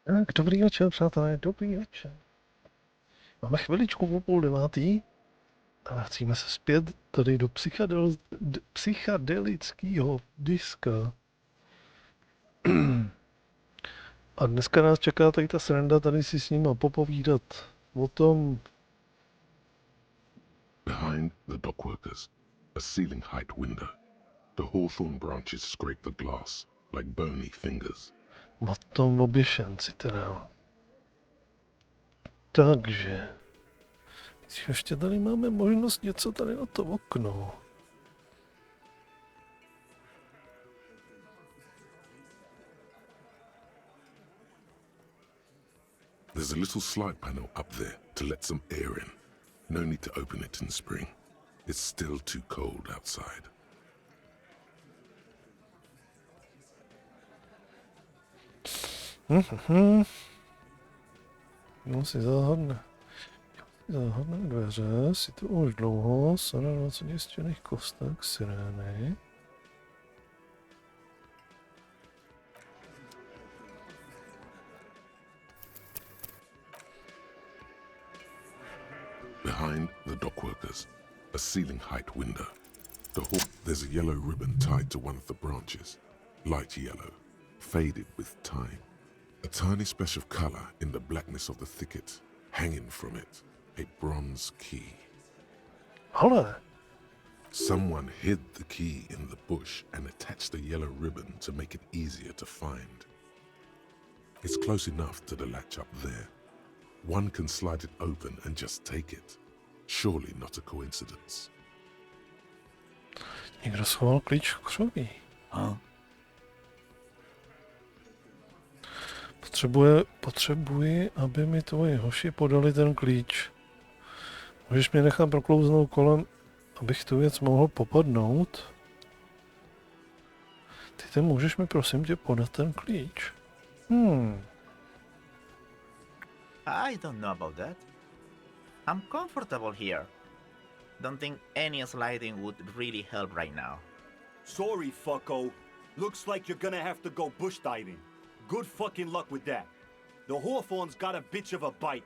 Tak, dobrý večer, přátelé, dobrý večer. Máme chviličku o 8:30 a vracíme se zpět tady do psychedelického diska. A dneska nás čeká tady ta sranda tady si s nima popovídat o tom. Behind the dockworkers, a ceiling height window. The hawthorn branches scrape the glass like bony fingers. O tom oběšenci teda. Takže. Ještě tady máme možnost něco tady na to okno. There's a little slide panel up there to let some air in. No need to open it in spring. It's still too cold outside. No si zahodne. Zahodne dveře, si tu už dlouho, sada 20 stěných kostek, sirény. Behind the dockworkers, a ceiling height window. There's a yellow ribbon tied to one of the branches. Light yellow, faded with time. A tiny splash of color in the blackness of the thicket. Hanging from it, a bronze key. Ale. Someone hid the key in the bush and attached a yellow ribbon to make it easier to find. It's close enough to the latch up there. One can slide it open and just take it. Surely not a coincidence. Někdo schoval klíč v křoví. Potřebuji, aby mi tvoji hoši podali ten klíč. Můžeš mě nechat proklouznout kolem, abych tu věc mohl popadnout? Ty můžeš mi prosím tě podat ten klíč? I don't know about that. I'm comfortable here. Don't think any sliding would really help right now. Sorry, fucko. Looks like you're gonna have to go bush diving. Good fucking luck with that. The hawthorn's got a bitch of a bite.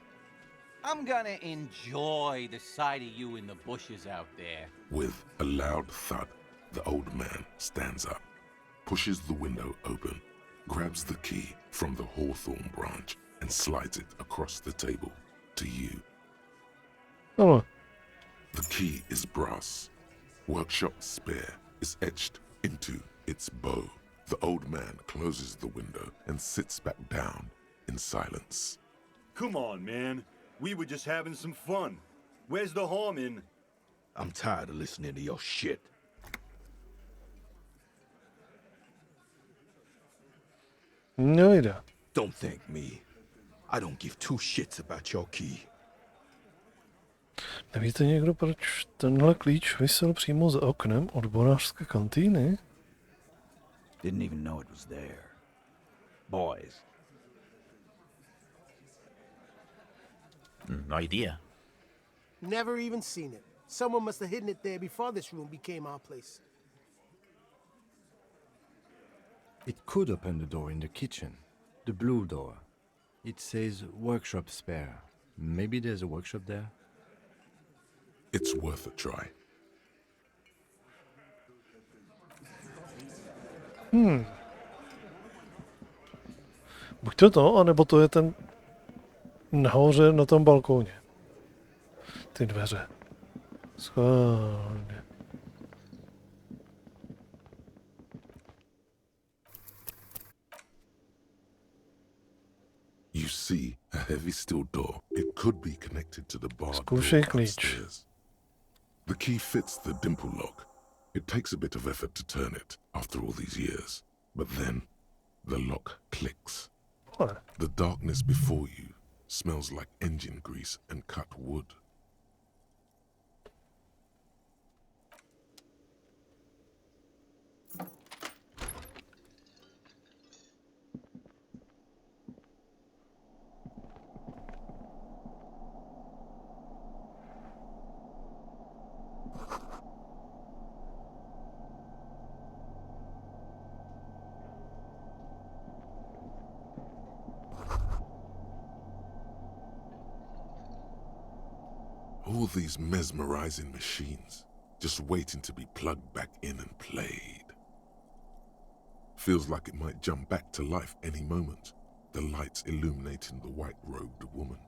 I'm gonna enjoy the sight of you in the bushes out there. With a loud thud, the old man stands up, pushes the window open, grabs the key from the hawthorn branch and slides it across the table to you. Oh. The key is brass. Workshop spare is etched into its bow. The old man closes the window and sits back down in silence. Come on, man. We were just having some fun. Where's the harm in... I'm tired of listening to your shit. No jde. Don't thank me. I don't give two shits about your key. Nevíte někdo, proč tenhle klíč visel přímo za oknem odborářské kantýny? Didn't even know it was there. Boys. No idea. Never even seen it. Someone must have hidden it there before this room became our place. It could open the door in the kitchen. The blue door. It says workshop spare. Maybe there's a workshop there? It's worth a try. Buď to, anebo to je ten nahoře na tom balkóně. Ty dveře. Schválně. You see a heavy steel door. It could be connected to the barred Zkoušej door klíč. upstairs. The key fits the dimple lock. It takes a bit of effort to turn it after all these years. But then, the lock clicks. Ale. The darkness before you smells like engine grease and cut wood. All these mesmerizing machines, just waiting to be plugged back in and played. Feels like it might jump back to life any moment, the lights illuminating the white-robed woman.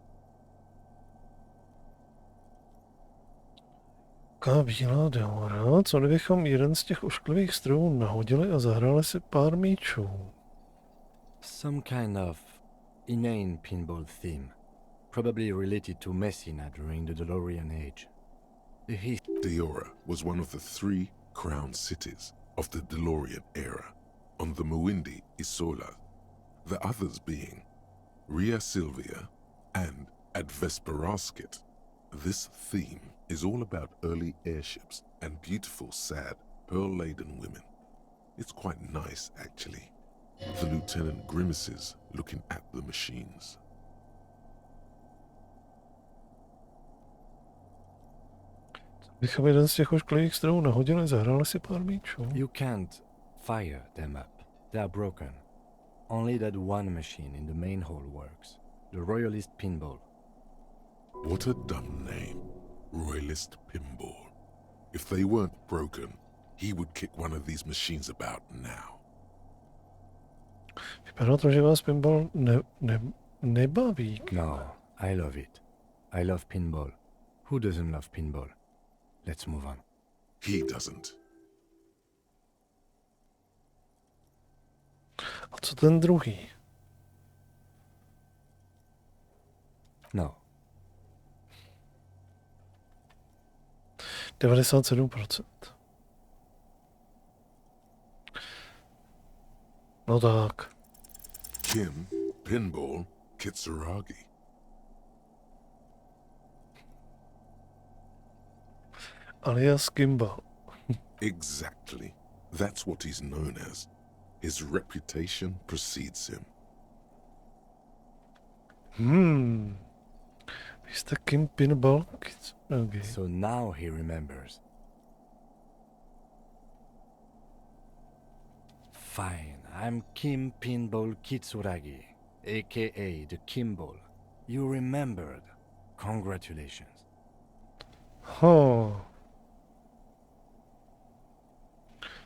Taká bílá deora, co kdybychom jeden z těch ošklivých strojů nahodili a zahráli si pár míčů? Some kind of inane pinball theme, probably related to Messina during the DeLorean age. Deora was one of the 3 crown cities of the DeLorean era on the Muindi Isola, the others being Ria Silvia and Advesperaskit. This theme is all about early airships and beautiful, sad, pearl-laden women. It's quite nice, actually. The lieutenant grimaces, looking at the machines. Bychom jeden z těch ošklivých strojů nahodili, zahráli si pár míčů. You can't fire them up. They are broken. Only that one machine in the main hall works. The Royalist Pinball. What a dumb name. Royalist Pinball. If they weren't broken, he would kick one of these machines about now. Vypadá to, že vás pinball nebaví. No, I love it. I love pinball. Who doesn't love pinball? Let's move on. He doesn't. A co ten druhý? No. 97%. No tak. Kim Pinball Kitsuragi. Alias Kimball. Exactly. That's what he's known as. His reputation precedes him. Vy jste Kim Pinball Kitsuragi. So now he remembers. Fine, I'm Kim Pinball Kitsuragi, aka the Kimball. You remembered. Congratulations.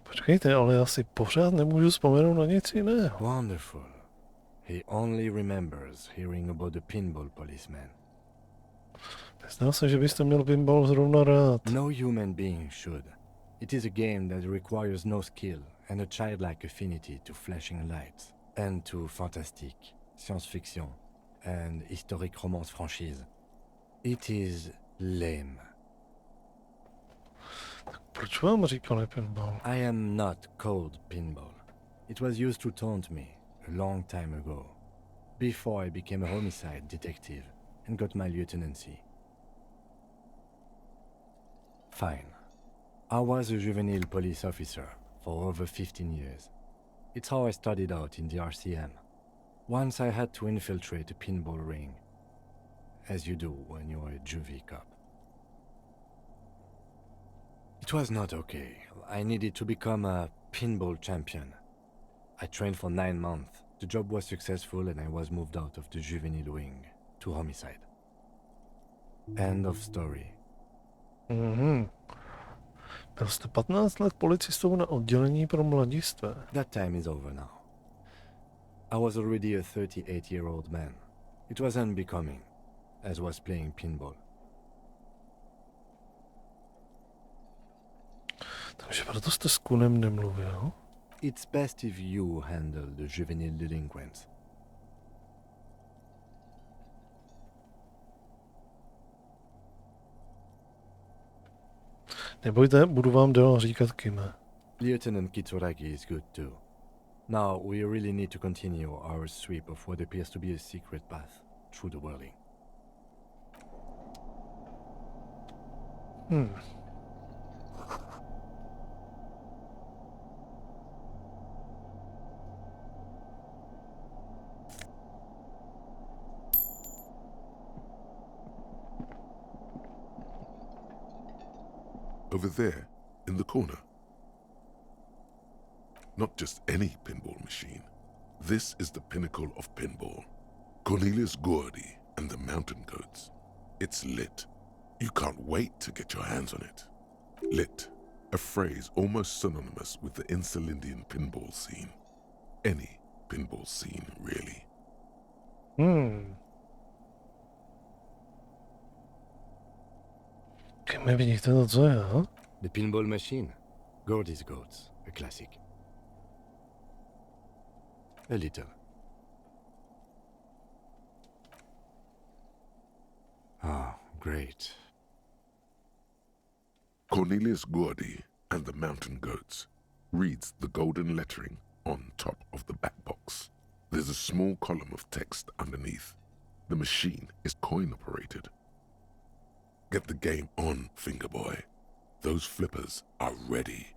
Počkejte, ale já si pořád nemůžu vzpomenout na nic jiného. Wonderful. He only remembers hearing about the pinball policeman. Nezdá se, že byste měl pinball zrovna rád. No human being should. It is a game that requires no skill and a childlike affinity to flashing lights and to fantastic, science fiction and historic romance franchise. It is lame. Tak proč vám říkali pinball? I am not called pinball. It was used to taunt me a long time ago, before I became a homicide detective and got my lieutenancy. Fine. I was a juvenile police officer for over 15 years. It's how I started out in the RCM. Once I had to infiltrate a pinball ring, as you do when you're a juvie cop. It was not okay. I needed to become a pinball champion. I trained for 9 months. The job was successful and I was moved out of the juvenile wing to homicide. End of story. Byl jste 15 let policistou na oddělení pro mladistvé. That time is over now. I was already a 38-year-old man. It was unbecoming, as was playing pinball. Takže proto jste s Kunem nemluvil? It's best if you handle the juvenile delinquents. Nebojte, budu vám dál říkat Kime. Lieutenant Kitsuragi is good too. Now we really need to continue our sweep of what appears to be a secret path through the whirling. Over there, in the corner. Not just any pinball machine. This is the pinnacle of pinball. Cornelius Gordy and the Mountain Goats. It's lit. You can't wait to get your hands on it. Lit, a phrase almost synonymous with the Insulindian pinball scene. Any pinball scene, really. My vidíte to, co je, ha? The pinball machine. Gordy's Goats, a classic. A little. Ah, great. Cornelius Gordy and the Mountain Goats reads the golden lettering on top of the back box. There's a small column of text underneath. The machine is coin operated. Get the game on, Fingerboy. Those flippers are ready.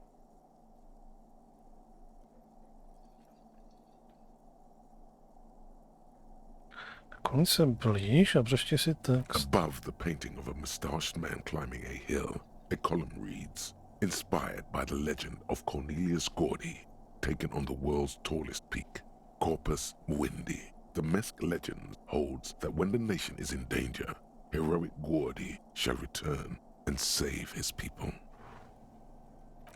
Koň se blíž a přečti si text. Above the painting of a mustached man climbing a hill, a column reads, inspired by the legend of Cornelius Gordy, taken on the world's tallest peak, Corpus Muindi. The Mesk legend holds that when the nation is in danger, heroic Gordy shall return and save his people.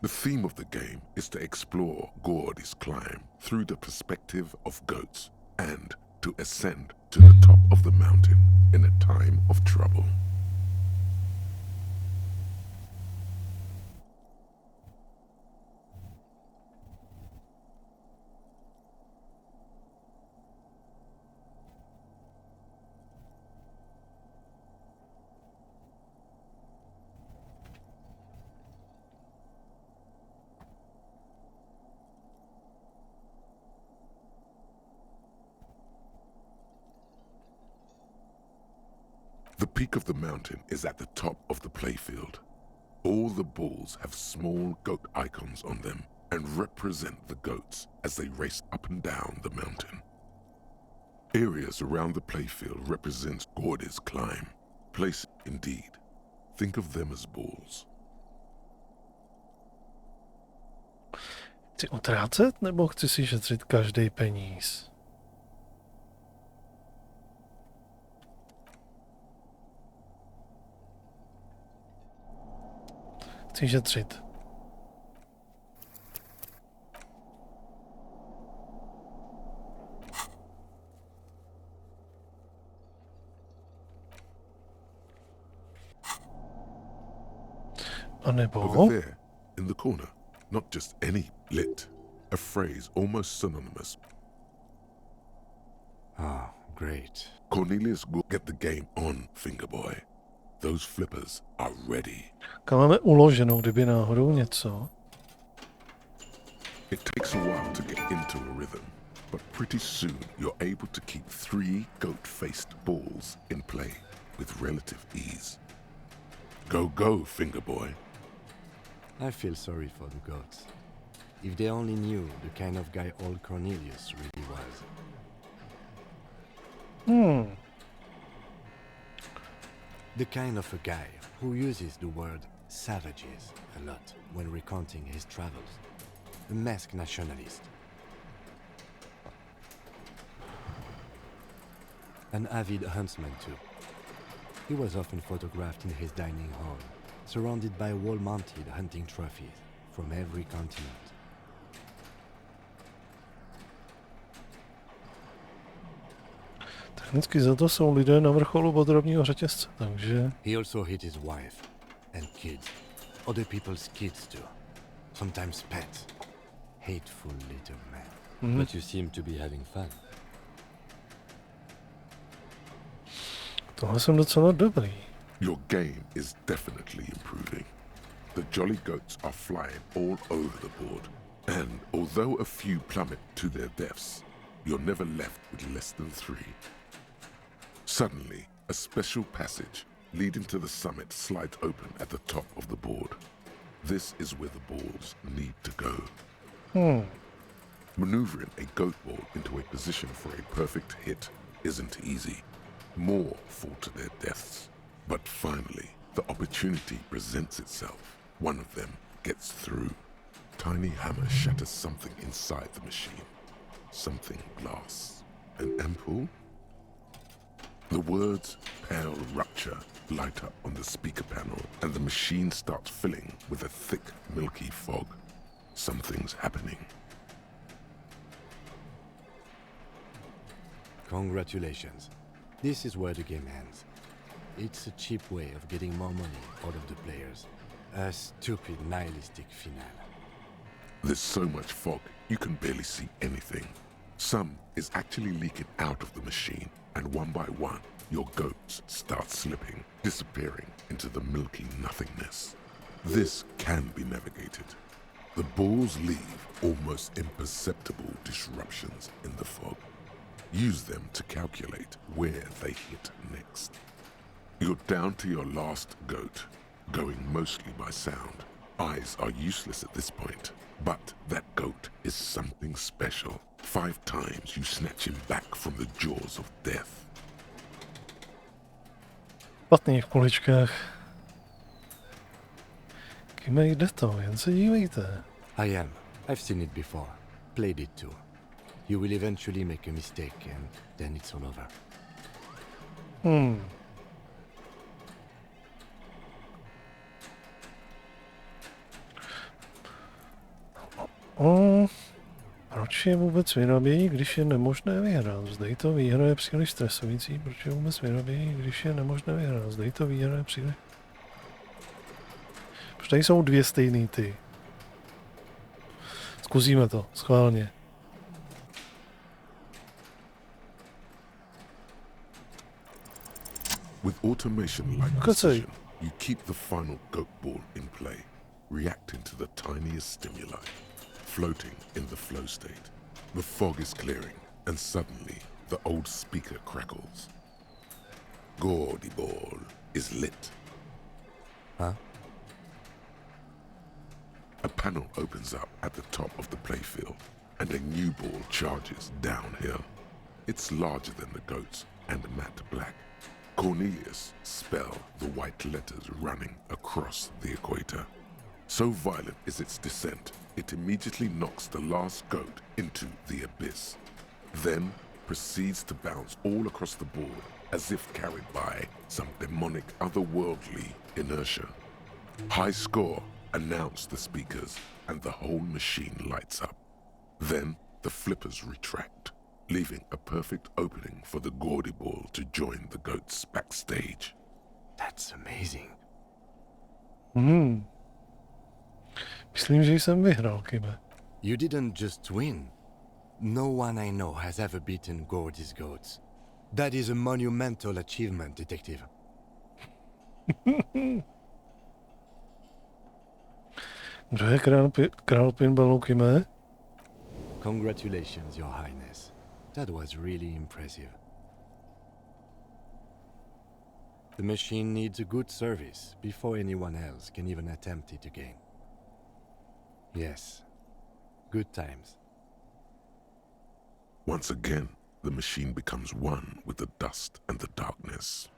The theme of the game is to explore Gordy's climb through the perspective of goats and to ascend to the top of the mountain in a time of trouble. The peak of the mountain is at the top of the playfield. All the balls have small goat icons on them and represent the goats as they race up and down the mountain. Areas around the playfield represent Gordy's climb. Places, indeed. Think of them as balls. Chci utrácet, nebo chci si šetřit každý peníz? Chci šetřit. A nebo... Over there, in the corner, not just any lit, a phrase almost synonymous. Ah, great. Cornelius will get the game on, Fingerboy. Those flippers are ready. Kam máme uloženou, kdyby náhodou něco? It takes a while to get into a rhythm, but pretty soon you're able to keep 3 goat-faced balls in play with relative ease. Go, go, Fingerboy. I feel sorry for the goats. If they only knew the kind of guy old Cornelius really was. The kind of a guy who uses the word savages a lot when recounting his travels. A masked nationalist. An avid huntsman too. He was often photographed in his dining hall, surrounded by wall-mounted hunting trophies from every continent. Technicky za to jsou lidé na vrcholu podrobního řetězce, takže... He also hit his wife and kids. Other people's kids too. Sometimes pets. Hateful little man. But you seem to be having fun. Tohle jsem docela dobrý. Your game is definitely improving. The jolly goats are flying all over the board, and although a few plummet to their deaths, you're never left with less than 3. Suddenly, a special passage leading to the summit slides open at the top of the board. This is where the balls need to go. Maneuvering a goat ball into a position for a perfect hit isn't easy. More fall to their deaths. But finally, the opportunity presents itself. One of them gets through. Tiny hammer shatters something inside the machine. Something glass. An ampoule? The words pale rupture light up on the speaker panel, and the machine starts filling with a thick, milky fog. Something's happening. Congratulations. This is where the game ends. It's a cheap way of getting more money out of the players. A stupid, nihilistic finale. There's so much fog, you can barely see anything. Some is actually leaking out of the machine, and one by one, your goats start slipping, disappearing into the milky nothingness. This can be navigated. The balls leave almost imperceptible disruptions in the fog. Use them to calculate where they hit next. You're down to your last goat, going mostly by sound. Eyes are useless at this point, but that goat is something special. 5 times you snatch him back from the jaws of death. Špatný v kuličkách. Kým jde to, jen se dívejte. I am. I've seen it before. Played it too. You will eventually make a mistake and then it's all over. Proč je vůbec vyrábějí, když je nemožné vyhrát? Zdej to výhra je příliš stresující. Proč je vůbec vyrábějí, když je nemožné vyhrát? Zdej to výhra je příliš... Proč tady jsou 2 stejný ty? Zkusíme to, schválně. With automation like precision, you keep the final goat ball in play, reacting to the tiniest stimuli, floating in the flow state. The fog is clearing, and suddenly the old speaker crackles. Gaudy ball is lit. Huh? A panel opens up at the top of the playfield, and a new ball charges downhill. It's larger than the goats and matte black. Cornelius spell the white letters running across the equator. So violent is its descent, it immediately knocks the last goat into the abyss, then proceeds to bounce all across the board as if carried by some demonic otherworldly inertia. High score, announce the speakers, and the whole machine lights up. Then the flippers retract, leaving a perfect opening for the gaudy ball to join the goats backstage. That's amazing. Myslím, že jsem vyhrál, Kime. You didn't just win. No one I know has ever beaten Gordy's goats. That is a monumental achievement, Detective. Kdo je král pinballu, Kime? Congratulations, Your Highness. That was really impressive. The machine needs a good service before anyone else can even attempt it again. Yes, good times. Once again, the machine becomes one with the dust and the darkness.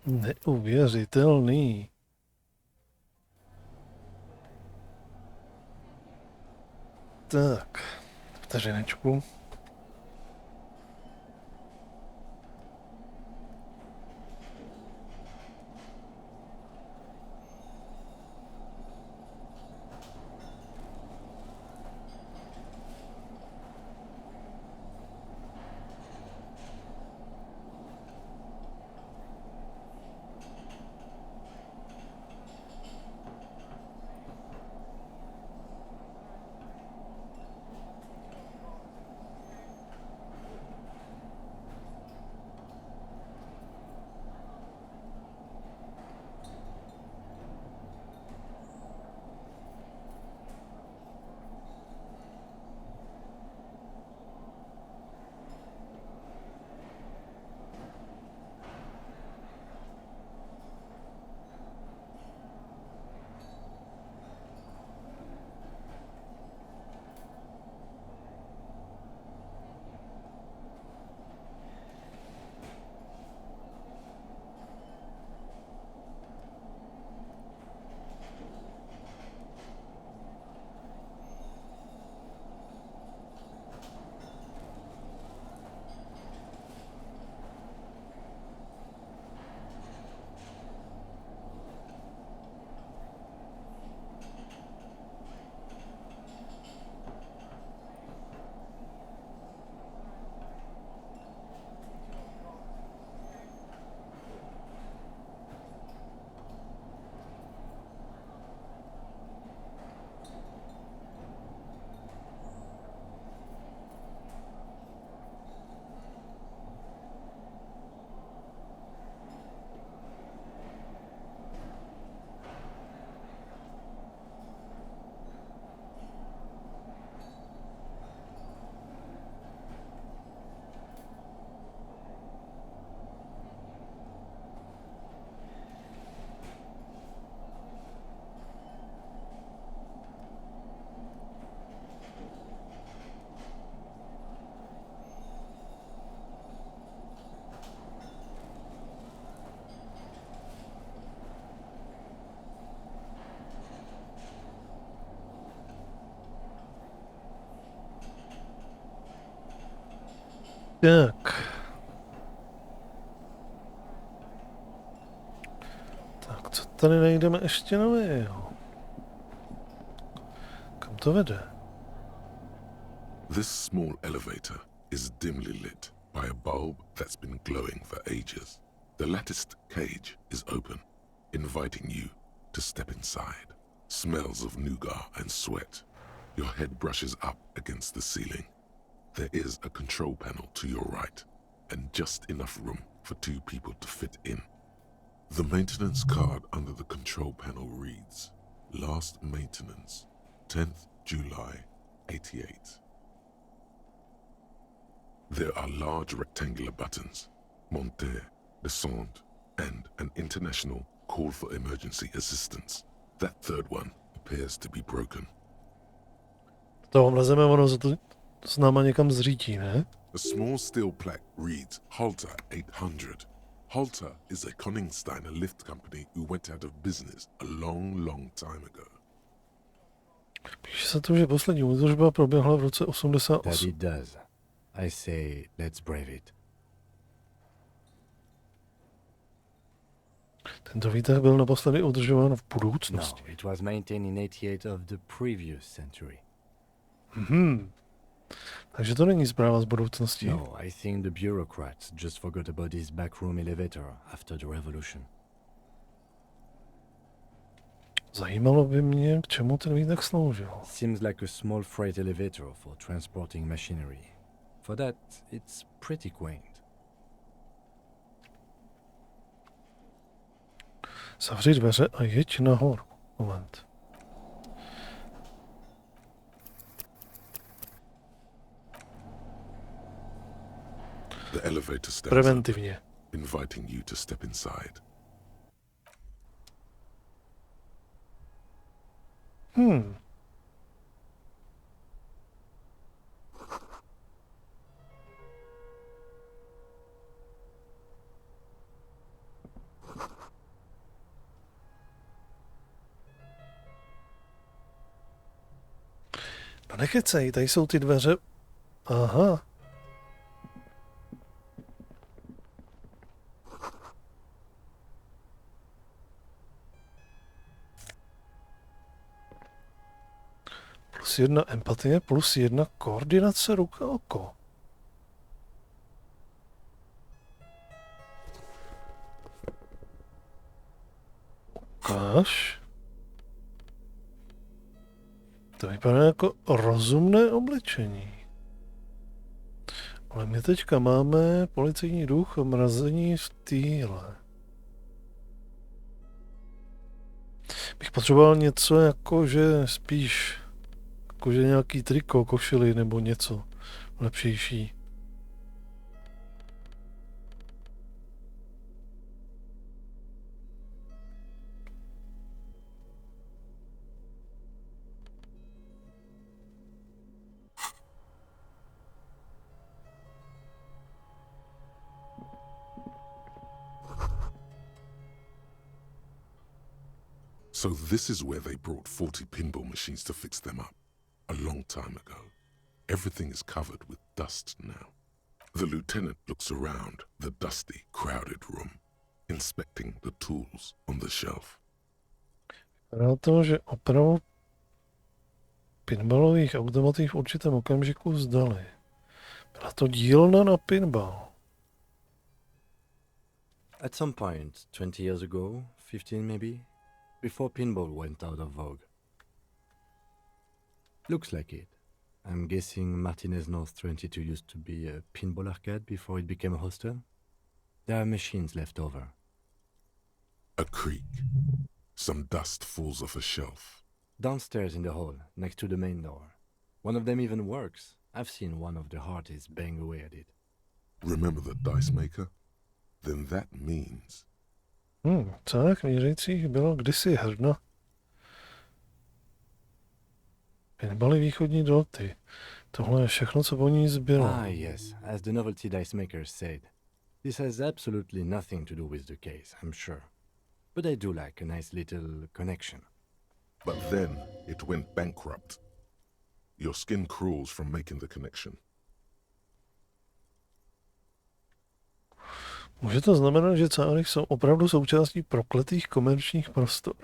Neuvěřitelný. Tak, vteřinečku. Tak. Tak, co tady najdeme ještě nového? Kam to vede? This small elevator is dimly lit by a bulb that's been glowing for ages. The latticed cage is open, inviting you to step inside. Smells of nougat and sweat. Your head brushes up against the ceiling. There is a control panel to your right, and just enough room for 2 people to fit in. The maintenance card under the control panel reads, Last maintenance, 10th July, 88. There are large rectangular buttons, monter, descend, and an international call for emergency assistance. That third one appears to be broken. To vlezeme, ono za to s náma někam zřítí, ne? A small steel plaque reads Halter 800. Halter is a Koningsteiner lift company who went out of business a long time ago. Píše se tu, že poslední údržba proběhla v roce That 88. it does. I say, let's brave it. Tento výtah byl naposledy udržován v No, budoucnosti. it was maintained in 88 of the previous century. Takže to není zpráva z budoucnosti. No, I think the bureaucrats just forgot about this backroom elevator after the revolution. Zajímalo by mě, k čemu ten výtah sloužil. Seems like a small freight elevator for transporting machinery. For that, it's pretty quaint. Zavři dveře a jeď nahoru. Moment. The elevator stands up, Preventivně. inviting you to step inside. No nekecej, tady jsou ty dveře. Aha. +1 empatie, +1 koordinace ruka oko. Ukáž. To vypadá jako rozumné oblečení. Ale my teďka máme policejní duch mrazení v týle. Bych potřeboval něco jako, že spíš jakože nějaký triko, košily nebo něco lepšejší. So this is where they brought 40 pinball machines to fix them up, a long time ago. Everything is covered with dust now. The lieutenant looks around the dusty, crowded room, inspecting the tools on the shelf. Vypadá to, že opravu pinballových automatů v určitém okamžiku vzdali. Byla to dílna na pinball. At some point, 20 years ago, 15 maybe, before pinball went out of vogue. Looks like it. I'm guessing Martinez North 22 used to be a pinball arcade before it became a hostel. There are machines left over. A creak. Some dust falls off a shelf. Downstairs in the hall, next to the main door. One of them even works. I've seen one of the artists bang away at it. Remember the dice maker? Then that means... Tak, věřících bylo kdysi herna. Pinbally východní doty. Tohle je všechno, co po ní zbylo. Ah, yes, as the novelty dice makers said. This has absolutely nothing to do with the case, I'm sure. But I do like a nice little connection. But then it went bankrupt. Your skin crawls from making the connection. Může to znamenat, že cáry jsou opravdu součástí prokletých komerčních prostor.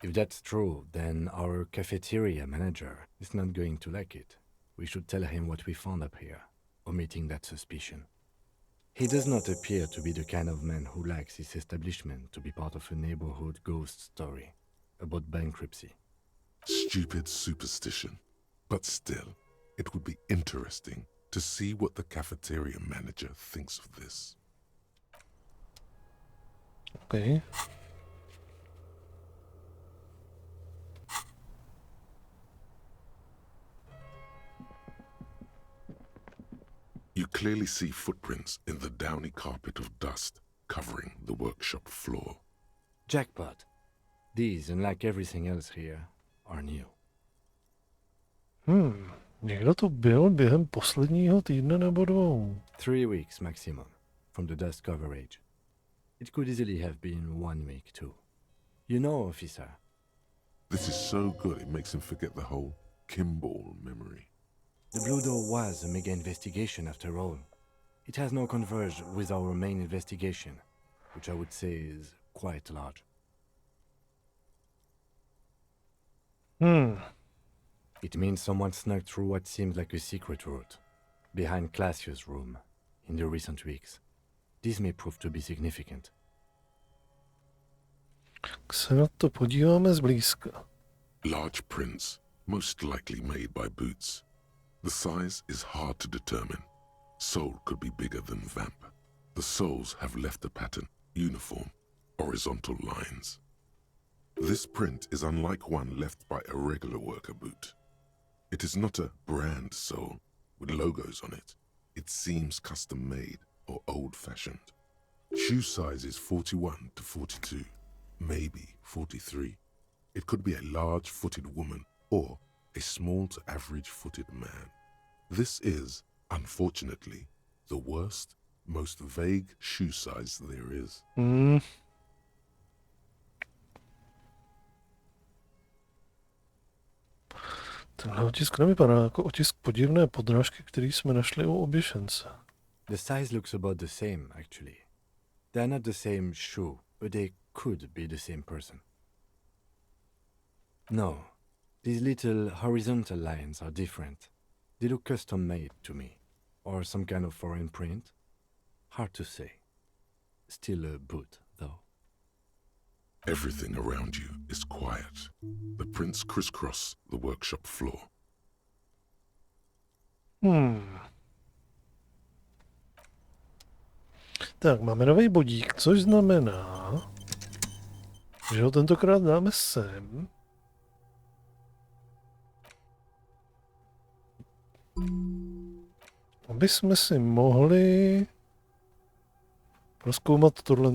If that's true, then our cafeteria manager is not going to like it. We should tell him what we found up here, omitting that suspicion. He does not appear to be the kind of man who likes his establishment to be part of a neighborhood ghost story about bankruptcy. Stupid superstition. But still, it would be interesting to see what the cafeteria manager thinks of this. Okay. You clearly see footprints in the downy carpet of dust covering the workshop floor. Jackpot. These, unlike everything else here, are new. Někdo tu byl během posledního týdne nebo 2. 3 weeks maximum, from the dust coverage. It could easily have been 1 week too. You know, officer. This is so good it makes him forget the whole Kimball memory. The Blue Door was a mega investigation after all. It has now converged with our main investigation, which I would say is quite large. It means someone snuck through what seems like a secret route, behind Classius' room, in the recent weeks. This may prove to be significant. Tak se na to podíváme zblízka. Large prints, most likely made by Boots. The size is hard to determine. Sole could be bigger than Vamp. The soles have left a pattern, uniform, horizontal lines. This print is unlike one left by a regular worker boot. It is not a brand sole with logos on it. It seems custom made or old-fashioned. Shoe size is 41 to 42, maybe 43. It could be a large-footed woman or a small to average-footed man. This is, unfortunately, the worst, most vague shoe size there is. Tenhle otisk nevypadá jako otisk podivné podrážky, který jsme našli u oběšence. The size looks about the same, actually. They're not the same shoe, but they could be the same person. No, these little horizontal lines are different. They look custom-made to me, or some kind of foreign print. Hard to say. Still a boot, though. Everything around you is quiet. The prints crisscross the workshop floor. Tak, máme nový bodík, což znamená, že ho tentokrát dáme sem. Aby jsme si mohli prozkoumat tohle.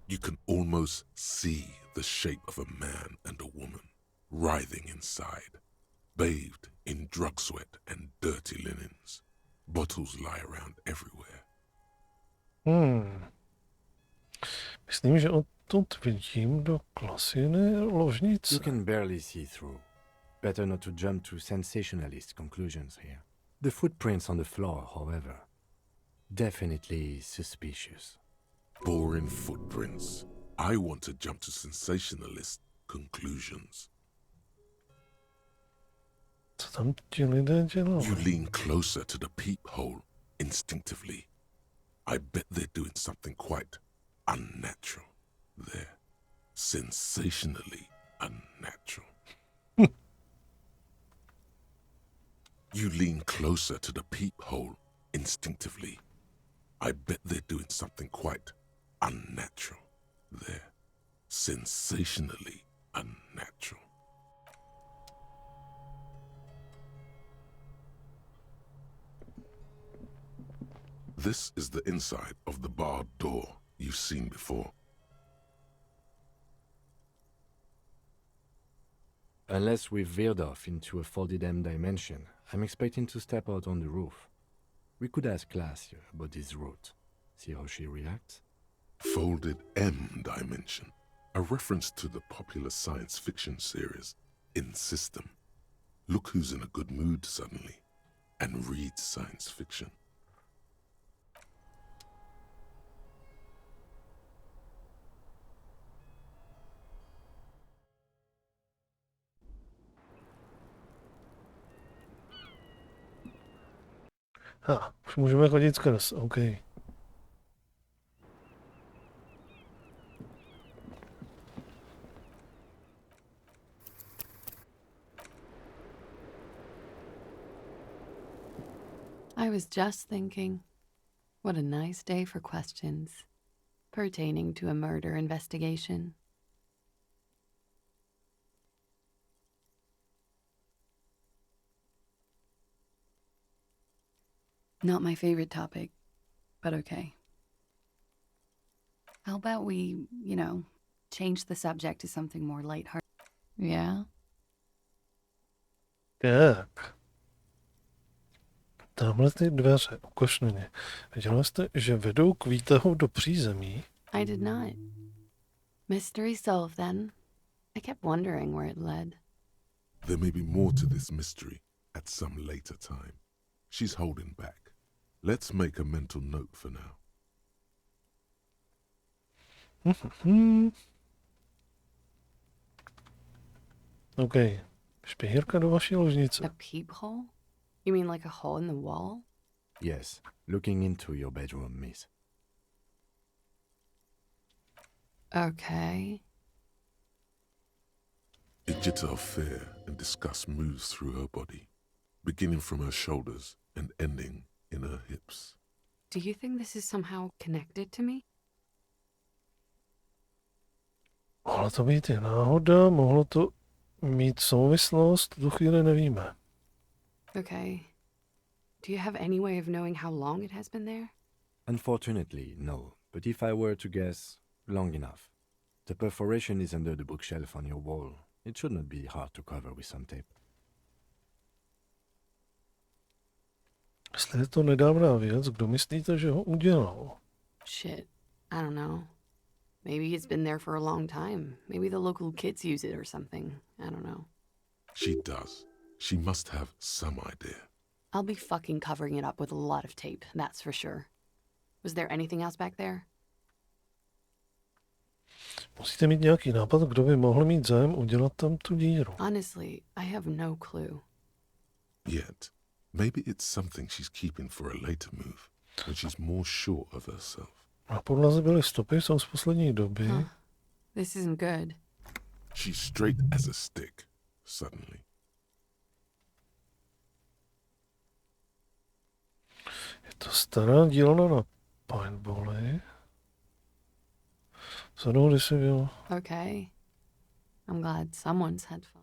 You can almost see the shape of a man and a woman writhing inside, bathed in drug sweat and dirty linens. Bottles lie around everywhere. Myslím, že odtud vidím do klasiny ložnice. You can barely see through. Better not to jump to sensationalist conclusions here. The footprints on the floor, however, definitely suspicious. Boring footprints. I want to jump to sensationalist conclusions. Co tam ti lidé dělají? You lean closer to the peephole instinctively. I bet they're doing something quite unnatural there. Sensationally unnatural. You lean closer to the peephole instinctively. I bet they're doing something quite unnatural there. Sensationally unnatural. This is the inside of the barred door you've seen before. Unless we've veered off into a folded M dimension, I'm expecting to step out on the roof. We could ask Glacia about this route. See how she reacts? Folded M dimension, a reference to the popular science fiction series In System. Look who's in a good mood suddenly and reads science fiction. Už můžeme chodit skrz, OK. I was just thinking, what a nice day for questions pertaining to a murder investigation. Not my favorite topic, but okay. How about we, change the subject to something more lighthearted? Yeah? Tak. Tamhle ty dveře, ukošněně. Viděla jste, že vedou k výtahu do přízemí? I did not. Mystery solved then. I kept wondering where it led. There may be more to this mystery at some later time. She's holding back. Let's make a mental note for now. OK. Špihírka do vaší ložnice. A peephole? You mean like a hole in the wall? Yes, looking into your bedroom, miss. Okay. A jitter of fear and disgust moves through her body, beginning from her shoulders and ending in her hips. Do you think this is somehow connected to me? Mohlo to být i náhoda, mohlo to mít souvislost, tu chvíli nevíme. Okay. Do you have any way of knowing how long it has been there? Unfortunately, no. But if I were to guess, long enough. The perforation is under the bookshelf on your wall. It should not be hard to cover with some tape. Jestli je to nedávná věc, kdo myslíte, že ho udělal? Shit. I don't know. Maybe it's been there for a long time. Maybe the local kids use it or something. I don't know. She does. She must have some idea. I'll be fucking covering it up with a lot of tape, that's for sure. Was there anything else back there? Musíte mít nějaký nápad, kdo by mohl mít zájem udělat tam tu díru. Honestly, I have no clue. Yet, maybe it's something she's keeping for a later move, when she's more sure of herself. Na podlaze byly stopy, jsou z poslední doby. This isn't good. She's straight as a stick, suddenly. Je to stará dílna na paintbally. Zadou, kdy si byl. Okay. I'm glad someone's had fun.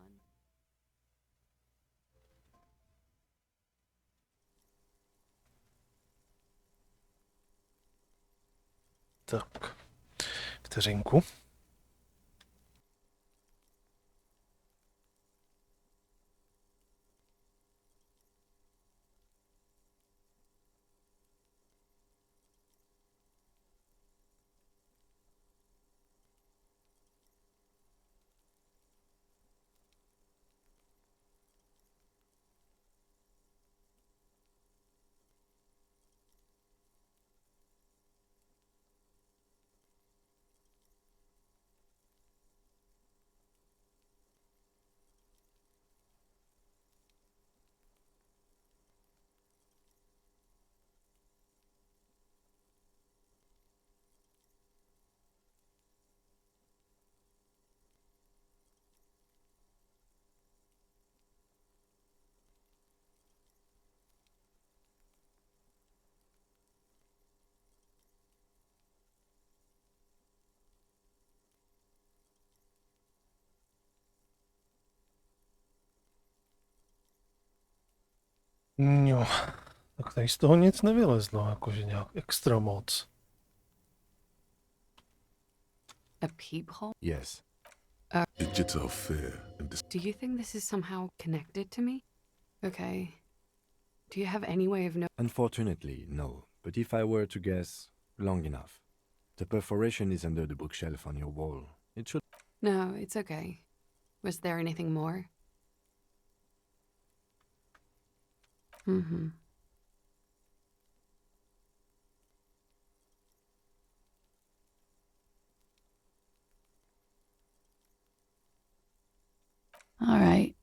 Tak, vteřinku. Jo, Tak tady z toho nic nevylezlo, jakože nějak extra moc. A peephole? Yes. Digital fear and Do you think this is somehow connected to me? Okay. Do you have any way of knowing? Unfortunately, no. But if I were to guess long enough, the perforation is under the bookshelf on your wall. It should. No, it's okay. Was there anything more? Mm-hmm. All right.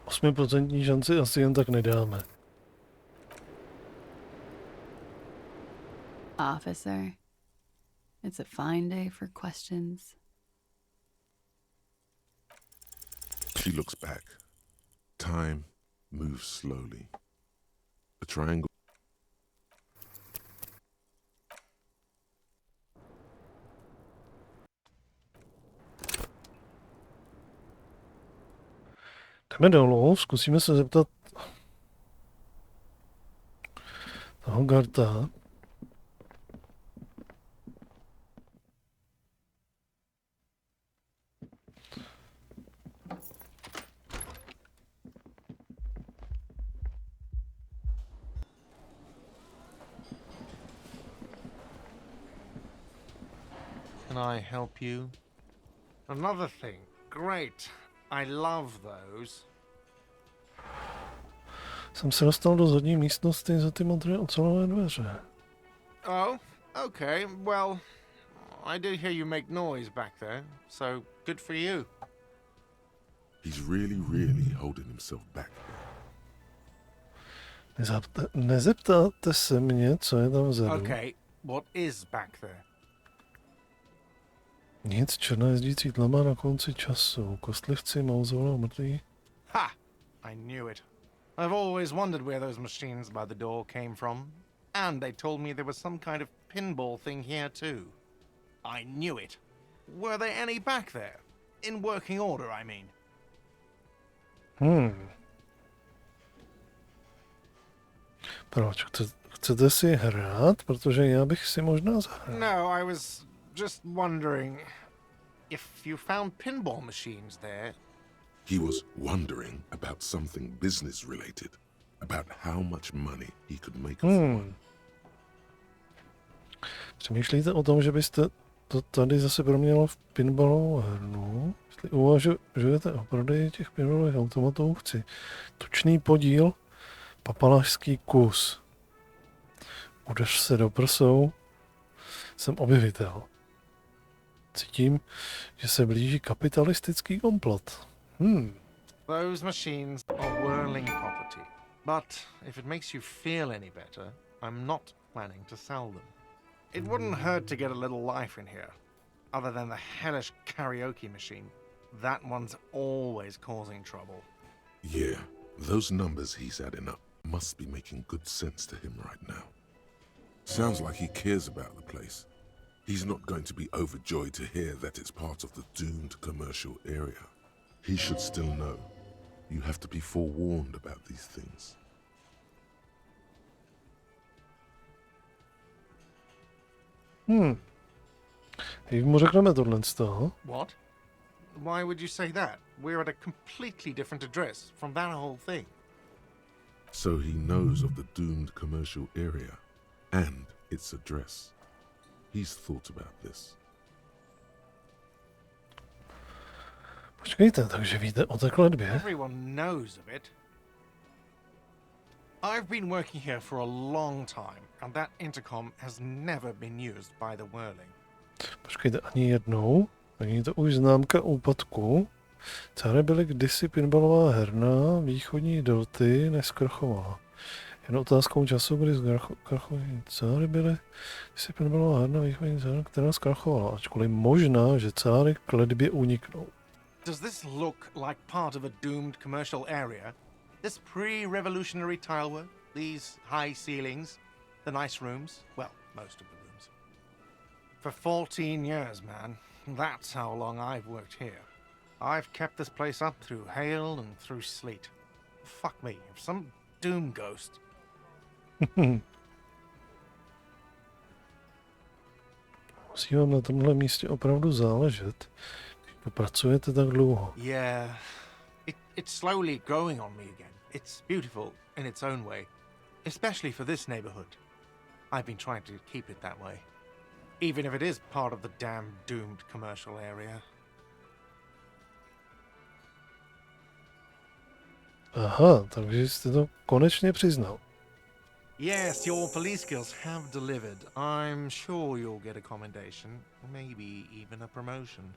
Osmiprocentní šanci asi jen tak nedáme. Officer, it's a fine day for questions. she looks back. Time moves slowly. The triangle. Jdeme dolů, zkusíme se zeptat toho Garta. Can I help you? Another thing. Great. I love those. Jsem se dostal do zadní místnosti za ty modré ocelové dveře. Oh, okay. Well, I did hear you make noise back there, so good for you. He's really holding himself back. Nezeptáte se mě, co je tam vzadu. Okay, what is back there? Nic, černá jezdící tlama na konci času. Kostlivci, mauzole, mrtví. Ha! I knew it. I've always wondered where those machines by the door came from. And they told me there was some kind of pinball thing here too. I knew it. Were there any back there? In working order, I mean. Proč? Chcete si hrát? Protože já bych si možná zahrál. No, I was just wondering if you found pinball machines there. He was wondering about something business related, about how much money he could make off one. Přemýšlíte o tom, že byste to tady zase proměnilo v pinballovou hernu? Jestli uvažujete o prodeji těch pinballových automatů, chci tučný podíl, papalášský kus. Udeř se do prsou, jsem objevitel. Cítím, že se blíží kapitalistický komplot. Those machines are whirling property. But if it makes you feel any better, I'm not planning to sell them. It wouldn't hurt to get a little life in here. Other than the hellish karaoke machine. That one's always causing trouble. Yeah, those numbers he's adding up must be making good sense to him right now. Sounds like he cares about the place. He's not going to be overjoyed to hear that it's part of the doomed commercial area. He should still know. You have to be forewarned about these things. Jak mu řekneme tohle z toho? What? Why would you say that? We're at a completely different address from that whole thing. So he knows of the doomed commercial area and its address. He's thought about this. Počkejte, takže víte o té kletbě? Everyone knows of it. I've been working here for a long time, and that intercom has never been used by the Whirling. Počkejte, ani jednou? Není to už známka úpadku? Cáry byly kdysi pinballová herna východní delty, než zkrachovala. Jen otázkou času, kdy zkrachovaly cáry byly kdysi pinballová herna východní delty, která zkrachovala. Ačkoliv možná, že cáry k kletbě uniknou. Does this look like part of a doomed commercial area? This pre-revolutionary For 14 years, man. That's how long I've worked here. I've kept this place up through hail and through sleet. Fuck me, if some doom ghost. Musí vám na tomhle místě opravdu záležet, když pracujete tak dlouho. Yeah, it's slowly growing on me again. It's beautiful in its own way, especially for this neighborhood. I've been trying to keep it that way, even if it is part of the damn doomed commercial area. Aha, takže jste to konečně přiznal. Yes, your police skills have delivered. I'm sure you'll get a commendation, maybe even a promotion.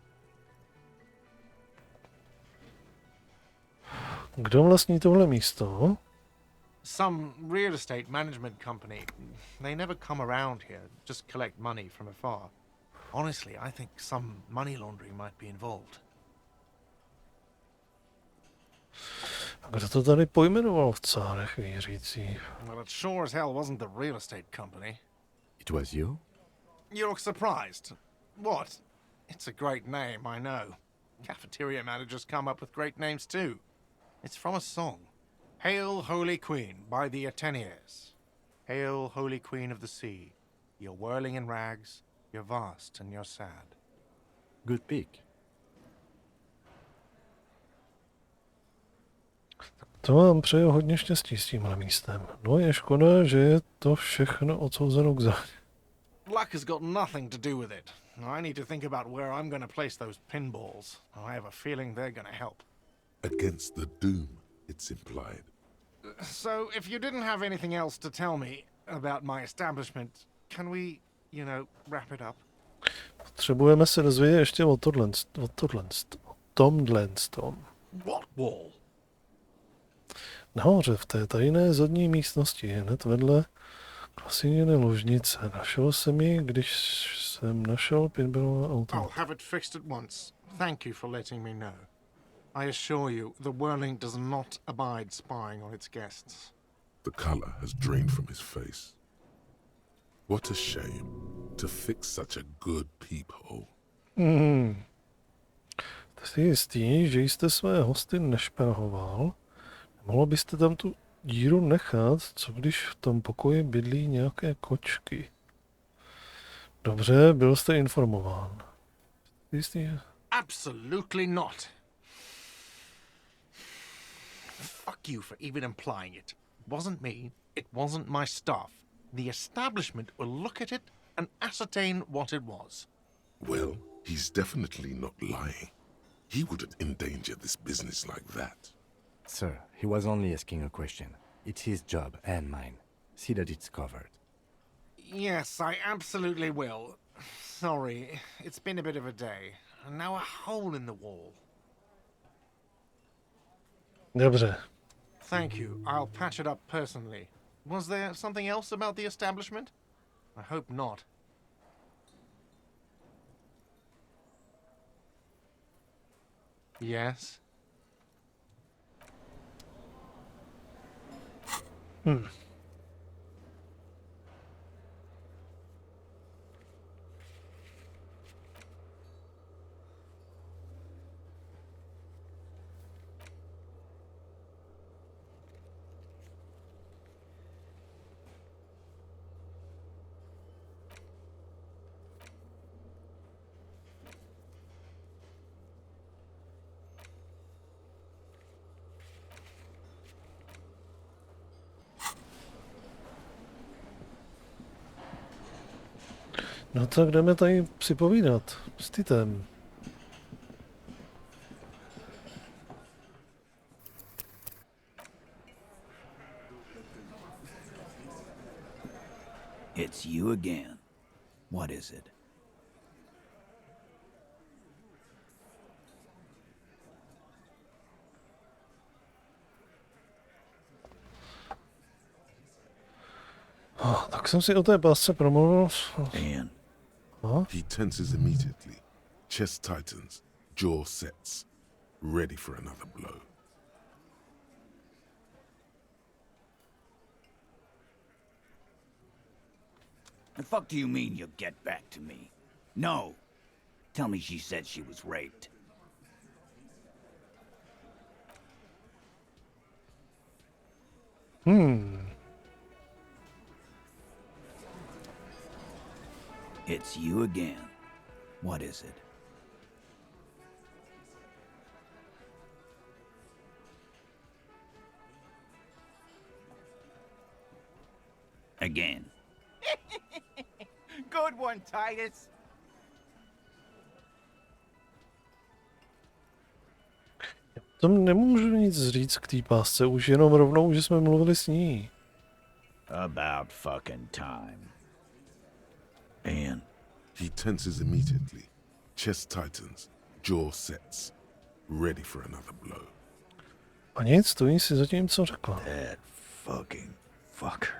Kdo vlastní tohle místo? Some real estate management company. They never come around here, just collect money from afar. Honestly, I think some money laundering might be involved. A kdo to tady pojmenoval v Cárech věřící? Well, it sure as hell wasn't the real estate company. It was you? You look surprised. What? It's a great name, I know. Cafeteria managers come up with great names too. It's from a song. Hail, Holy Queen, by the Ateniers. Hail, Holy Queen of the Sea. You're whirling in rags, you're vast and you're sad. Good pick. To vám přeju hodně štěstí s tímhle místem. No je škoda, že je to všechno odsouzeno k zániku. Luck has got nothing to do with it. I need to think about where I'm going to place those pinballs. I have a feeling they're going to help. Against the doom, it's implied. So, if you didn't have anything else to tell me about my establishment, can we, wrap it up? Potřebujeme se dozvědět ještě o tomhle tom. What wall? Nahoře v té tajné zadní místnosti, hned vedle klasíněné ložnice. Našel jsem ji, když jsem našel pinballová auta. I'll have it fixed at once. Thank you for letting me know. I assure you, the whirling does not abide spying on its guests. The colour has drained from his face. What a shame to fix such a good peephole. Jste si jistý, že jste své hosty nešperahoval? Mohlo byste tam tu díru nechat, co když v tom pokoji bydlí nějaké kočky? Dobře, byl jste informován. Jistý? Absolutely not. Fuck you for even implying it. It wasn't me. It wasn't my staff. The establishment will look at it and ascertain what it was. Well, he's definitely not lying. He wouldn't endanger this business like that. Sir, he was only asking a question. It's his job and mine. See that it's covered. Yes, I absolutely will. Sorry, it's been a bit of a day. And now a hole in the wall. Dobře. Thank you. I'll patch it up personally. Was there something else about the establishment? I hope not. Yes? No tak jdeme tady si povídat s Titem. It's you again. What is it? Tak jsem si o té pásce promluvil. And He tenses immediately. Chest tightens, jaw sets, ready for another blow. the fuck do you mean you'll get back to me? No. Tell me she said she was raped. It's you again. What is it? Again. Good one, Titus. Tam nemůžu nic říct k té pásce, už jenom rovnou, že jsme mluvili s ní. About fucking time. And He tenses immediately. Chest tightens, jaw sets, ready for another blow. A nic, stojí si za tím, co řekla. that fucking fucker.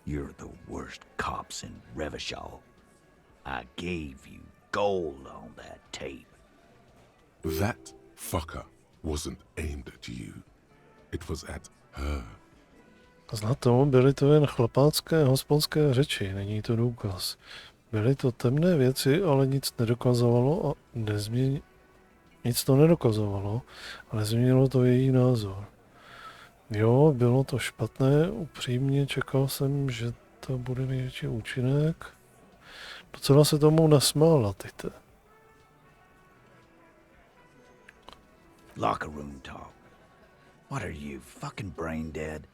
You're the worst cops in Revachol. I gave you gold on that tape. That fucker wasn't aimed at you. It was at her. Zlato, byly to jen chlapácké hospodské řeči, není to důkaz. Byly to temné věci, ale nic nedokazovalo a nic to nedokazovalo, ale změnilo to její názor. Jo, bylo to špatné, upřímně čekal jsem, že to bude největší účinek. Docela se tomu nasmála, tyte. Locker room talk. What are you, fucking brain dead?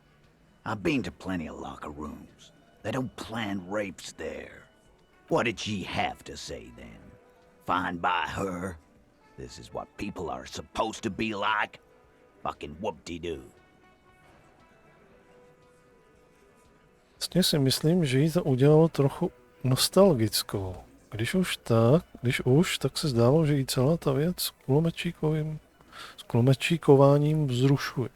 I've been to plenty of locker rooms. They don't plan rapes there. What did she have to say then? Fine by her? This is what people are supposed to be like? Fucking whoop-de-doo. Vlastně si myslím, že jí to udělalo trochu nostalgickou. Když už, tak se zdálo, že jí celá ta věc s kulomečíkováním vzrušuje.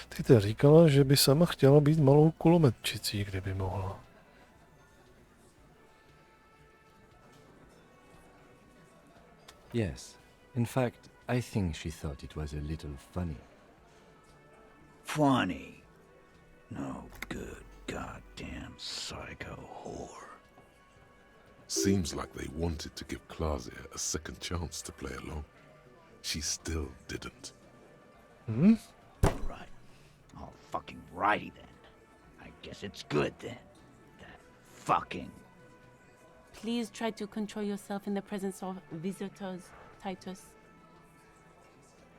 Ty říkala, že by sama chtěla být malou kulometčicí, kdyby mohla. Yes. In fact, I think she thought it was a little funny. Funny? No good goddamn psycho whore. Seems like they wanted to give Klasia a second chance to play along. She still didn't. Right. All fucking righty then. I guess it's good then. That fucking... Please try to control yourself in the presence of visitors, Titus.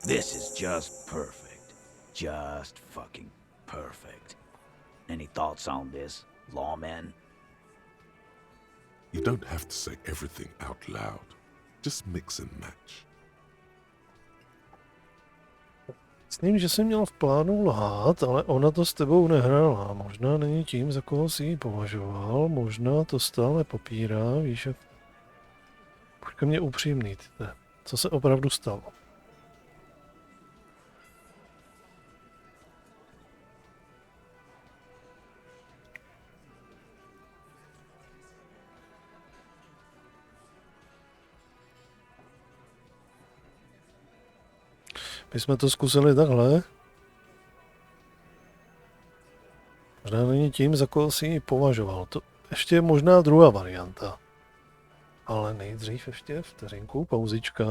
This is just perfect. Just fucking perfect. Any thoughts on this, lawmen? You don't have to say everything out loud. Just mix and match. Myslím, že jsem měl v plánu lhát, ale ona to s tebou nehrála. Možná není tím, za koho si ji považoval, možná to stále popírá, víš, jak... Buďte mě upřímný, tyte. Co se opravdu stalo? My jsme to zkusili takhle. Možná není tím, za koho si ji považoval. To ještě je možná druhá varianta. Ale nejdřív ještě vteřinku, pauzička.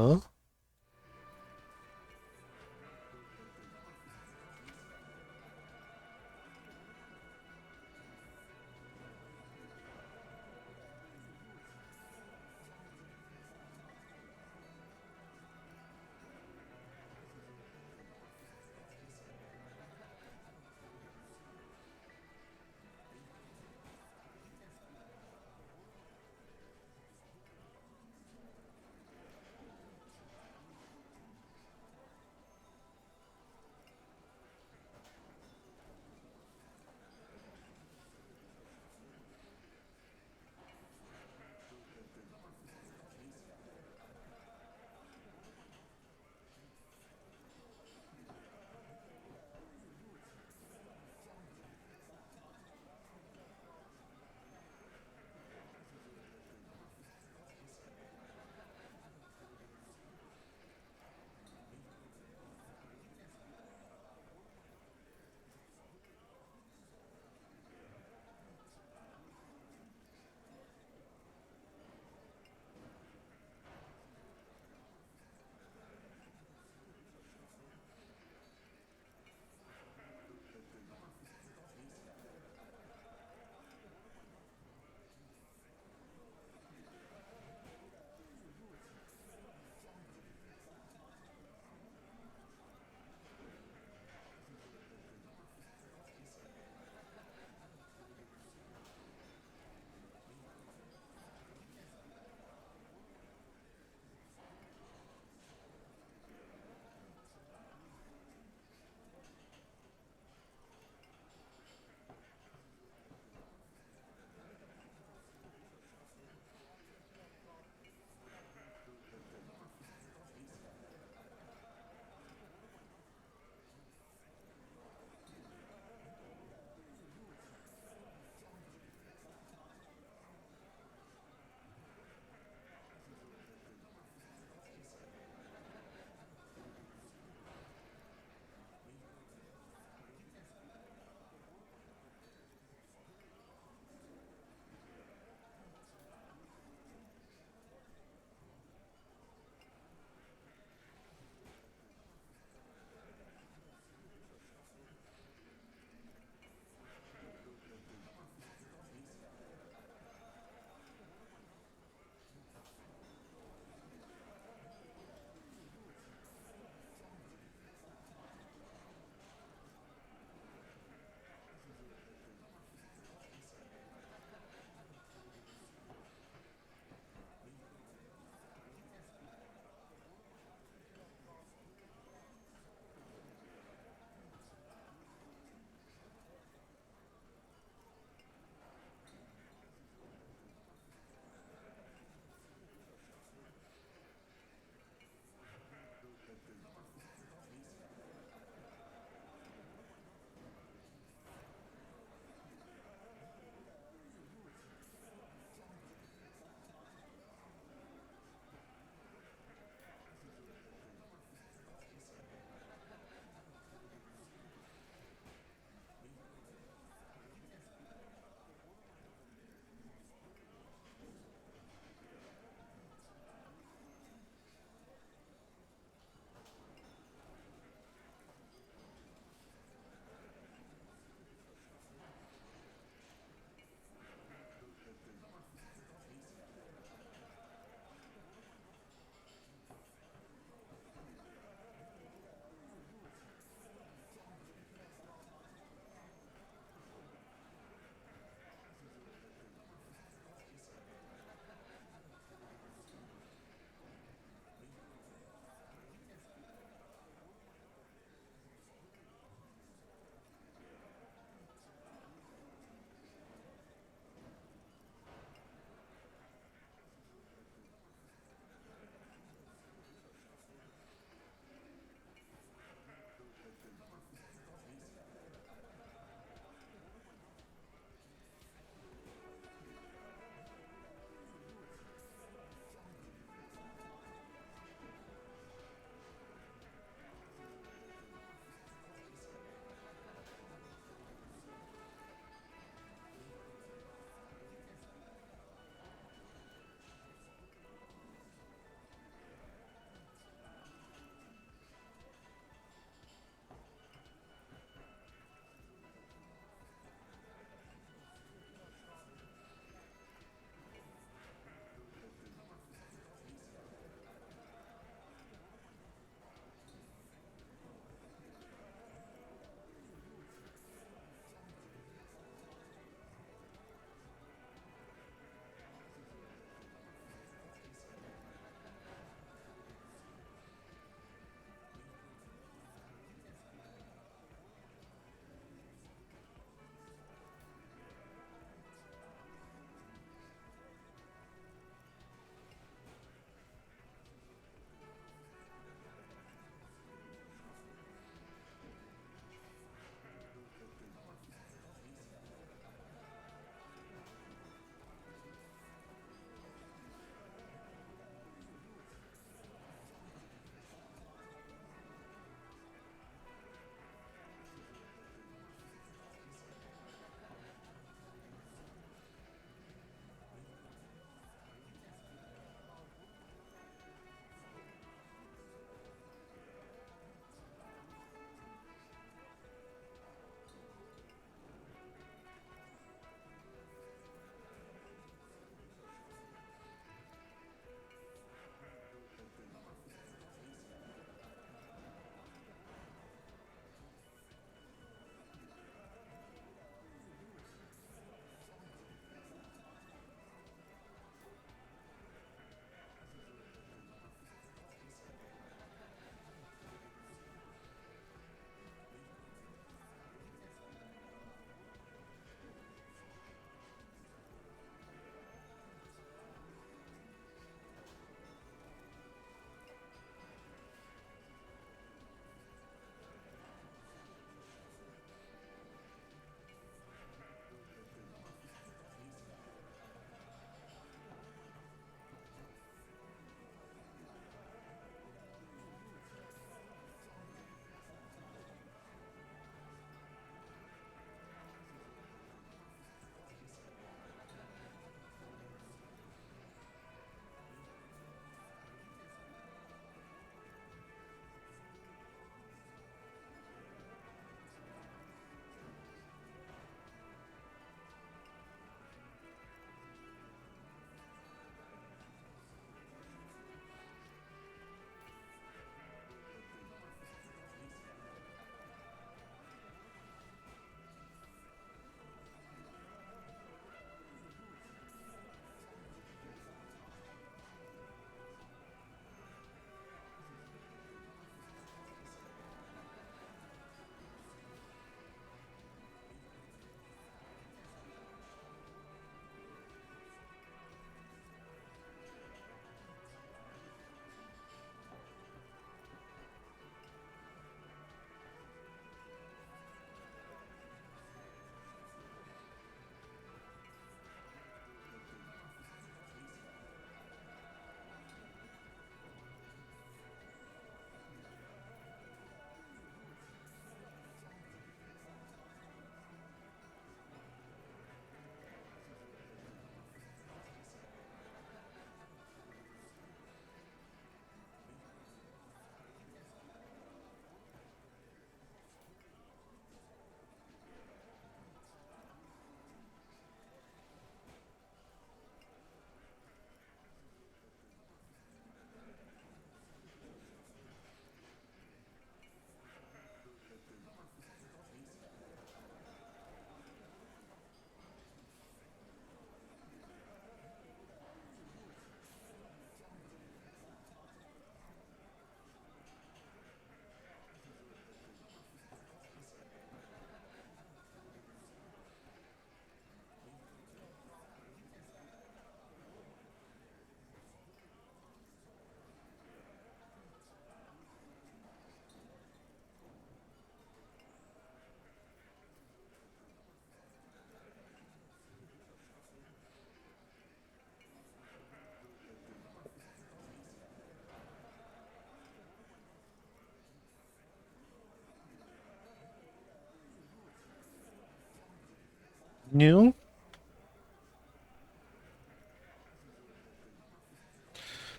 Jo.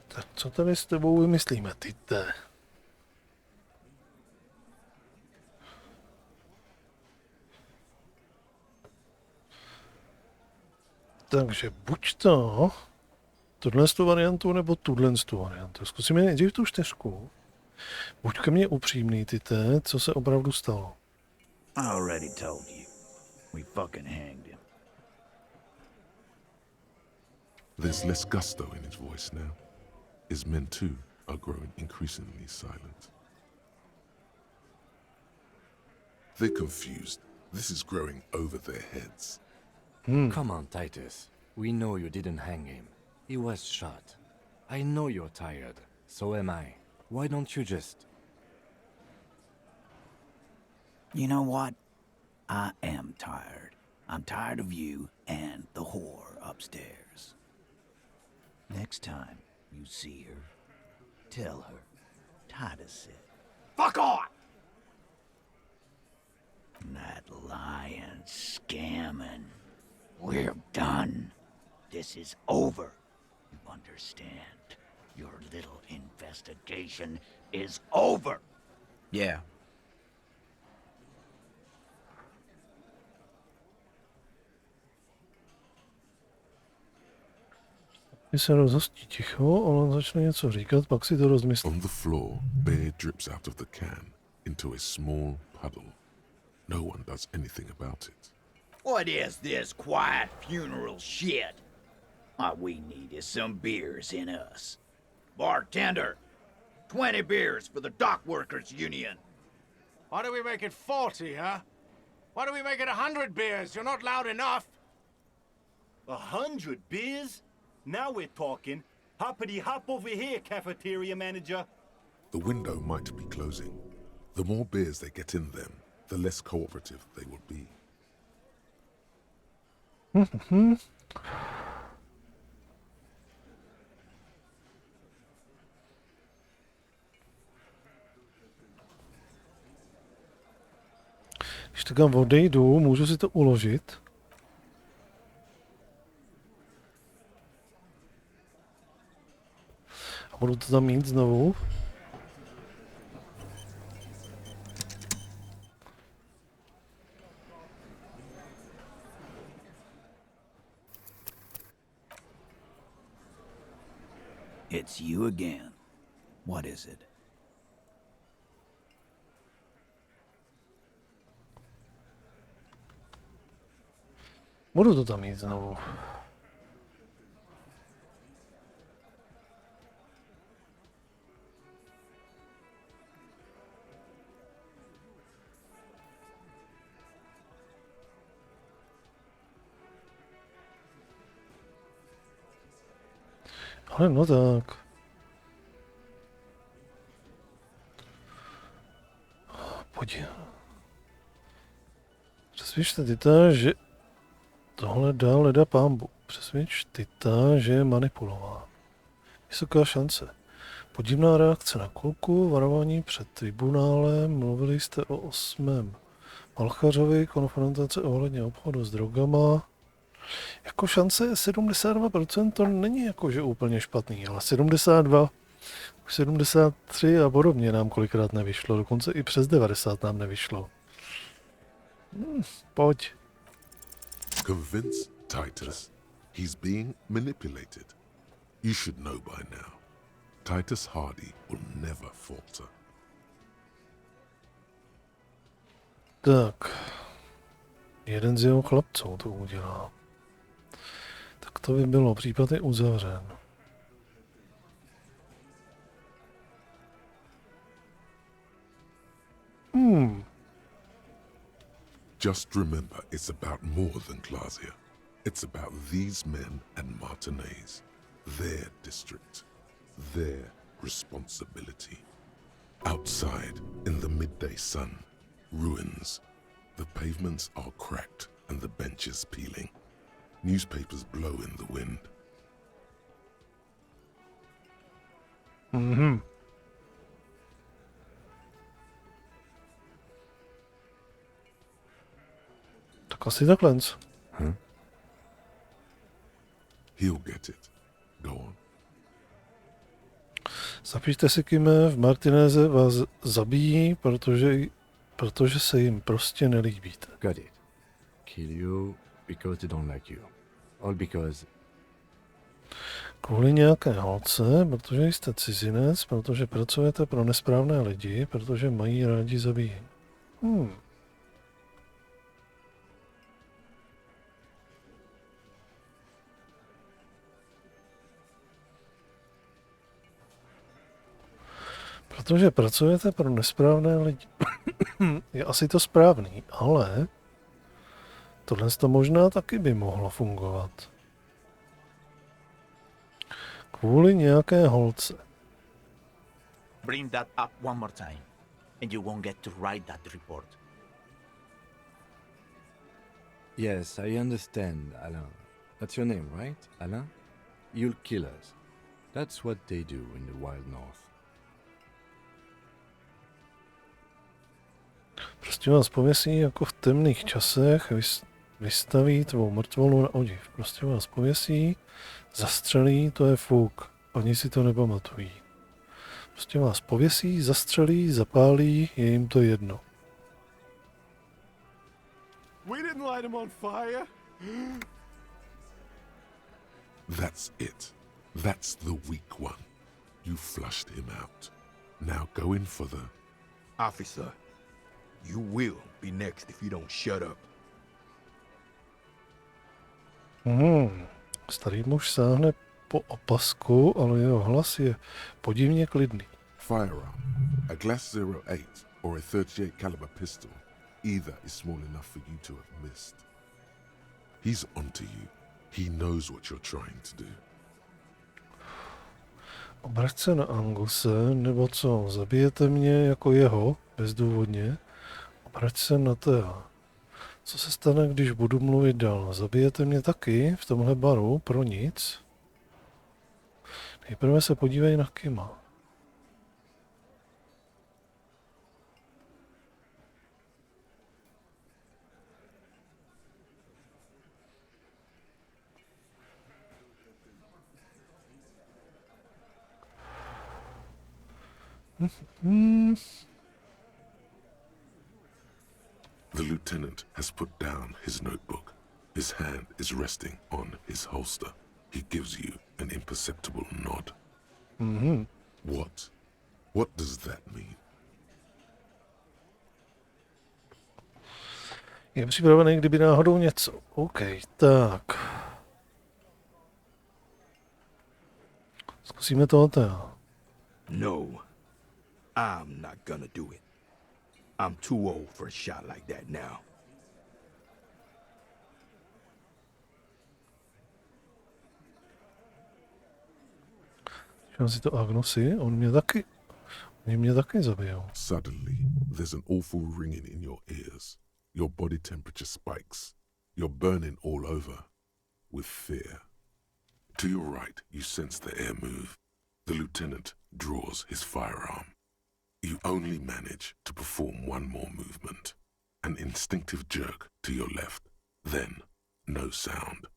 Tak co tady s tebou vymyslíme, ty te? Takže buď to, tuhle variantu, nebo tuhle variantu. Zkusíme nejdřív tu 4. Buď ke mně upřímný, ty te, co se opravdu stalo. I already told you. We fucking hanged him. There's less gusto in his voice now. His men too are growing increasingly silent. They're confused. This is growing over their heads. Come on, Titus. We know you didn't hang him. He was shot. I know you're tired. So am I. Why don't you just... You know what? I am tired. I'm tired of you and the whore upstairs. Next time you see her, tell her Titus said, "Fuck off!" That lying, scamming. We're done. This is over. You understand? Your little investigation is over. Yeah. Když se rozhostí ticho, on začne něco říkat, pak si to rozmyslí. On the floor, beer drips out of the can into a small puddle. No one does anything about it. What is this quiet funeral shit? All we need is some beers in us. Bartender, 20 beers for the Dock Workers Union. Why do we make it 40, huh? Why do we make it 100 beers? You're not loud enough. 100 beers? Now we're talking. Hoppity hop over here, cafeteria manager. The window might be closing. The more beers they get in them, the less cooperative they will be. Když takhle odejdu, můžu si to uložit. A budu to tam mít znovu. It's you again. What is it? Budu to tam mít znovu. Ale no tak. Pojď. Přesvědčte Tita, že tohle dá leda pámbu. Přesvědč Tita, že je manipulován. Vysoká šance. Podivná reakce na kulku, varování před tribunálem, mluvili jste o 8. Malchařovi, konfrontace ohledně obchodu s drogama. Jako šance 72%, to není jako, že úplně špatný, ale 72, 73 a podobně nám kolikrát nevyšlo, dokonce i přes 90 nám nevyšlo. Pojď. Convince Titus he's being manipulated. You should know by now. Titus Hardy will never falter. Tak. Jeden z jeho chlapců to udělá. Tak to by bylo, případ je uzavřen. Just remember, it's about more than Glasia. It's about these men and Martinez, their district, their responsibility. Outside, in the midday sun, ruins. The pavements are cracked and the benches peeling. Newspapers blow in the wind. Tak asi takhle. Huh? He'll get it. Go on. Zapište si, Kime, v Martinéze vás zabijí, protože se jim prostě nelíbíte. Got it. Kill you because they don't like you. All because... Kvůli nějaké holce, protože jste cizinec, protože pracujete pro nesprávné lidi, protože mají rádi zabíjení. Protože pracujete pro nesprávné lidi. Je asi to správný, ale tohle to možná taky by mohlo fungovat. Kvůli nějaké holce. Bring that up one more time, and you won't get to write that report. Yes, I understand, Alain. That's your name, right, Alain? You'll kill us. That's what they do in the wild north. Prostě vás pověsí jako v temných časech, vystaví tvou mrtvolu na odiv. Prostě vás pověsí, zastřelí, to je fuk. Oni si to nepamatují. Prostě vás pověsí, zastřelí, zapálí, je jim to jedno. We didn't light him on fire. That's it. That's the weak one. You flushed him out. Now go in for the... Officer, you will be next if you don't shut up. Starý muž sáhne po opasku, ale jeho hlas je podivně klidný. Firearm. A Glass 08 or a 38 caliber pistol. Either is small enough for you to have missed. He's onto you. He knows what you're trying to do. Obrať se na Anguse, nebo co, zabijete mě jako jeho, bezdůvodně. Obrať se na Thea. Co se stane, když budu mluvit dál? Zabijete mě taky v tomhle baru pro nic? Nejprve se podívej na Kima. The lieutenant has put down his notebook. His hand is resting on his holster. He gives you an imperceptible nod. What? What does that mean? Je připravený, kdyby náhodou něco. OK, tak. Zkusíme toho Thea. No, I'm not gonna do it. I'm too old for a shot like that now. Říkám si to Agnosy, oni mě taky zabijou. Suddenly, there's an awful ringing in your ears. Your body temperature spikes. You're burning all over with fear. To your right, you sense the air move. The lieutenant draws his firearm. You only manage to perform one more movement. An instinctive jerk to your left. Then, no sound.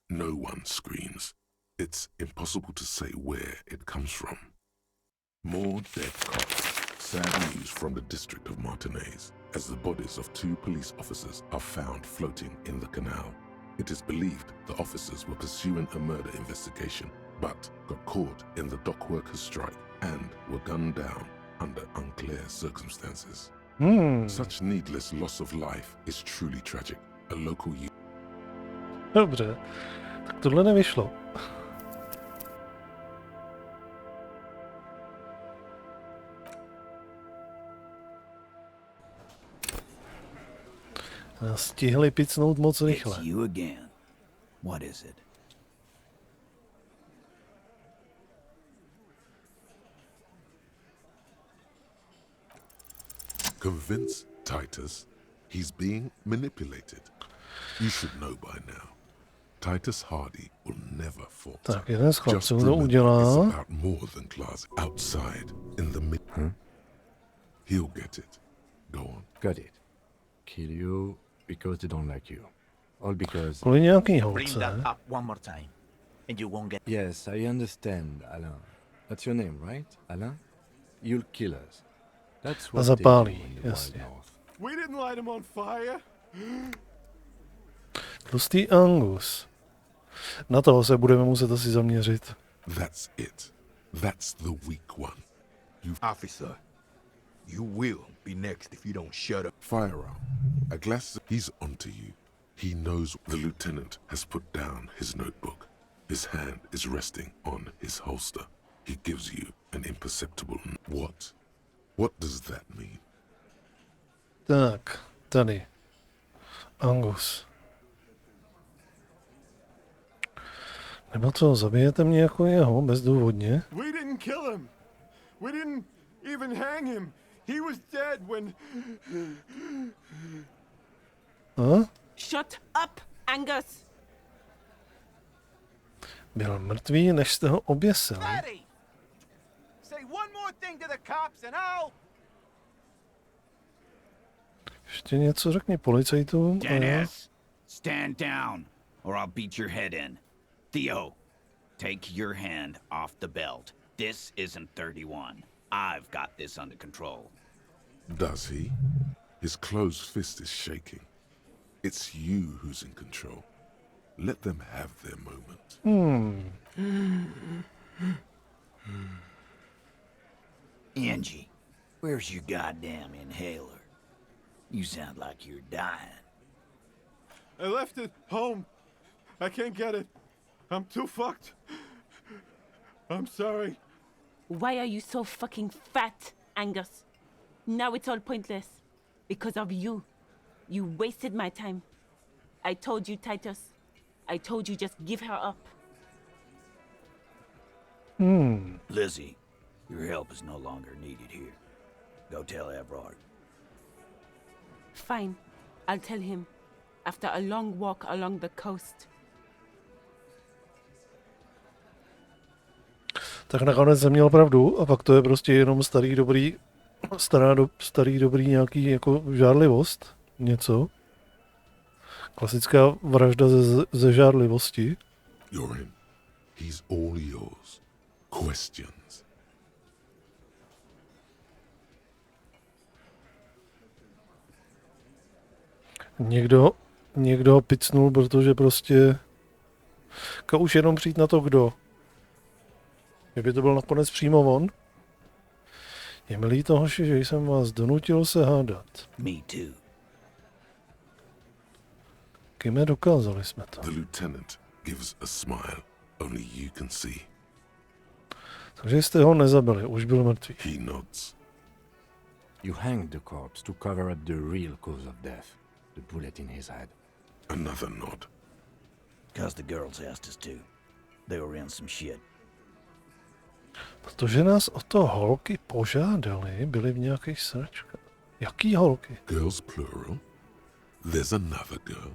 No one screams. It's impossible to say where it comes from. More dead cops. Sad news from the district of Martinez, as the bodies of 2 police officers are found floating in the canal. It is believed the officers were pursuing a murder investigation, but got caught in the dock workers' strike and were gunned down under unclear circumstances. Such needless loss of life is truly tragic. A local youth... Dobře, tak tohle nevyšlo. Stihli picnout moc rychle. It's you again. What is it? Convince Titus he's being manipulated. You should know by now. Titus Hardy will never falter. Tak, jeden z Just chlapců to remember, udělá. it's about more than class. Outside, in the mid... He'll get it. Go on. Got it. Kill you because they don't like you. All because... Kvůli nějaký Bring holce. that up one more time, and you won't get. Yes, I understand, Alain. That's your name, right? Alain? You'll kill us. That's A what they do zapálí, in the Wild jasně. North. We didn't light him on fire. Tlustý Angus. Na toho se budeme muset asi zaměřit. That's it. That's the weak one. Officer, you will be next if you don't shut up. Firearm. A glass. He's onto you. He knows the lieutenant has put down his notebook. His hand is resting on his holster. He gives you an imperceptible. What? What does that mean? Tak, tady. Angus. Nebo co, zabijete mě jako jeho, bezdůvodně? We didn't kill him. We didn't even hang him. He was dead when... A? Shut up, Angus! Byl mrtvý, než jste ho oběsili. Eddie! Say one more thing to the cops and I'll... Ještě něco řekni policajtům. a já- Dennis, stand down, or I'll beat your head in. Theo, take your hand off the belt. This isn't 31. I've got this under control. Does he? His closed fist is shaking. It's you who's in control. Let them have their moment. Angie, where's your goddamn inhaler? You sound like you're dying. I left it home. I can't get it. I'm too fucked. I'm sorry. Why are you so fucking fat, Angus? Now it's all pointless. Because of you. You wasted my time. I told you, Titus. I told you just give her up. Lizzie, your help is no longer needed here. Go tell Everard. Fine. I'll tell him. After a long walk along the coast. Tak nakonec jsem měl pravdu a pak to je prostě jenom starý dobrý nějaký jako žárlivost, něco. Klasická vražda ze žárlivosti. You're in. He's all yours. Questions. Někdo ho picnul, protože prostě už jenom přijít na to, kdo. Kdyby to byl nakonec přímo on. Je mi líto, hoši, že jsem vás donutil se hádat. Me too. Kime, dokázali jsme to. The lieutenant gives a smile only you can see. Takže jste ho nezabili, už byl mrtvý. He nods. You hanged the corpse to cover up the real cause of death. The bullet in his head. Another nod. 'Cause the girls asked us to. They were in some shit. Protože nás o to holky požádali, byly v nějakých sračkách. Jaký holky? Girls plural. There's another girl.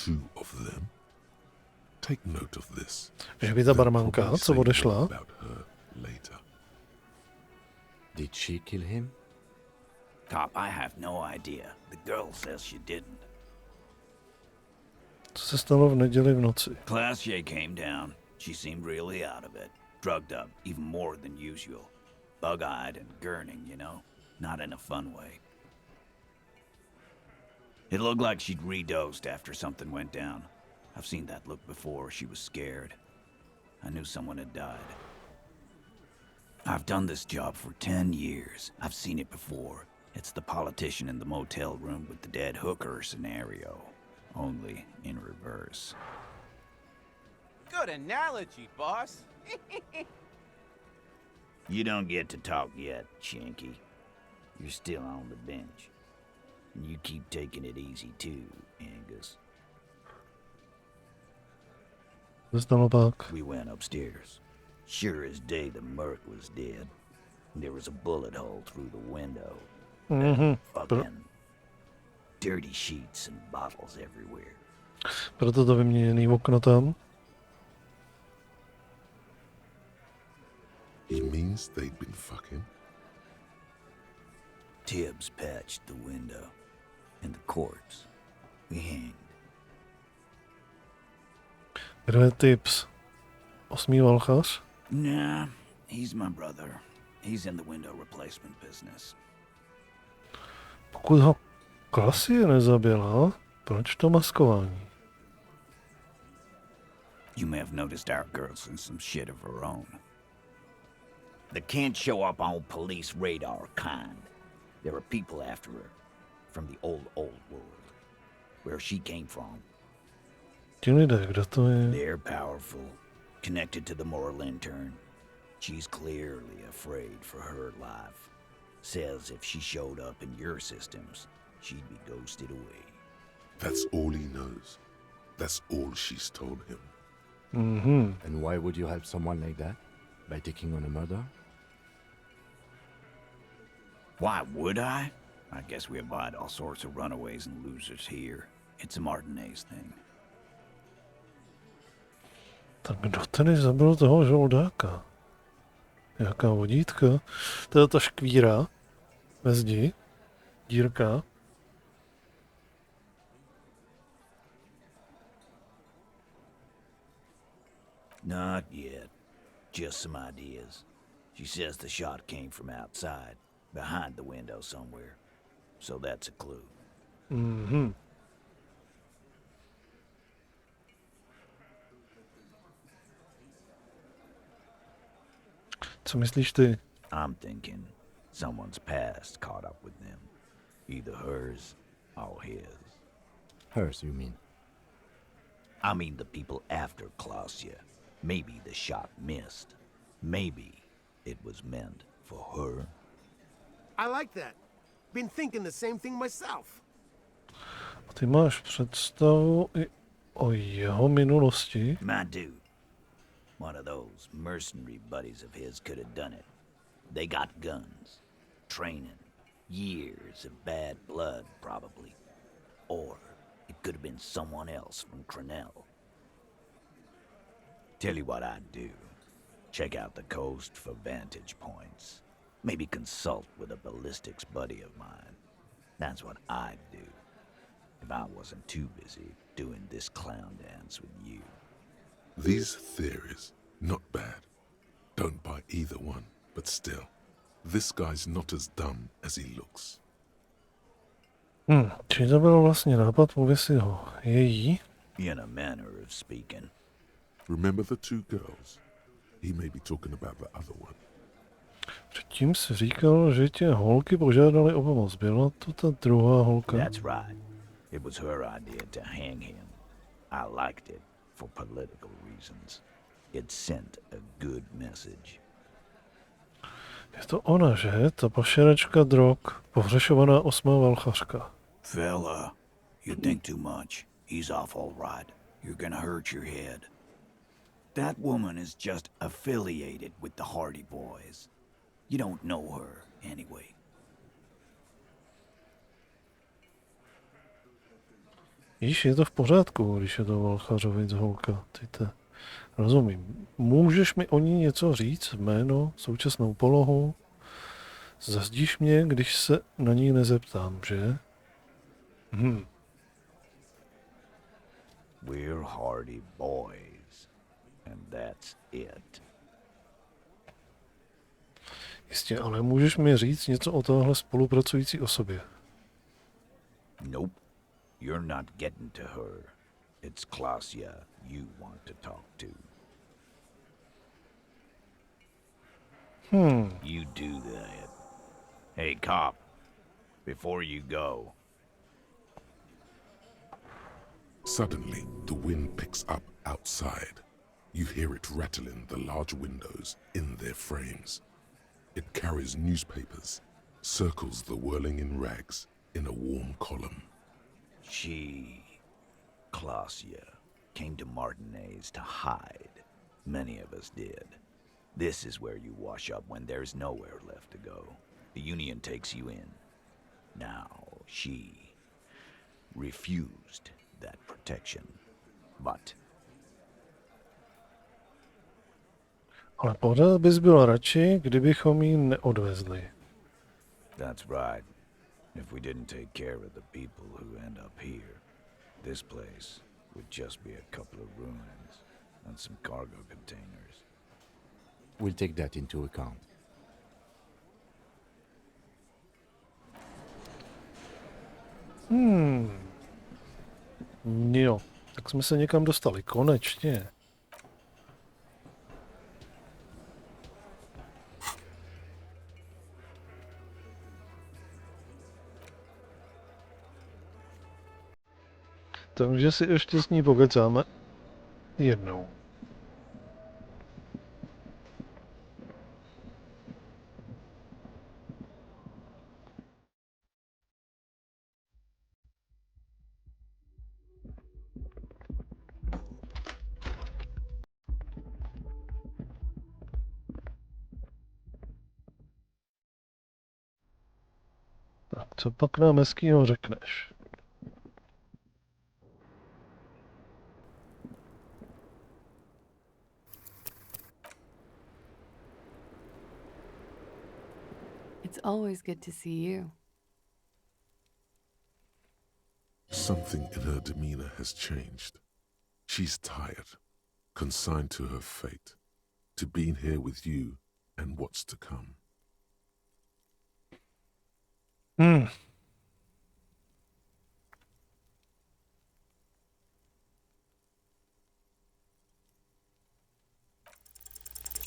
Two of them. Take note of this. Že by ta barmanka, co odešla, About her later. Did she kill him? Cop, I have no idea. The girl says she didn't. co se stalo v neděli v noci? Class J came down. She seemed really out of it. Drugged up, even more than usual. Bug-eyed and gurning, you know? Not in a fun way. It looked like she'd redosed after something went down. I've seen that look before. She was scared. I knew someone had died. I've done this job for 10 years. I've seen it before. It's the politician in the motel room with the dead hooker scenario. Only in reverse. Good analogy, boss. You don't get to talk yet, Shanky. You're still on the bench. And you keep taking it easy too, Angus. Co se stalo pak? We went upstairs. Sure as day the merc was dead. There was a bullet hole through the window. Fucking dirty sheets and bottles everywhere. Proto to vyměněný okno tam. He means they'd been fucking. Tibbs patched the window. And the corpse we hanged. Kdo je tips? 8. valchař? Nah, he's my brother. He's in the window replacement business. Pokud ho Klasie nezabila, proč to maskování? You may have noticed our girl's in some shit of her own. They can't show up on police radar kind. There are people after her from the old world, where she came from. Ti lidé, kdo to je? They're powerful, connected to the moral intern. She's clearly afraid for her life. Says if she showed up in your systems, she'd be ghosted away. That's all he knows. That's all she's told him. Mm-hmm. And why would you help someone like that? By taking on a murder? Why would I? I guess we abide all sorts of runaways and losers here. It's a Martinez thing. Tak kdo tedy zabil toho žoldáka? Jaká vodítka? To je ta škvíra ve zdi. Dírka. Not yet. Just some ideas. She says the shot came from outside, behind the window somewhere. So that's a clue. Mhm. Co myslíš ty? I'm thinking someone's past caught up with them. Either hers or his. Hers, you mean? I mean the people after Klausya. Maybe the shot missed. Maybe it was meant for her. I like that. Been thinking the same thing myself. A ty máš představu i o jeho minulosti? My dude. One of those mercenary buddies of his could have done it. They got guns, training, years of bad blood, probably. Or it could have been someone else from Crenell. Tell you what I'd do. Check out the coast for vantage points. Maybe consult with a ballistics buddy of mine. That's what I'd do. If I wasn't too busy doing this clown dance with you. These theories, not bad. Don't buy either one, but still, this guy's not as dumb as he looks. Či to byl vlastně nápad, pověsit ho její? In a manner of speaking. Remember the two girls? He may be talking about the other one. Předtím jsi říkal, že tě holky požádali o pomoc. Byla to ta druhá holka? That's right. It was her idea to hang him. I liked it for political reasons. It sent a good message. Je to ona, že? Ta pašeračka drog, pohřešovaná 8. valchařka. Fella, you think too much. He's off all right. You're gonna hurt your head. That woman is just affiliated with the Hardy Boys. You don't know her, anyway. Víš, je to v pořádku, když je to valchařovic holka. Rozumím. Můžeš mi o ní něco říct? Jméno, současnou polohu? Zazdíš mě, když se na ní nezeptám, že? We're Hardy Boys. And that's it. Jistě, ale můžeš mi říct něco o téhle spolupracující osobě? Nope. You're not getting to her. It's Klausya you want to talk to. You do that. Hey, cop. Before you go. Suddenly, the wind picks up outside. You hear it rattling the large windows in their frames. It carries newspapers, circles the whirling in rags in a warm column. She, Klausya, came to Martinez to hide. Many of us did. This is where you wash up when there's nowhere left to go. The Union takes you in. Now, she refused that protection. But Ale pořád bys byl radši, kdybychom ji neodvezli. that's right. If we didn't take care of the people who end up here, this place would just be a couple of ruins. on some cargo containers. We'll take that into account. Jo, tak jsme se někam dostali, konečně. Takže si ještě s ní pokecáme jednou. Tak co pak nám hezkýho řekneš? It's always good to see you. Something in her demeanor has changed. She's tired, consigned to her fate, to being here with you and what's to come.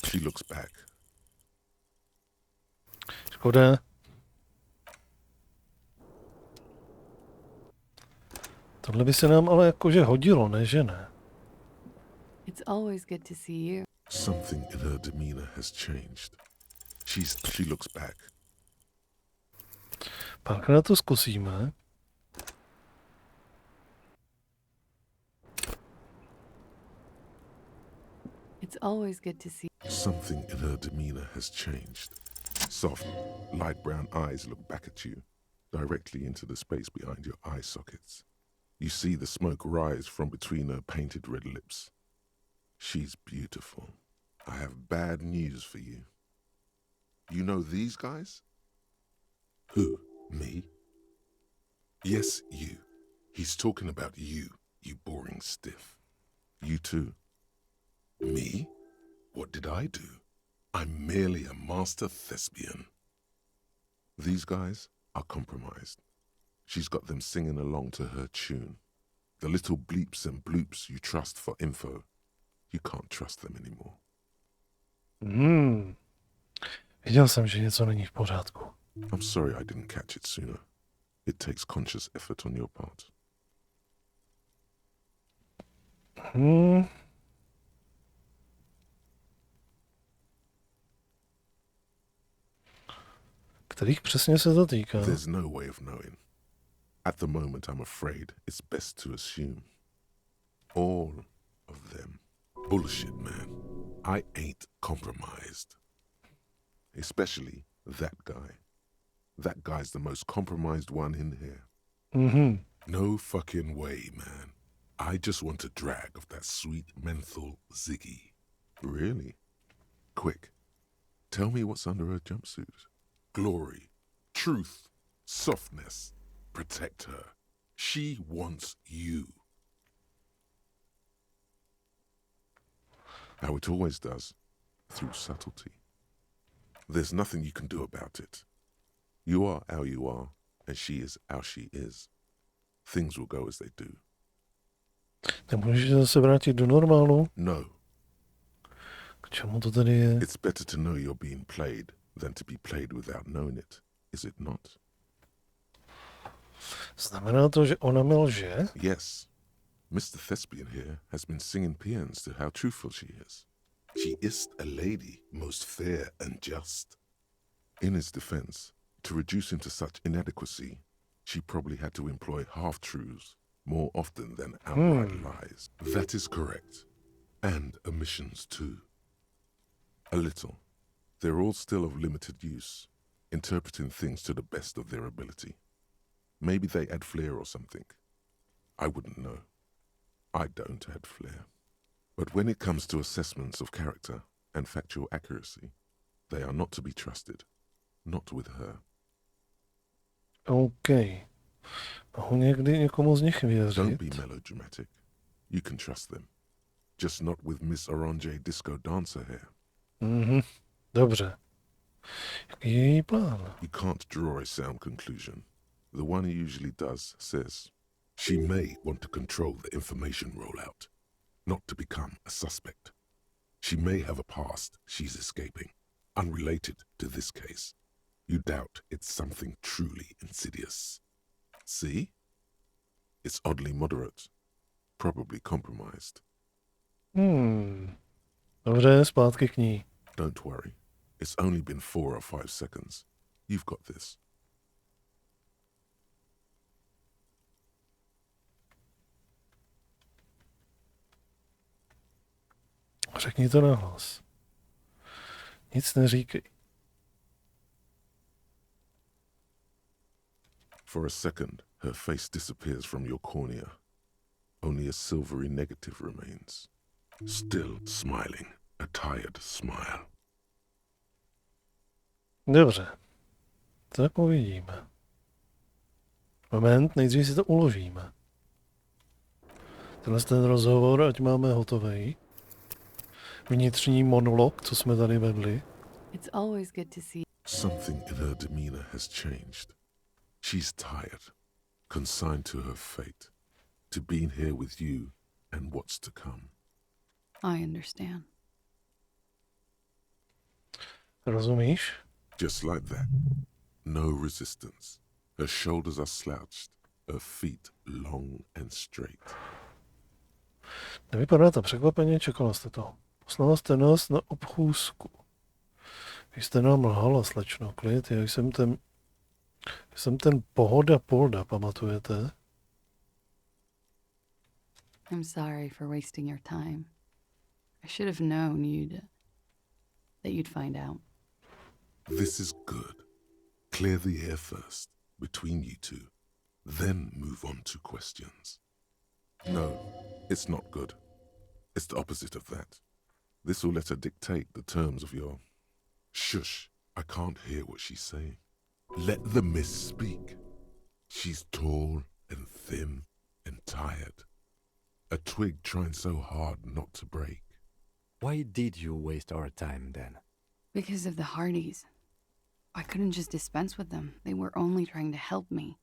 She looks back. Škoda. Tohle by se nám ale jakože hodilo, ne, že ne? It's always good to see you. Something in her demeanor has changed. She looks back. Pak na to zkusíme. It's always good to see. Something in her demeanor has changed. Soft, light brown eyes look back at you, directly into the space behind your eye sockets. You see the smoke rise from between her painted red lips. She's beautiful. I have bad news for you. You know these guys? Who? Me? Yes, you. He's talking about you, you boring stiff. You too. Me? What did I do? I'm merely a master thespian. These guys are compromised. She's got them singing along to her tune. The little bleeps and bloops you trust for info, you can't trust them anymore. Viděl jsem, že něco není v pořádku. I'm sorry I didn't catch it sooner. It takes conscious effort on your part. Kterých přesně se to týká? There's no way of knowing. At the moment, I'm afraid it's best to assume. All of them. Bullshit, man. I ain't compromised. Especially that guy. That guy's the most compromised one in here. No fucking way, man. I just want a drag of that sweet menthol Ziggy. Really? Quick. Tell me what's under her jumpsuit. Glory, truth, softness. Protect her. She wants you. How it always does, through subtlety. There's nothing you can do about it. You are how you are, and she is how she is. Things will go as they do. Nemůžeš zase vrátit do normálu? No. K čemu to tady je? It's better to know you're being played than to be played without knowing it, is it not? Znamená to, že ona mi lže? Yes. Mr. Thespian here has been singing paeans to how truthful she is. She is a lady, most fair and just. In his defense, to reduce him to such inadequacy, she probably had to employ half-truths more often than outright lies. That is correct. And omissions too. A little. They're all still of limited use, interpreting things to the best of their ability. Maybe they add flair or something. I wouldn't know. I don't add flair. But when it comes to assessments of character and factual accuracy, they are not to be trusted. Not with her. OK. Mohu někdy někomu z nich věřit? Don't be melodramatic. You can trust them. Just not with Miss Orange Disco Dancer here. Mhm, dobře. Jaký je její plán? You can't draw a sound conclusion. The one he usually does says, she may want to control the information rollout, not to become a suspect. She may have a past she's escaping, unrelated to this case. You doubt it's something truly insidious. See? It's oddly moderate, probably compromised. Dobře, zpátky k ní. Don't worry. It's only been 4 or 5 seconds. You've got this. Řekni to nahlas. Nic neříkej. For a second, her face disappears from your cornea. Only a silvery negative remains. Still smiling, a tired smile. Dobře. Tak uvidíme. Moment, nejdřív si to uložíme. Tenhle ten rozhovor, ať máme hotovej. Vnitřní monolog, co jsme tady vedli. It's always good to see. Something in her demeanor has changed. She's tired, consigned to her fate, to being here with you and what's to come. I understand. Rozumíš? Just like that. No resistance. Her shoulders are slouched, her feet long and straight. Nevypadá to překvapeně, čekala jste to. Poslala jste nás na obchůzku. Vy jste nám lhala, slečno, klid, já jsem ten pohoda polda, pamatujete? I'm sorry for wasting your time. I should have known that you'd find out. This is good. Clear the air first, between you two. Then move on to questions. No, it's not good. It's the opposite of that. This will let her dictate the terms of your... Shush, I can't hear what she's saying. Let the miss speak. She's tall and thin and tired. A twig trying so hard not to break. Why did you waste our time then? Because of the Hardys. I couldn't just dispense with them. They were only trying to help me.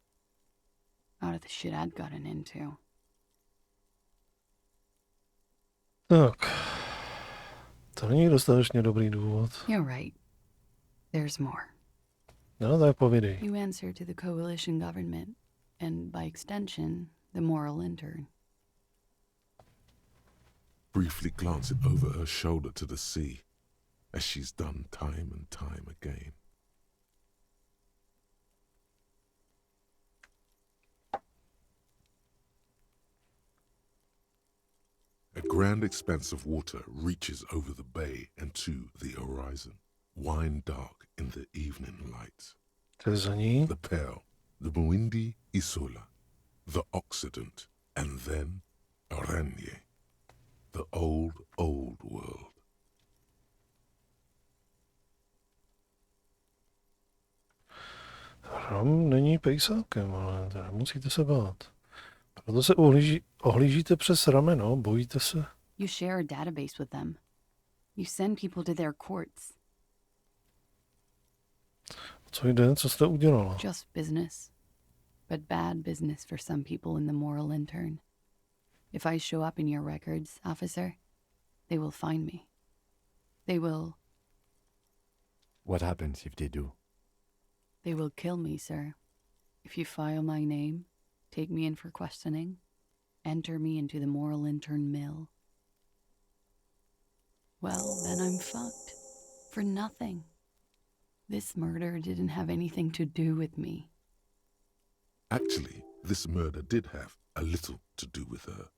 Out of the shit I'd gotten into. Tak. To není dostatečně dobrý důvod. You're right. There's more. No, tak povídej. You answer to the coalition government, and by extension, the moral intern. Briefly glancing over her shoulder to the sea, as she's done time and time again. A grand expanse of water reaches over the bay and to the horizon, wine dark in the evening light. The Pale, the Muindi Isola, the Occident, and then Oranje, the old, old world. Rom není pejsákem, ale musíte se bát. Proto se ohlížíte přes rameno, bojíte se. You share a database with them. You send people to their courts. Co jde, co jste udělala? Just business. But bad business for some people in the moral intern. If I show up in your records, officer, they will find me. They will... What happens if they do? They will kill me, sir. If you file my name, take me in for questioning, enter me into the moral intern mill. Well, then I'm fucked. For nothing. This murder didn't have anything to do with me. Actually, this murder did have a little to do with her.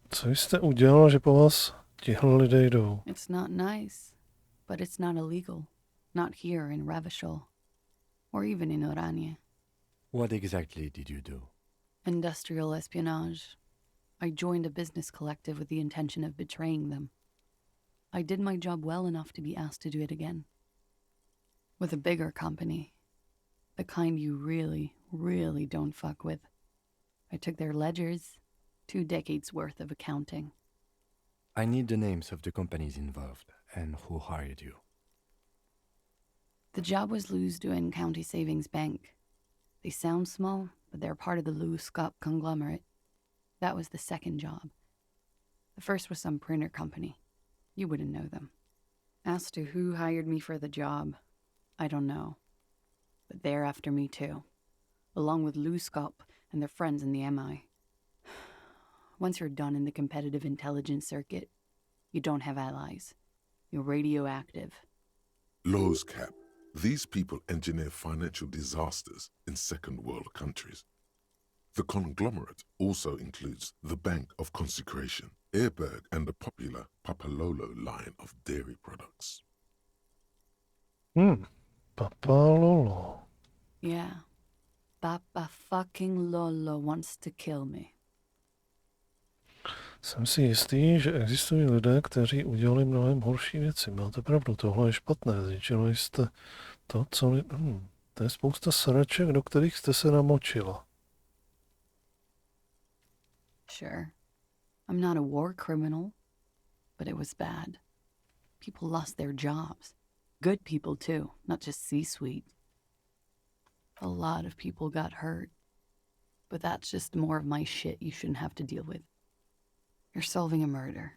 Co jste udělal, že po vás tihle lidé jdou? It's not nice, but it's not illegal. Not here in Revachol. Or even in Oranje. What exactly did you do? Industrial espionage. I joined a business collective with the intention of betraying them. I did my job well enough to be asked to do it again. With a bigger company. The kind you really, really don't fuck with. I took their ledgers, 2 decades worth of accounting. I need the names of the companies involved and who hired you. The job was Lou's doing County Savings Bank. They sound small, but they're part of the Lou Scott conglomerate. That was the second job. The first was some printer company. You wouldn't know them. As to who hired me for the job, I don't know. But they're after me too, along with Lou Scott and their friends in the MI. Once you're done in the competitive intelligence circuit, you don't have allies. You're radioactive. Laws cap. These people engineer financial disasters in second world countries. The conglomerate also includes the Bank of Consecration, Airberg, and the popular Papalolo line of dairy products. Papalolo. Yeah. Papa fucking Lolo wants to kill me. Jsem si jistý, že existují lidé, kteří udělali mnohem horší věci. Máte pravdu, tohle je špatné. Zničili jste to, co... To je spousta sraček, do kterých jste se namočila. Sure. I'm not a war criminal, but it was bad. People lost their jobs. Good people, too, not just C-suite. A lot of people got hurt. But that's just more of my shit you shouldn't have to deal with. You're solving a murder.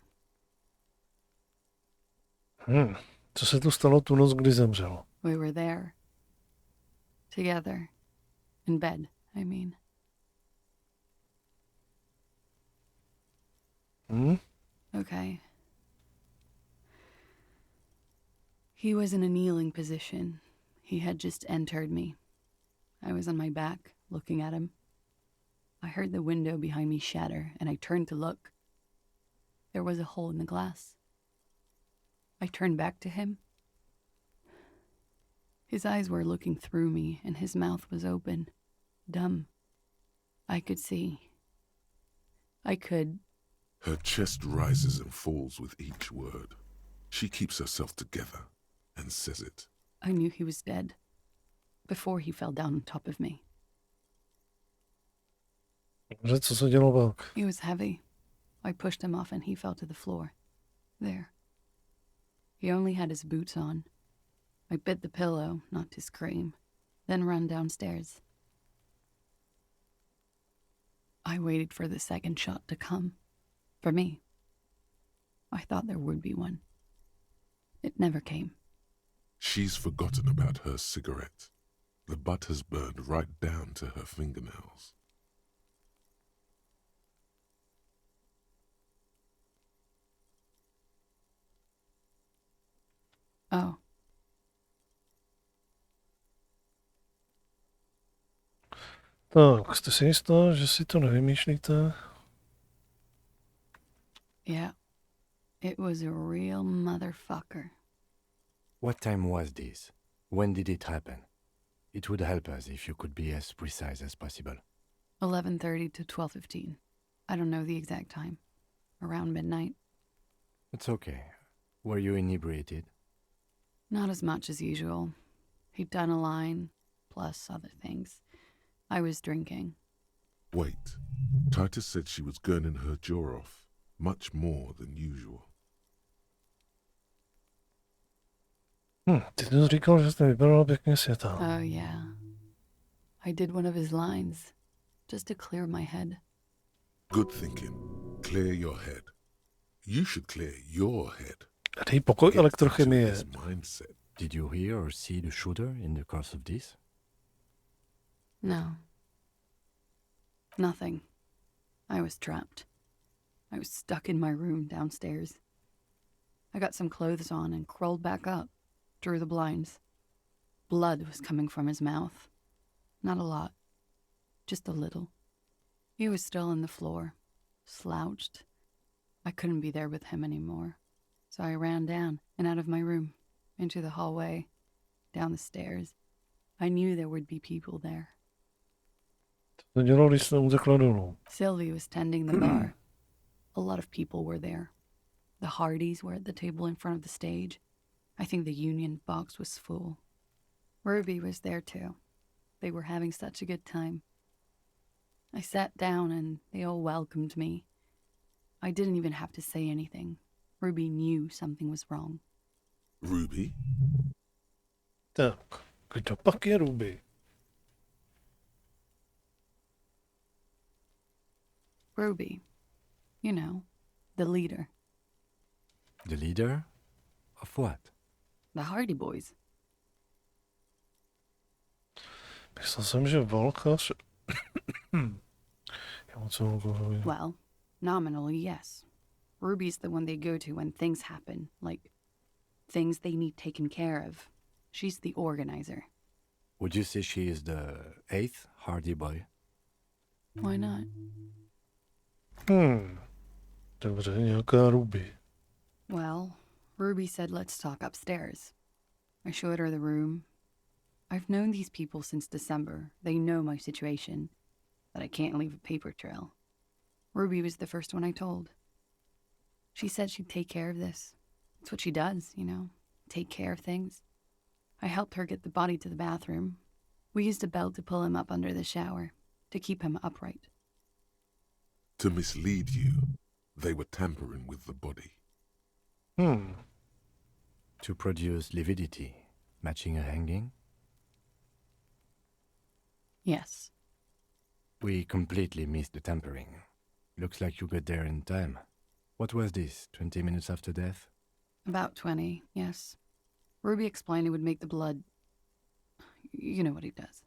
Co se tu stalo tu noc, kdy zemřel? We were there. Together. In bed, I mean. Okay. He was in a kneeling position. He had just entered me. I was on my back, looking at him. I heard the window behind me shatter, and I turned to look. There was a hole in the glass. I turned back to him. His eyes were looking through me, and his mouth was open, dumb. I could see. I could... Her chest rises and falls with each word. She keeps herself together and says it. I knew he was dead before he fell down on top of me. Co se dělo pak? He was heavy. I pushed him off and he fell to the floor. There. He only had his boots on. I bit the pillow, not to scream, then ran downstairs. I waited for the second shot to come. For me. I thought there would be one. It never came. She's forgotten about her cigarette. The butt has burned right down to her fingernails. Oh. Tak, jste si jistá, že si to nevymýšlíte? Yeah. It was a real motherfucker. What time was this? When did it happen? It would help us if you could be as precise as possible. 11:30 to 12:15. I don't know the exact time. Around midnight. It's okay. Were you inebriated? Not as much as usual. He'd done a line, plus other things. I was drinking. Wait. Titus said she was gurning her jaw off, much more than usual. Ty jsi říkal, že jste vypadala pěkně světá. Oh, yeah. I did one of his lines, just to clear my head. Good thinking. Clear your head. You should clear your head. Dej pokoj elektrochemie. Mindset. Did you hear or see the shooter in the course of this? No. Nothing. I was trapped. I was stuck in my room downstairs. I got some clothes on and crawled back up, drew the blinds. Blood was coming from his mouth. Not a lot. Just a little. He was still on the floor, slouched. I couldn't be there with him anymore. So I ran down and out of my room, into the hallway, down the stairs. I knew there would be people there. To dělal, když jste utekla dolů. Sylvie was tending the bar. A lot of people were there. The Hardys were at the table in front of the stage. I think the Union box was full. Ruby was there too. they were having such a good time. I sat down and they all welcomed me. I didn't even have to say anything. Ruby knew something was wrong. Ruby? Tak, kdo pak je Ruby? Ruby, you know, the leader. The leader? Of what? The Hardy Boys. Myslel jsem, že Volkař... Well, nominally, yes. Ruby's the one they go to when things happen, like things they need taken care of. She's the organizer. Would you say she is the 8th Hardy Boy? Why not? Dobře, nějaká Ruby. Well, Ruby said let's talk upstairs. I showed her the room. I've known these people since December. They know my situation, that I can't leave a paper trail. Ruby was the first one I told. She said she'd take care of this. It's what she does, you know, take care of things. I helped her get the body to the bathroom. We used a belt to pull him up under the shower, to keep him upright. To mislead you, they were tampering with the body. To produce lividity, matching a hanging? Yes. We completely missed the tampering. Looks like you got there in time. What was this, 20 minutes after death? About 20, yes. Ruby explained it would make the blood... You know what he does.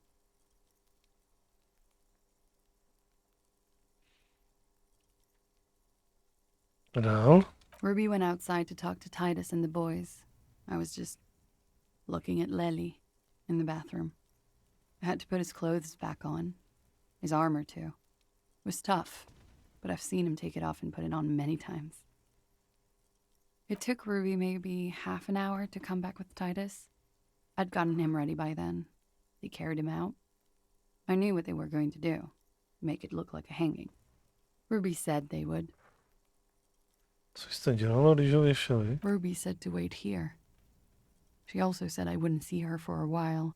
Dál? Ruby went outside to talk to Titus and the boys. I was just looking at Lely in the bathroom. I had to put his clothes back on. His armor, too. It was tough, but I've seen him take it off and put it on many times. It took Ruby maybe half an hour to come back with Titus. I'd gotten him ready by then. They carried him out. I knew what they were going to do. Make it look like a hanging. Ruby said they would. Co jste dělala, když ho věšeli? Ruby said to wait here. She also said I wouldn't see her for a while.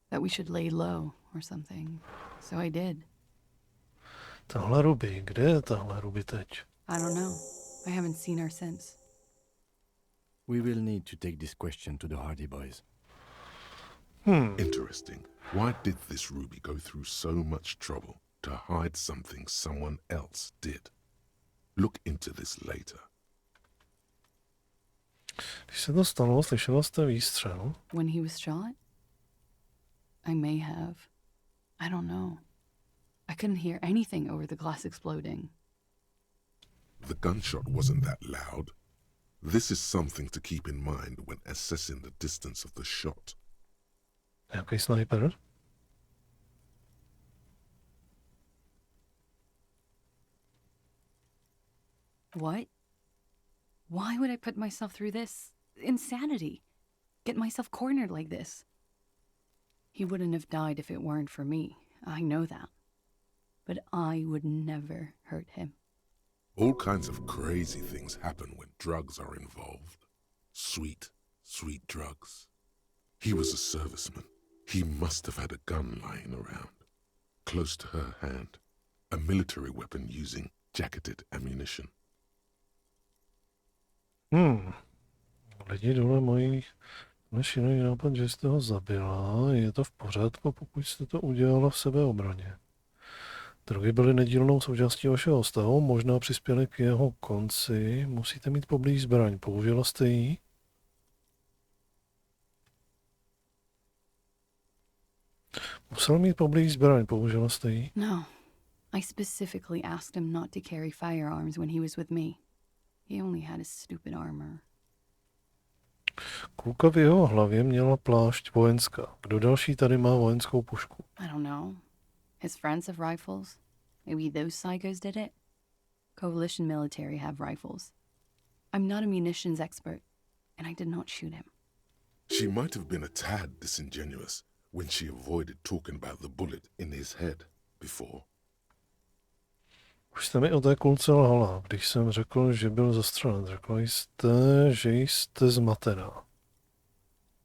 That we should lay low or something. So I did. Tahle Ruby, kde je tahle Ruby teď? I don't know. I haven't seen her since. We will need to take this question to the Hardy Boys. Interesting. Why did this Ruby go through so much trouble to hide something someone else did? Look into this later. Když se to stalo, slyšela jste výstřel? When he was shot? I may have. I don't know. I couldn't hear anything over the glass exploding. The gunshot wasn't that loud. This is something to keep in mind when assessing the distance of the shot. Nějaký sniper? What? Why would I put myself through this insanity? Get myself cornered like this? He wouldn't have died if it weren't for me. I know that. But I would never hurt him. All kinds of crazy things happen when drugs are involved. Sweet, sweet drugs. He was a serviceman. He must have had a gun lying around, close to her hand, a military weapon using jacketed ammunition. Lidi dole mají než jiný nápad, že jste ho zabila. Je to v pořádku, pokud jste to udělala v sebeobraně. Drogy byly nedílnou součástí vašeho stavu, možná přispěly k jeho konci. Musíte mít poblíž zbraň. Použila jste ji? Musel mít poblíž zbraň. Použila jste ji? No. I specifically asked him not to carry firearms when he was with me. He only had his stupid armor. Kulka v jeho hlavě měla plášť vojenská. Kdo další tady má vojenskou pušku? I don't know. His friends have rifles. Maybe those psychos did it. Coalition military have rifles. I'm not a munitions expert, and I did not shoot him. She might have been a tad disingenuous when she avoided talking about the bullet in his head before. Už jste mi o té kulce lhala, když jsem řekl, že byl zastřelen. Řekla jste, že jste zmatená.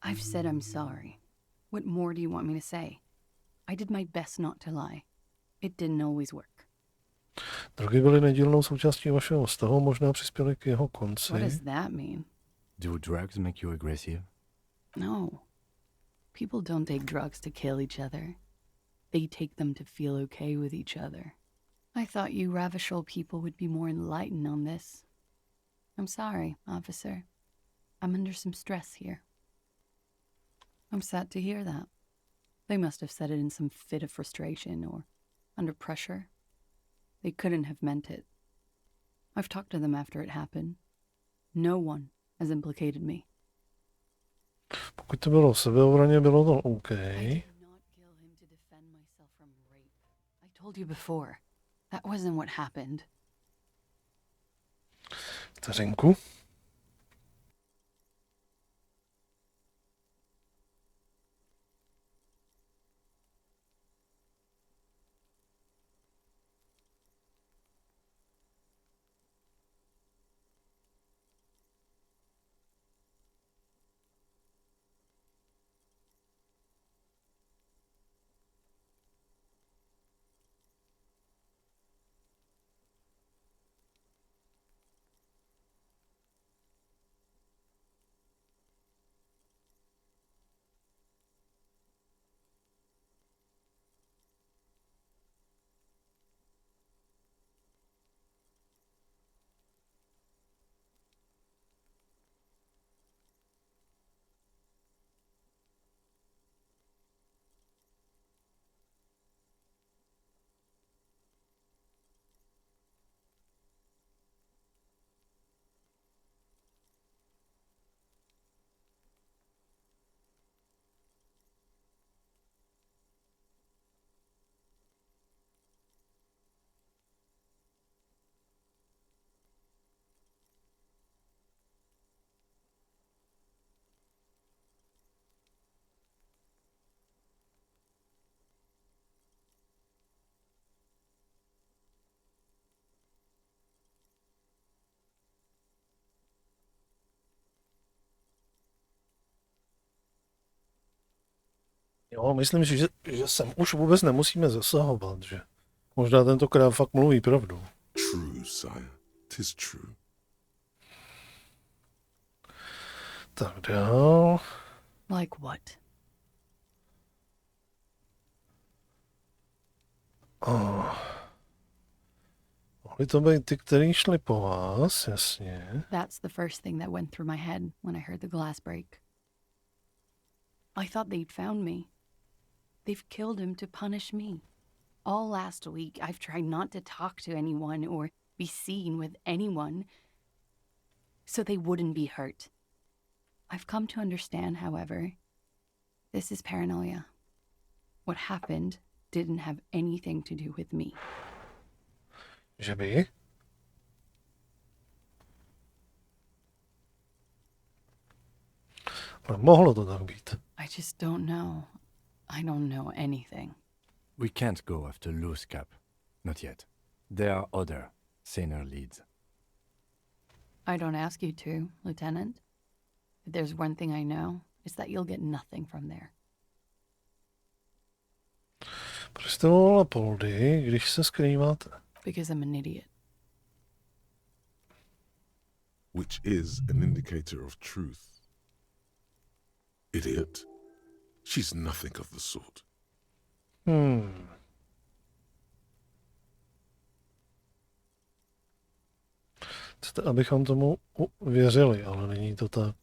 I've said I'm sorry. What more do you want me to say? I did my best not to lie. It didn't always work. Drogy byly nedílnou součástí vašeho vztahu, možná přispěly k jeho konci. What does that mean? Do drugs make you aggressive? No. People don't take drugs to kill each other. They take them to feel okay with each other. I thought you Revachol people would be more enlightened on this. I'm sorry, officer. I'm under some stress here. I'm sad to hear that. They must have said it in some fit of frustration or under pressure. They couldn't have meant it. I've talked to them after it happened. No one has implicated me. Pokud to bylo v sebeobraně, bylo to OK. I did not kill him to defend myself from rape. I told you before. That wasn't what happened. Vteřinku. Jo, myslím si, že sem už vůbec nemusíme zasahovat, že možná tentokrát fakt mluví pravdu. True, sire. 'Tis true. Tak dál. Like what? Mohli to být ty, který šli po vás, jasně. That's the first thing that went through my head when I heard the glass break. I thought they'd found me. They've killed him to punish me. All last week, I've tried not to talk to anyone or be seen with anyone so they wouldn't be hurt. I've come to understand, however, this is paranoia. What happened didn't have anything to do with me. Že by? Ale mohlo to tak být. I just don't know. I don't know anything. We can't go after loose cap. Not yet. There are other, saner leads. I don't ask you to, Lieutenant. If there's one thing I know, it's that you'll get nothing from there. Proč jste volala Poldy, když se skrýváte? Because I'm an idiot. Which is an indicator of truth. Idiot. She's nothing of the sort. Chcete, abychom tomu věřili, ale není to tak.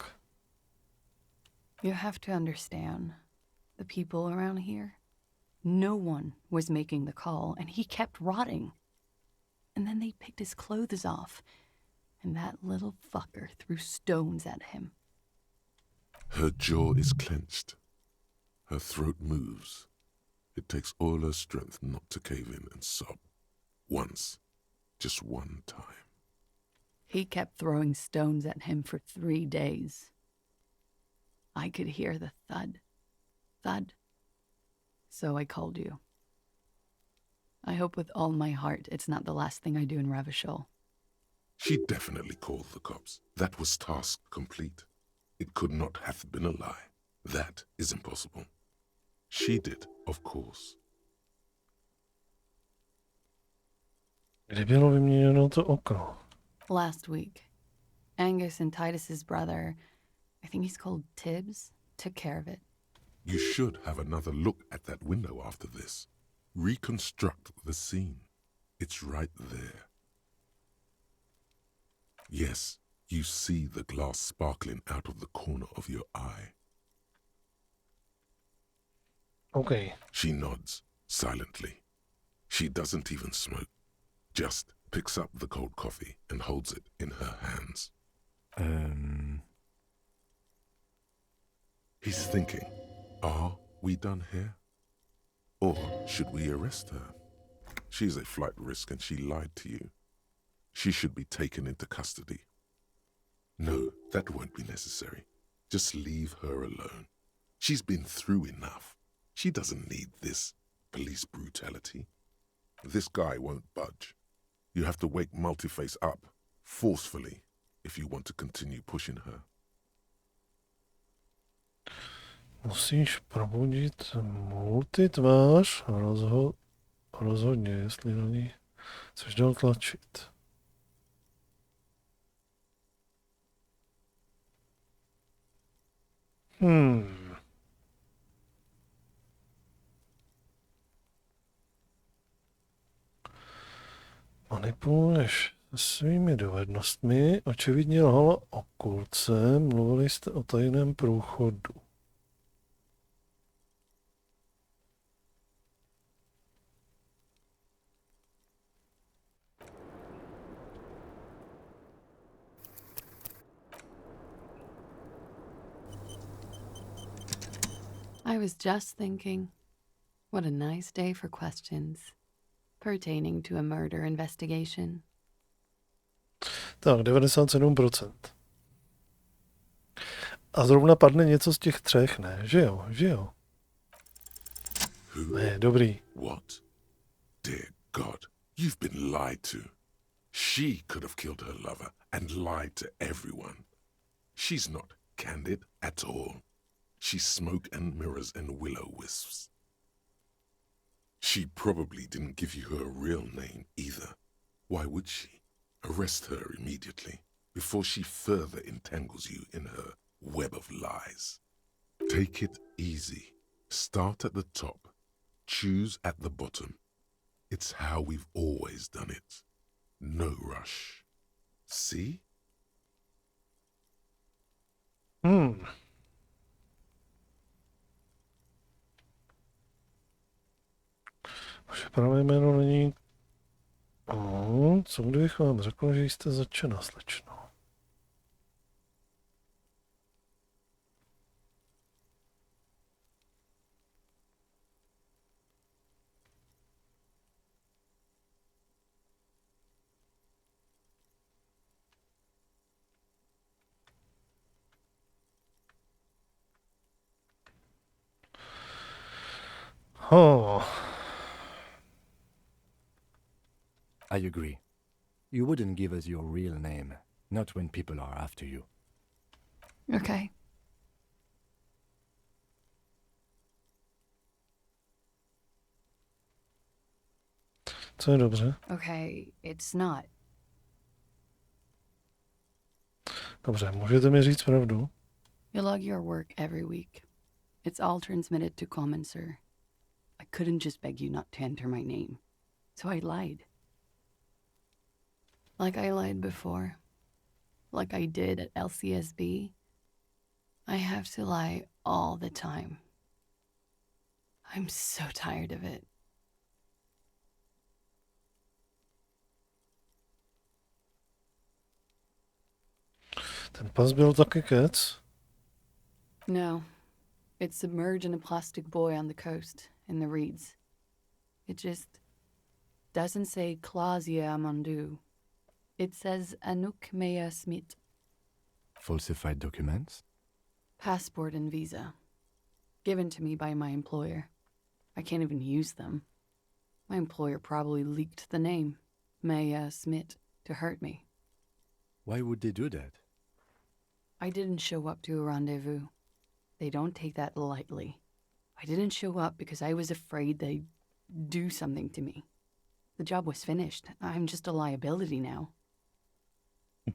You have to understand, the people around here, no one was making the call, and he kept rotting. And then they picked his clothes off, and that little fucker threw stones at him. Her jaw is clenched. Her throat moves. It takes all her strength not to cave in and sob. Once. Just one time. He kept throwing stones at him for 3 days. I could hear the thud. Thud. So I called you. I hope with all my heart it's not the last thing I do in Revachol. She definitely called the cops. That was task complete. It could not have been a lie. That is impossible. She did, of course. Kdy bylo vyměněno to okno? Last week. Angus and Titus's brother, I think he's called Tibbs, took care of it. You should have another look at that window after this. Reconstruct the scene. It's right there. Yes, you see the glass sparkling out of the corner of your eye. Okay. She nods, silently. She doesn't even smoke. Just picks up the cold coffee and holds it in her hands. He's thinking, are we done here? Or should we arrest her? She's a flight risk and she lied to you. She should be taken into custody. No, that won't be necessary. Just leave her alone. She's been through enough. She doesn't need this police brutality. This guy won't budge. You have to wake Multiface up, forcefully, if you want to continue pushing her. Musíš probudit multitvář a rozhodně, jestli na ní chceš dál tlačit. Manipuluješ svými dovednostmi, očividně lhala o kulce, mluvili jste o tajném průchodu. I was just thinking, what a nice day for questions pertaining to a murder investigation. Tak, 97%. A zrovna padne něco z těch třech, ne? Že jo, že jo. Ne, dobrý. What? Dear God, you've been lied to. She could have killed her lover and lied to everyone. She's not candid at all. She's smoke and mirrors and will-o-wisps. She probably didn't give you her real name either. Why would she? Arrest her immediately, before she further entangles you in her web of lies. Take it easy. Start at the top. Choose at the bottom. It's how we've always done it. No rush. See? Vaše pravé jméno není... co kdybych vám řekl, že jste zatčena, slečno? I agree. You wouldn't give us your real name, not when people are after you. Okay. Co je dobře? Okay, it's not. Dobře, můžete mi říct pravdu? You log your work every week. It's all transmitted to Common, sir. I couldn't just beg you not to enter my name. So I lied. Like I lied before. Like I did at LCSB. I have to lie all the time. I'm so tired of it. Ten pas byl taky kec? No. It's submerged in a plastic buoy on the coast, in the reeds. It just doesn't say Clausia Amandu. It says Anouk Mea Smith. Falsified documents? Passport and visa. Given to me by my employer. I can't even use them. My employer probably leaked the name, Mea Smith, to hurt me. Why would they do that? I didn't show up to a rendezvous. They don't take that lightly. I didn't show up because I was afraid they'd do something to me. The job was finished. I'm just a liability now.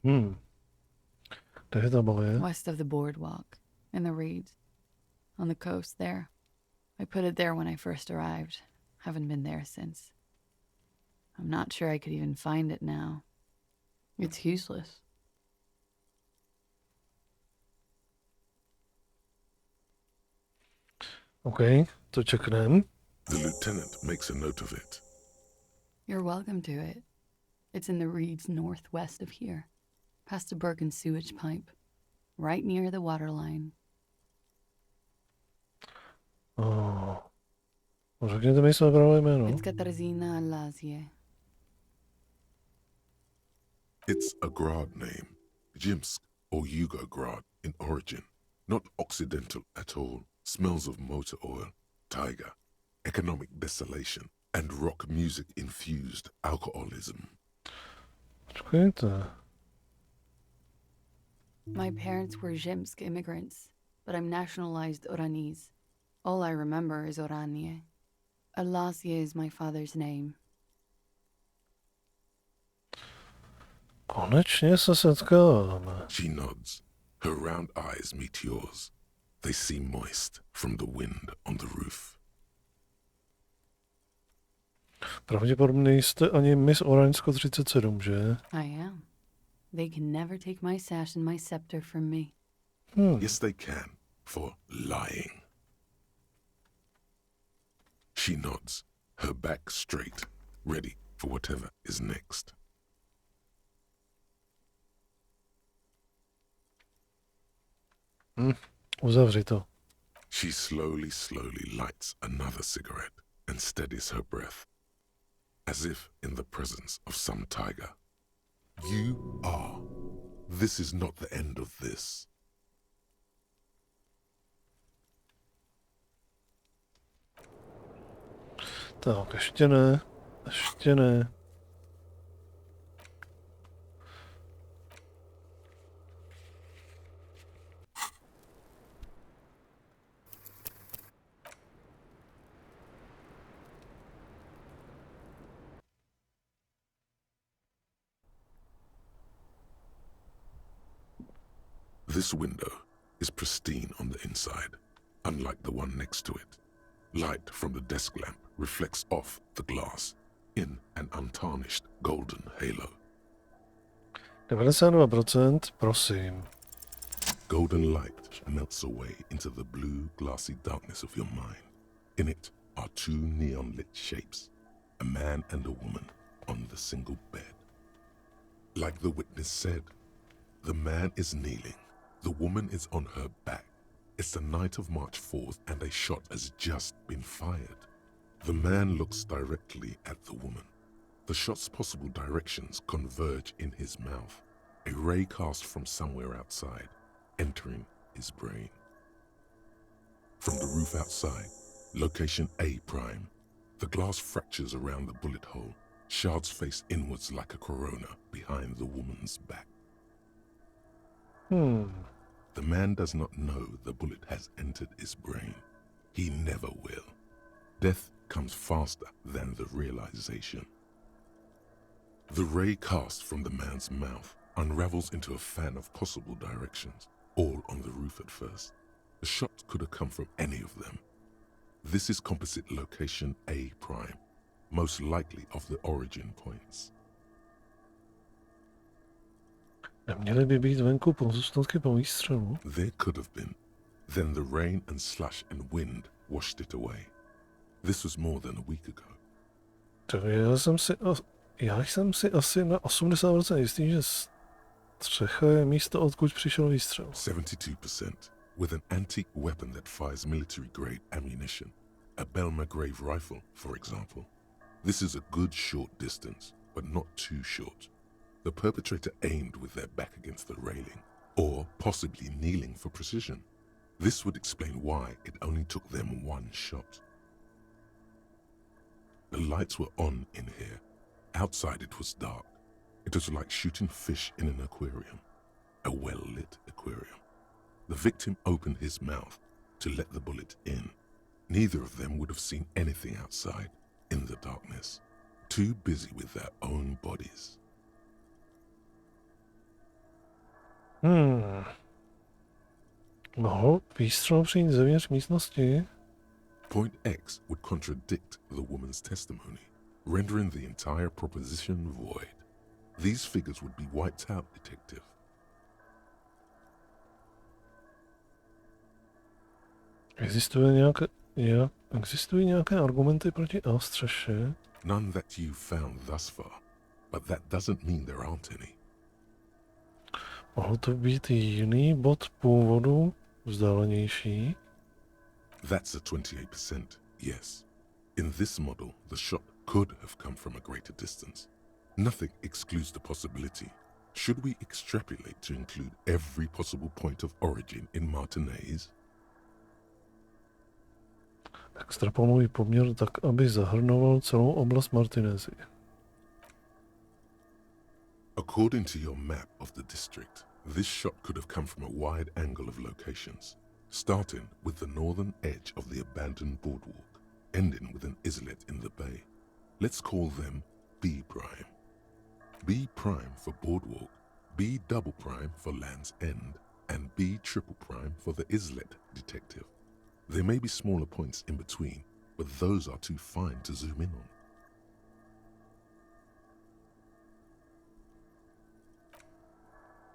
Kde je ta boje? West of the boardwalk, in the reeds, on the coast there. I put it there when I first arrived. Haven't been there since. I'm not sure I could even find it now. It's useless. OK, to čeknem. The lieutenant makes a note of it. You're welcome to it. It's in the reeds northwest of here, past a broken sewage pipe, right near the waterline. Oh. Řekněte mi své pravé jméno. It's Katarzyna Lazie. It's a Grad name, Jimsk or Yugo-Grad in origin, not Occidental at all. Smells of motor oil, tiger, economic desolation, and rock music infused alcoholism. Počkejte. My parents were Zhemsk immigrants, but I'm nationalized Oranese. All I remember is Oranje. Alasie is my father's name. Konečně se setkáváme. She nods. Her round eyes meet yours. They seem moist from the wind on the roof. Pravděpodobně jste ani Miss Oransko 37, že? I am. They can never take my sash and my scepter from me. Yes, they can, for lying. She nods, her back straight, ready for whatever is next. Uzavři to. She slowly lights another cigarette and steadies her breath, as if in the presence of some tiger. You are. This is not the end of this. Tak, ještě ne. Ještě ne. This window is pristine on the inside, unlike the one next to it. Light from the desk lamp reflects off the glass in an untarnished golden halo. 92%, prosím. Golden light melts away into the blue, glassy darkness of your mind. In it are two neon-lit shapes, a man and a woman on the single bed. Like the witness said, the man is kneeling, the woman is on her back. It's the night of March 4th and a shot has just been fired. The man looks directly at the woman. The shot's possible directions converge in his mouth, a ray cast from somewhere outside, entering his brain. From the roof outside, location A prime, the glass fractures around the bullet hole, shards face inwards like a corona behind the woman's back. The man does not know the bullet has entered his brain. He never will. Death comes faster than the realization. The ray cast from the man's mouth unravels into a fan of possible directions, all on the roof at first. The shot could have come from any of them. This is composite location A prime, most likely of the origin points. Neměly by být venku pozůstatky po výstřelu? There could have been. Then the rain and slush and wind washed it away. This was more than a week ago. Tak já jsem si asi na 80% jistý, že střecha je místo, odkud přišel výstřel. 72%, with an antique weapon that fires military-grade ammunition. A Belma-grave rifle, for example. This is a good short distance, but not too short. The perpetrator aimed with their back against the railing, or possibly kneeling for precision. This would explain why it only took them one shot. The lights were on in here. Outside it was dark. It was like shooting fish in an aquarium, a well-lit aquarium. The victim opened his mouth to let the bullet in. Neither of them would have seen anything outside, in the darkness, too busy with their own bodies. Mohl výstřel přijít zevnitř místnosti? Point X would contradict the woman's testimony, rendering the entire proposition void. These figures would be wiped out, detective. Existují nějaké argumenty proti Astřeše? None that you've found thus far, but that doesn't mean there aren't any. Mohl to být jiný bod původu, vzdálenější? That's a 28%, yes. In this model, the shot could have come from a greater distance. Nothing excludes the possibility. Should we extrapolate to include every possible point of origin in Martinez? Extrapoluji poměr tak, aby zahrnoval celou oblast Martinezy. According to your map of the district, this shot could have come from a wide angle of locations, starting with the northern edge of the abandoned boardwalk, ending with an islet in the bay. Let's call them B prime. B prime for boardwalk, B double prime for Land's End, and B triple prime for the islet, detective. There may be smaller points in between, but those are too fine to zoom in on.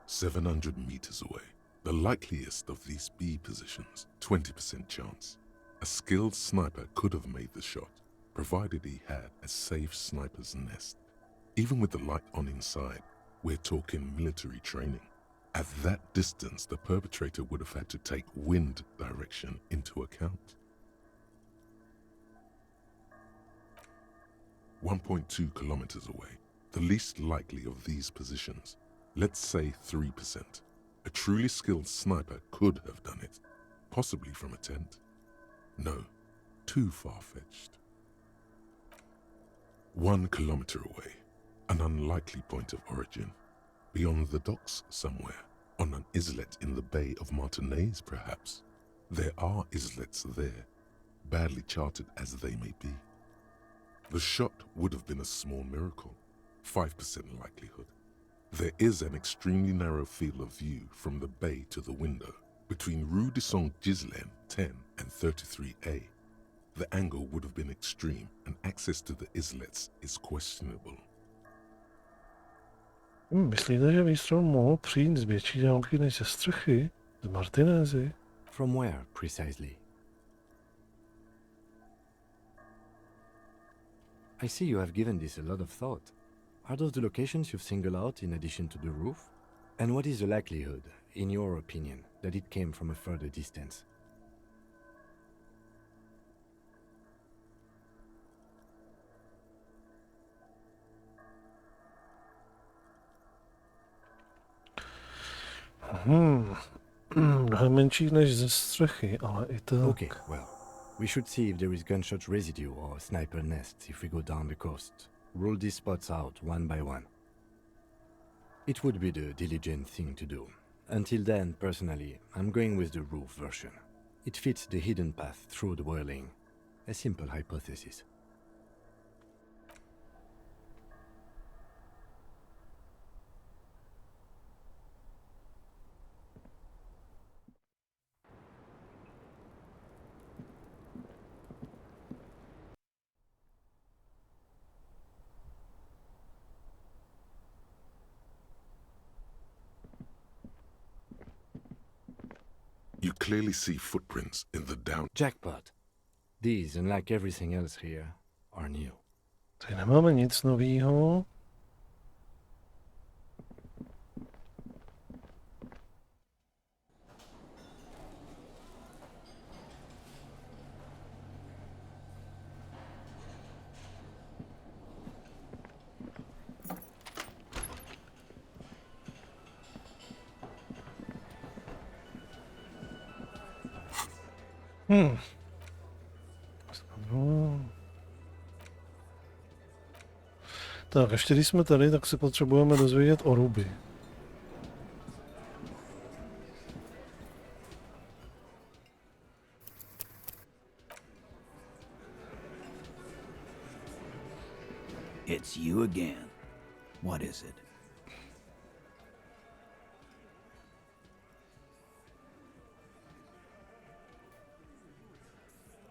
"700 meters away, the likeliest of these B positions, 20% chance. A skilled sniper could have made the shot, provided he had a safe sniper's nest. Even with the light on inside, we're talking military training. At that distance, the perpetrator would have had to take wind direction into account. 1.2 kilometers away, the least likely of these positions. Let's say 3%. A truly skilled sniper could have done it, possibly from a tent. No, too far-fetched. 1 kilometer away, an unlikely point of origin. Beyond the docks somewhere, on an islet in the Bay of Martinez perhaps. There are islets there, badly charted as they may be. The shot would have been a small miracle, 5% likelihood. There is an extremely narrow field of view from the bay to the window, between Rue de Saint-Ghislain 10 and 33A. The angle would have been extreme, and access to the islets is questionable. Myslíte, že výstřel mohl přijít z větší dálky než ze střechy? Z Martinezy? From where, precisely? I see you have given this a lot of thought. Are those the locations you've singled out in addition to the roof? And what is the likelihood, in your opinion, that it came from a further distance? Mnohem menší než ze střechy, ale i tak. Okay, well, we should see if there is gunshot residue or sniper nests if we go down the coast. Rule these spots out one by one. It would be the diligent thing to do. Until then, personally, I'm going with the roof version. It fits the hidden path through the whirling. A simple hypothesis. You clearly see footprints in the down... Jackpot. These, unlike everything else here, are new. Tady nemáme nic novýho. Tak, ještě když jsme tady, tak si potřebujeme dozvědět o ruby. It's you again. What is it?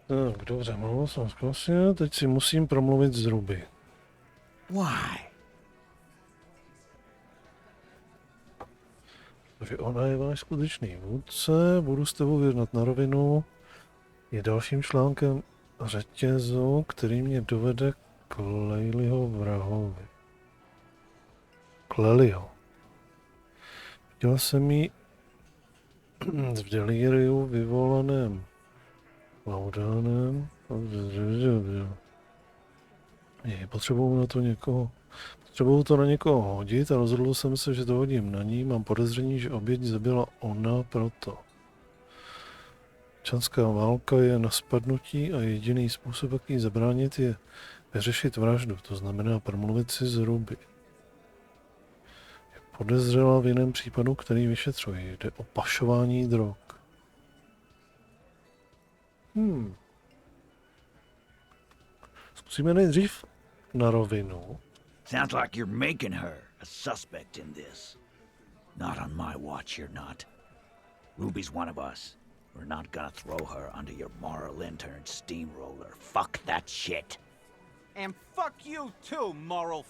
Tak, dobře, mluvil jsem zkusně, teď si musím promluvit z Ruby. Why? Takže ona je váš skutečný vůdce, budu s tebou jednat na rovinu, je dalším článkem řetězu, který mě dovede k Lejliho vrahovi. K Leliho. Viděla jsem jí v delíriu vyvolaném Laudánem. Potřebuju to na někoho hodit a rozhodl jsem se, že to hodím na ní. Mám podezření, že oběť zabila ona proto. Občanská válka je na spadnutí a jediný způsob, jak jí zabránit, je vyřešit vraždu. To znamená promluvit si z Ruby. Je podezřela v jiném případu, který vyšetřuje. Jde o pašování drog. Zkusíme nejdřív na rovinu. Sounds like you're making her a suspect in this. Not on my watch, you're not. Ruby's one of us. We're not gonna throw her under your moral intern steamroller. Fuck that shit. And fuck you too, moral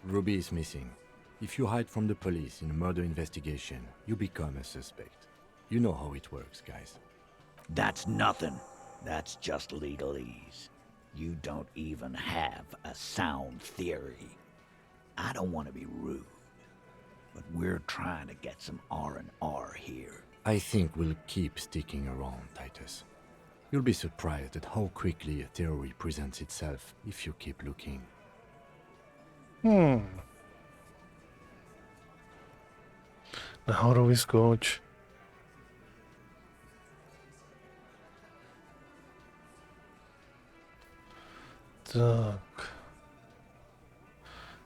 Ruby is missing. If you hide from the police in a murder investigation, you become a suspect. You know how it works, guys. That's nothing. That's just legalese. You don't even have a sound theory. I don't want to be rude, but we're trying to get some R&R here. I think we'll keep sticking around, Titus. You'll be surprised at how quickly a theory presents itself if you keep looking. Nahoru vyskoč. Tak.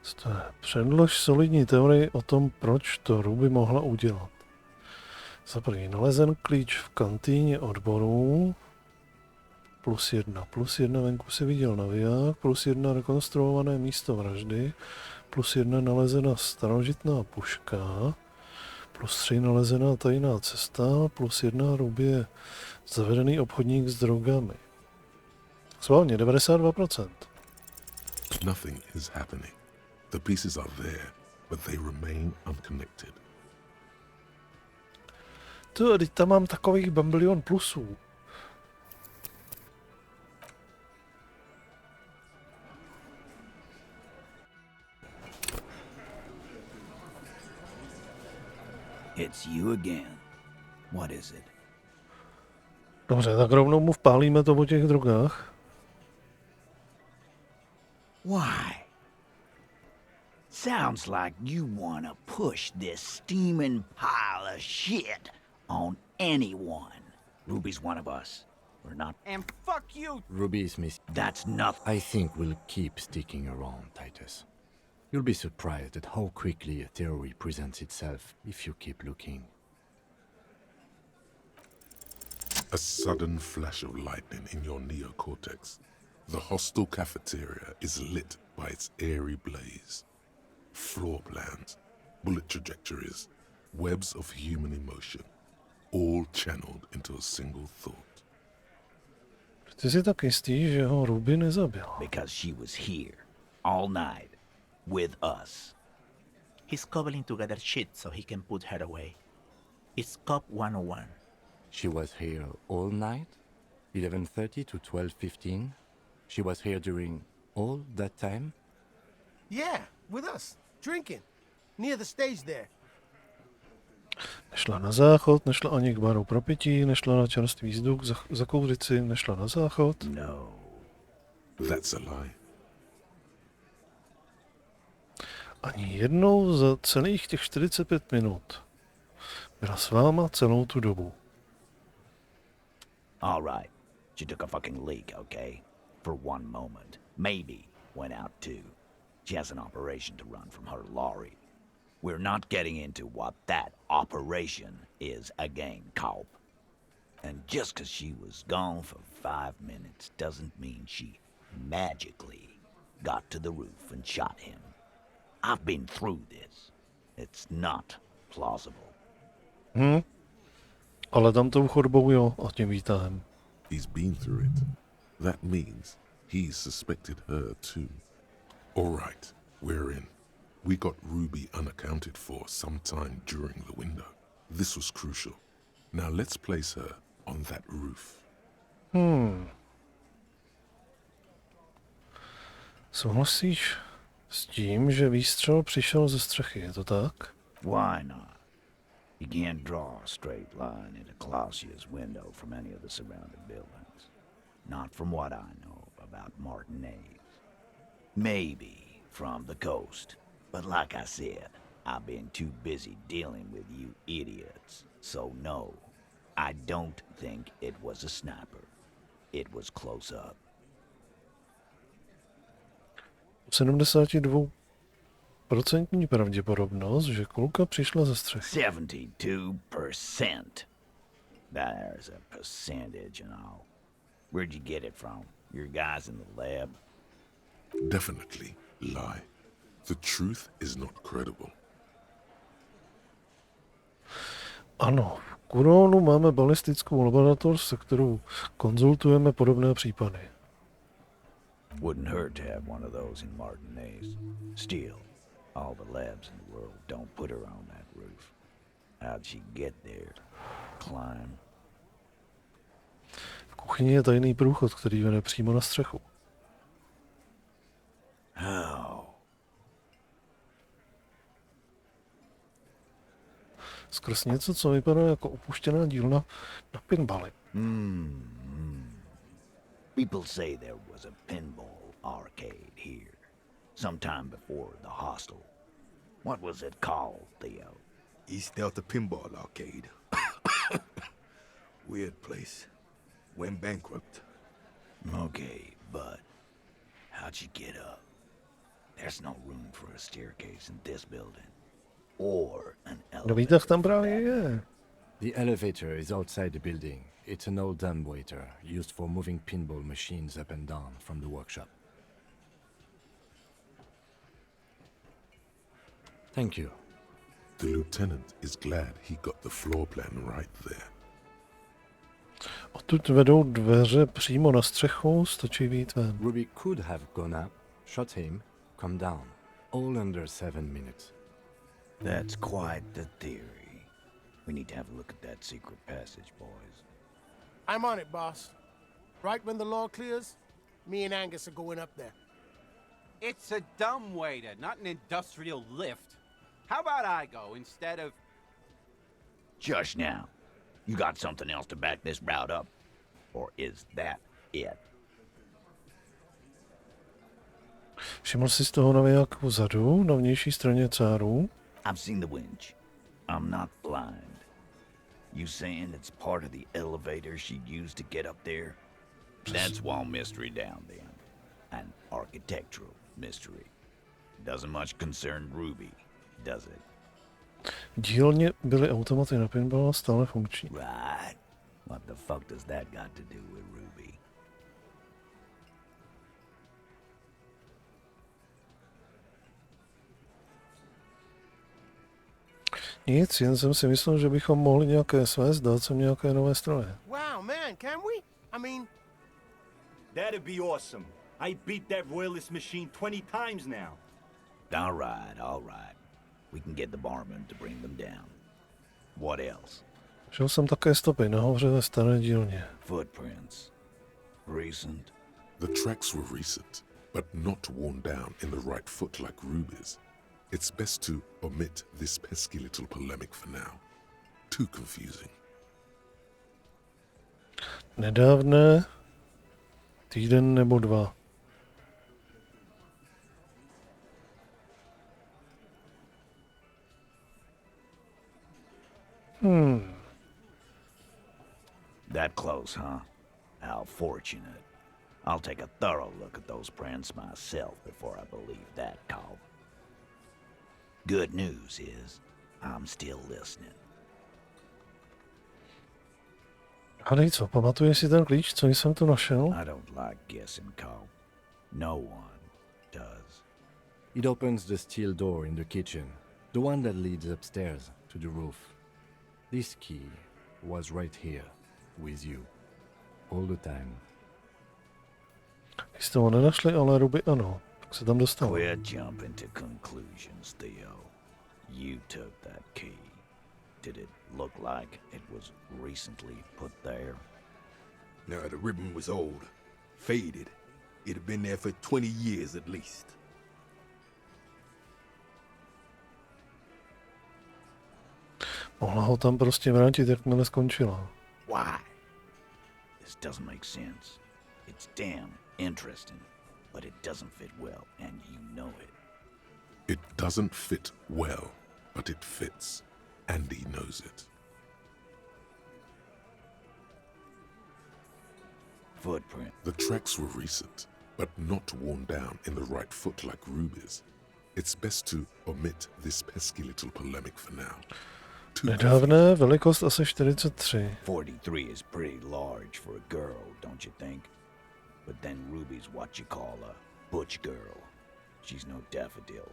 Co to je? Předlož solidní teorii o tom, proč to Ruby mohla udělat. Za první nalezen klíč v kantýně odborů. +1. Venku si viděl naviják. +1 rekonstruované místo vraždy. +1 nalezena starožitná puška. +3 nalezená tajná cesta. +1 Ruby je zavedený obchodník s drogami. Schválně 92%. Nothing is happening. The pieces are there, but they remain unconnected. Teď tam mám takových bambilion plusů. It's you again. What is it? Dobře, tak rovnou mu vpálíme to o těch drogách. Why? Sounds like you wanna push this steaming pile of shit on anyone. Ruby's one of us. We're not. And fuck you. Ruby is missing. That's nothing. I think we'll keep sticking around, Titus. You'll be surprised at how quickly a theory presents itself if you keep looking. A sudden flash of lightning in your neocortex. The hostel cafeteria is lit by its airy blaze. Floor plans, bullet trajectories, webs of human emotion, all channeled into a single thought. Ty jsi tak jistý, že ho Ruby nezabila. Because she was here all night with us. He's cobbling together shit so he can put her away. It's Cop 101. She was here all night? 11:30 to 12:15? She was here during all that time? Yeah, with us, drinking, near the stage there. Nešla na záchod, nešla ani k baru pro pití, nešla na čerstvý vzduch, zakouřit si, nešla na záchod. No. That's a lie. Ani jednou za celých těch 45 minut. Byla s váma celou tu dobu. All right. She took a fucking leak, okay? For one moment. Maybe went out too. She has an operation to run from her lorry. We're not getting into what that operation is again, Cop. And just because she was gone for 5 minutes doesn't mean she magically got to the roof and shot him. I've been through this. It's not plausible. Ale tam tou chodbou jo, a tím výtahem. He's been through it. That means he's suspected her too. All right, we're in. We got Ruby unaccounted for sometime during the window. This was crucial. Now let's place her on that roof. Souhlasíš s tím, že výstřel přišel ze střechy, je to tak? Why not? You can't draw a straight line into Clausia's window from any of the surrounding buildings. Not from what I know about Martinez. Maybe from the coast. But like I said, I've been too busy dealing with you idiots. So no, I don't think it was a sniper. It was close up. 72% pravděpodobnost, že kulka přišla ze střechy. 72%. There's a percentage and all. Where'd you get it from? Your guys in the lab? Definitely lie. The truth is not credible. Ano, v Kuronu máme balistickou laboratoř, se kterou konzultujeme podobné případy. Wouldn't hurt to have one of those in Martinez. Still, all the labs in the world don't put her on that roof. How'd she get there? Climb? V kuchyni je tajný průchod, který vede přímo na střechu. How? Skrz něco, co vypadá jako opuštěná dílna na pinbaly. People say there was a pinball arcade here, sometime before the hostel. What was it called, Theo? East Delta Pinball Arcade. Weird place. Went bankrupt. Okay, but how'd you get up? There's no room for a staircase in this building. Or an No výtah tam právě je. The elevator is outside the building. It's an old dumbwaiter used for moving pinball machines up and down from the workshop. Thank you. The lieutenant is glad he got the floor plan right there. Odtud vedou dveře přímo na střechu, stačí vyjít ven. Ruby could have gone up, shot him, come down. All under 7 minutes. That's quite the theory. We need to have a look at that secret passage, boys. I'm on it, boss. Right when the law clears, me and Angus are going up there. It's a dumbwaiter, not an industrial lift. How about I go instead of... Just now. You got something else to back this route up? Or is that it? Všiml jsi z toho navijáku vzadu, na vnější straně cáru? I've seen the winch. I'm not blind. You saying it's part of the elevator she'd used to get up there? That's one mystery down then. An architectural mystery. Doesn't much concern Ruby, does it? Dílně byly automaty na pinball stále funkční. Right. What the fuck does that got to do with Ruby? Nic, jen jsem si myslel, že bychom mohli nějaké svést, dát sem nějaké nové stroje. Wow, man, can we? I mean... That'd be awesome. I beat that royalist machine 20 times now. All right, all right. We can get the barman to bring them down. What else? Šel jsem také stopy nahoře ve staré dílně. Footprints. Recent? The tracks were recent, but not worn down in the right foot like Ruby's. It's best to omit this pesky little polemic for now. Too confusing. Nedávné, týden nebo dva. That close, huh? How fortunate. I'll take a thorough look at those prints myself before I believe that call. Good news is, I'm still listening. A dej co, pamatuješ si ten klíč, co jsem tu našel? I don't like guessing, Cole. No one does. It opens the steel door in the kitchen, the one that leads upstairs to the roof. This key was right here, with you, all the time. Vy jste ho nenašli, ale Ruby ano. Tak se tam dostal. Quit jumping to conclusions, Theo. You took that key. Did it look like it was recently put there? No, the ribbon was old, faded. It had been there for 20 years at least. Mohla ho tam prostě vrátit, jakmile skončila. Why? This doesn't make sense. It's damn interesting, but it doesn't fit well, and you know it. It doesn't fit well, but it fits, and he knows it. Footprint. The tracks were recent, but not worn down in the right foot like Ruby's. It's best to omit this pesky little polemic for now. Nedávné, velikost asi 43. 43 is pretty large for a girl, don't you think? But then Ruby's what you call a butch girl. She's no daffodil.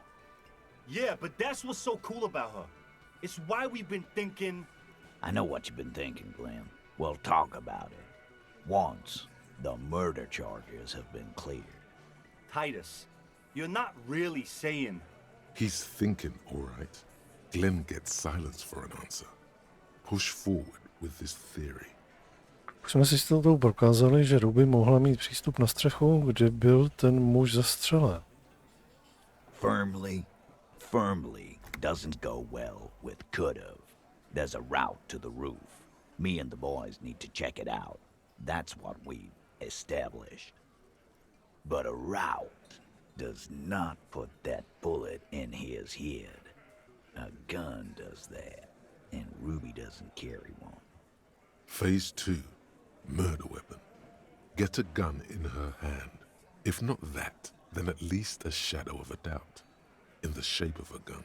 Yeah, but that's what's so cool about her. It's why we've been thinking... I know what you've been thinking, Glenn. We'll talk about it. Once the murder charges have been cleared. Titus, you're not really saying... He's thinking, all right. Glenn gets silence for an answer. Push forward with this theory. Už jsme si s tou prokázali, že Ruby mohla mít přístup na střechu, kde byl ten muž zastřelen. Firmly doesn't go well with could've. There's a route to the roof. Me and the boys need to check it out. That's what we've established. But a route does not put that bullet in his head. A gun does that, and Ruby doesn't carry one. Phase 2. Murder weapon. Get a gun in her hand. If not that, then at least a shadow of a doubt. In the shape of a gun.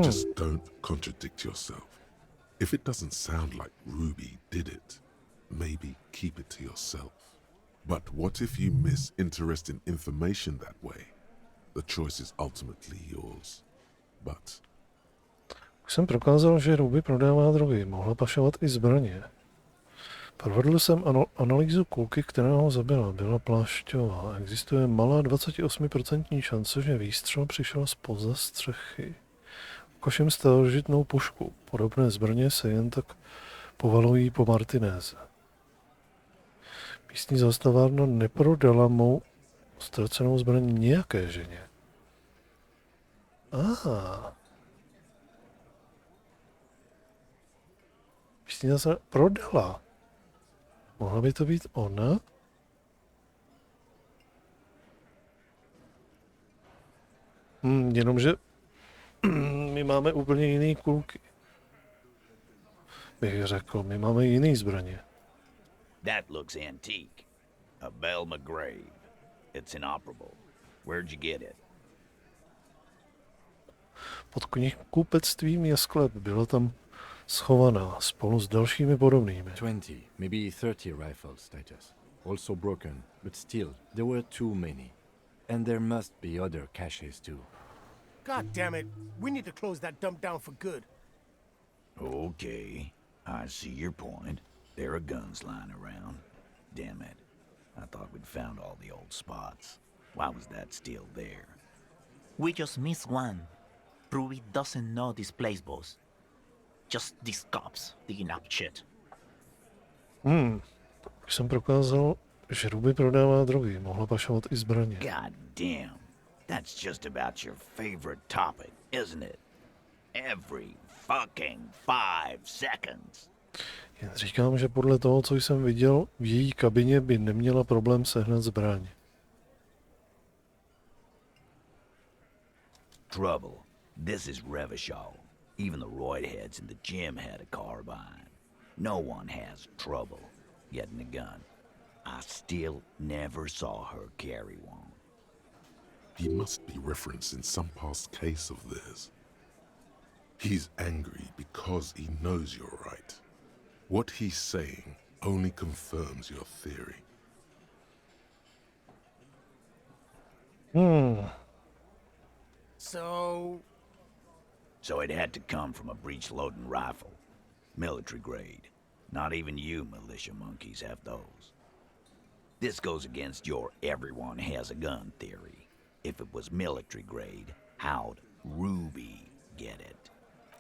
Just don't contradict yourself. If it doesn't sound like Ruby did it, maybe keep it to yourself. But what if you miss interesting information that way? The choice is ultimately yours. But... Už jsem prokázal, že Ruby prodává drogy. Mohla pašovat i zbraně. Provedl jsem analýzu kulky, která ho zabila. Byla plášťová. Existuje malá 28% šance, že výstřel přišel zpoza střechy. Košem starožitnou pušku. Podobné zbraně se jen tak povalují po Martinéze. Místní zastavárna neprodala mou ztracenou zbraň nějaké ženě. Aha. Místní zastavárna prodala. Mohla by to být ona? Jenomže my máme úplně jiný kulky. Bych řekl, my máme jiný zbraně. That looks antique. A Belle McGrave. It's inoperable. Where'd you get it? Pod knihkupectvím je sklep. Byla tam schovaná spolu s dalšími podobnými. 20, maybe 30 rifles, Titus. Also broken, but still, there were too many. And there must be other caches too. God damn it. We need to close that dump down for good. Okay, I see your point. There are guns lying around. Damn it. I thought we'd found all the old spots. Why was that still there? We just missed one. Ruby doesn't know this place, boss. Just these cops digging up shit. Už jsem prokázal, že Ruby prodává drogy. Mohla pašovat i zbraně. God damn. That's just about your favorite topic, isn't it? Every fucking 5 seconds. Jen říkám, že podle toho, co jsem viděl, v její kabině by neměla problém sehnat zbraň. Trouble. This is Revachol. Even the roidheads in the gym had a carbine. No one has trouble getting a gun. I still never saw her carry one. He must be referencing some past case of theirs. He's angry because he knows you're right. What he's saying only confirms your theory. So it had to come from a breech-loading rifle. Military grade. Not even you militia monkeys have those. This goes against your everyone has a gun theory. If it was military grade, how'd Ruby get it?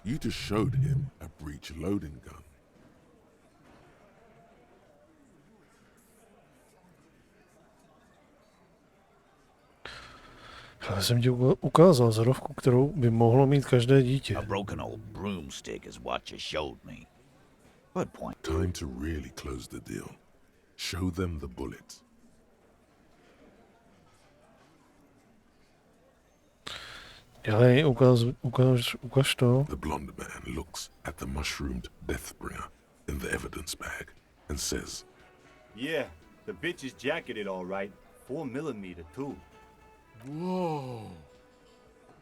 You just showed him a breech-loading gun. Já jsem ti ukázal zarovku, kterou by mohlo mít každé dítě. A broken old broomstick is what you showed me. Good point. Time to really close the deal. Show them the bullets. Dělej, ukaž to. The blonde man looks at the mushroomed Deathbringer in the evidence bag and says, Yeah, the bitch is jacketed all right. 4mm too. Whoa.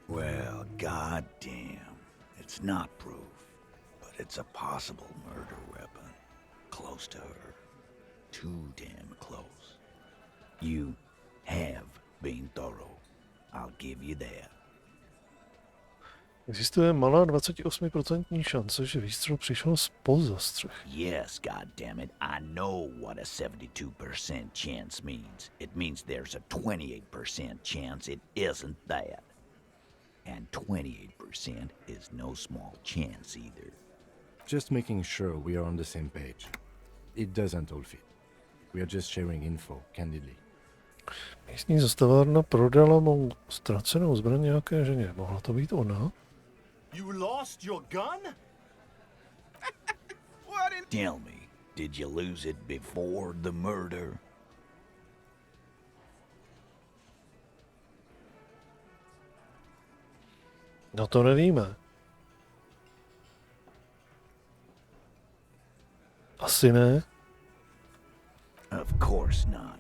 Well, goddamn. It's not proof, but it's a possible murder weapon. Close to her. Too damn close. You have been thorough. I'll give you that. Existuje malá 28% šance, že výstřel přišel zpoza střechy. Yes, goddammit, I know what a 72% chance means. It means there's a 28% chance it isn't that. And 28% is no small chance either. Just making sure we are on the same page. It doesn't all fit. We are just sharing info, candidly. Místní zastavárna prodala mou ztracenou zbraň nějaké ženě. Mohla to být ona? You lost your gun? What in... Tell me, did you lose it before the murder? No to nevíme. Asi ne. Of course not.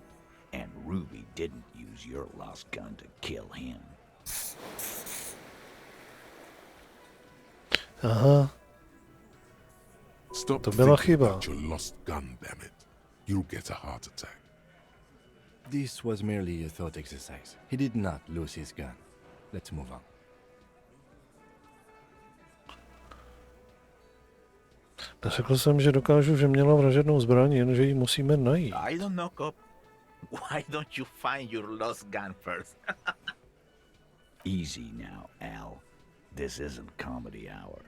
And Ruby didn't use your lost gun to kill him. Aha. Stop to byla thinking chyba. about your lost gun, damn it. You'll get a heart attack. This was merely a thought exercise. He did not lose his gun. Let's move on. Řekl jsem, že dokážu, že měla vražednou zbraň, jenže ji musíme najít. I don't know, cop. Why don't you find your lost gun first? Easy now, Al. This isn't comedy hour.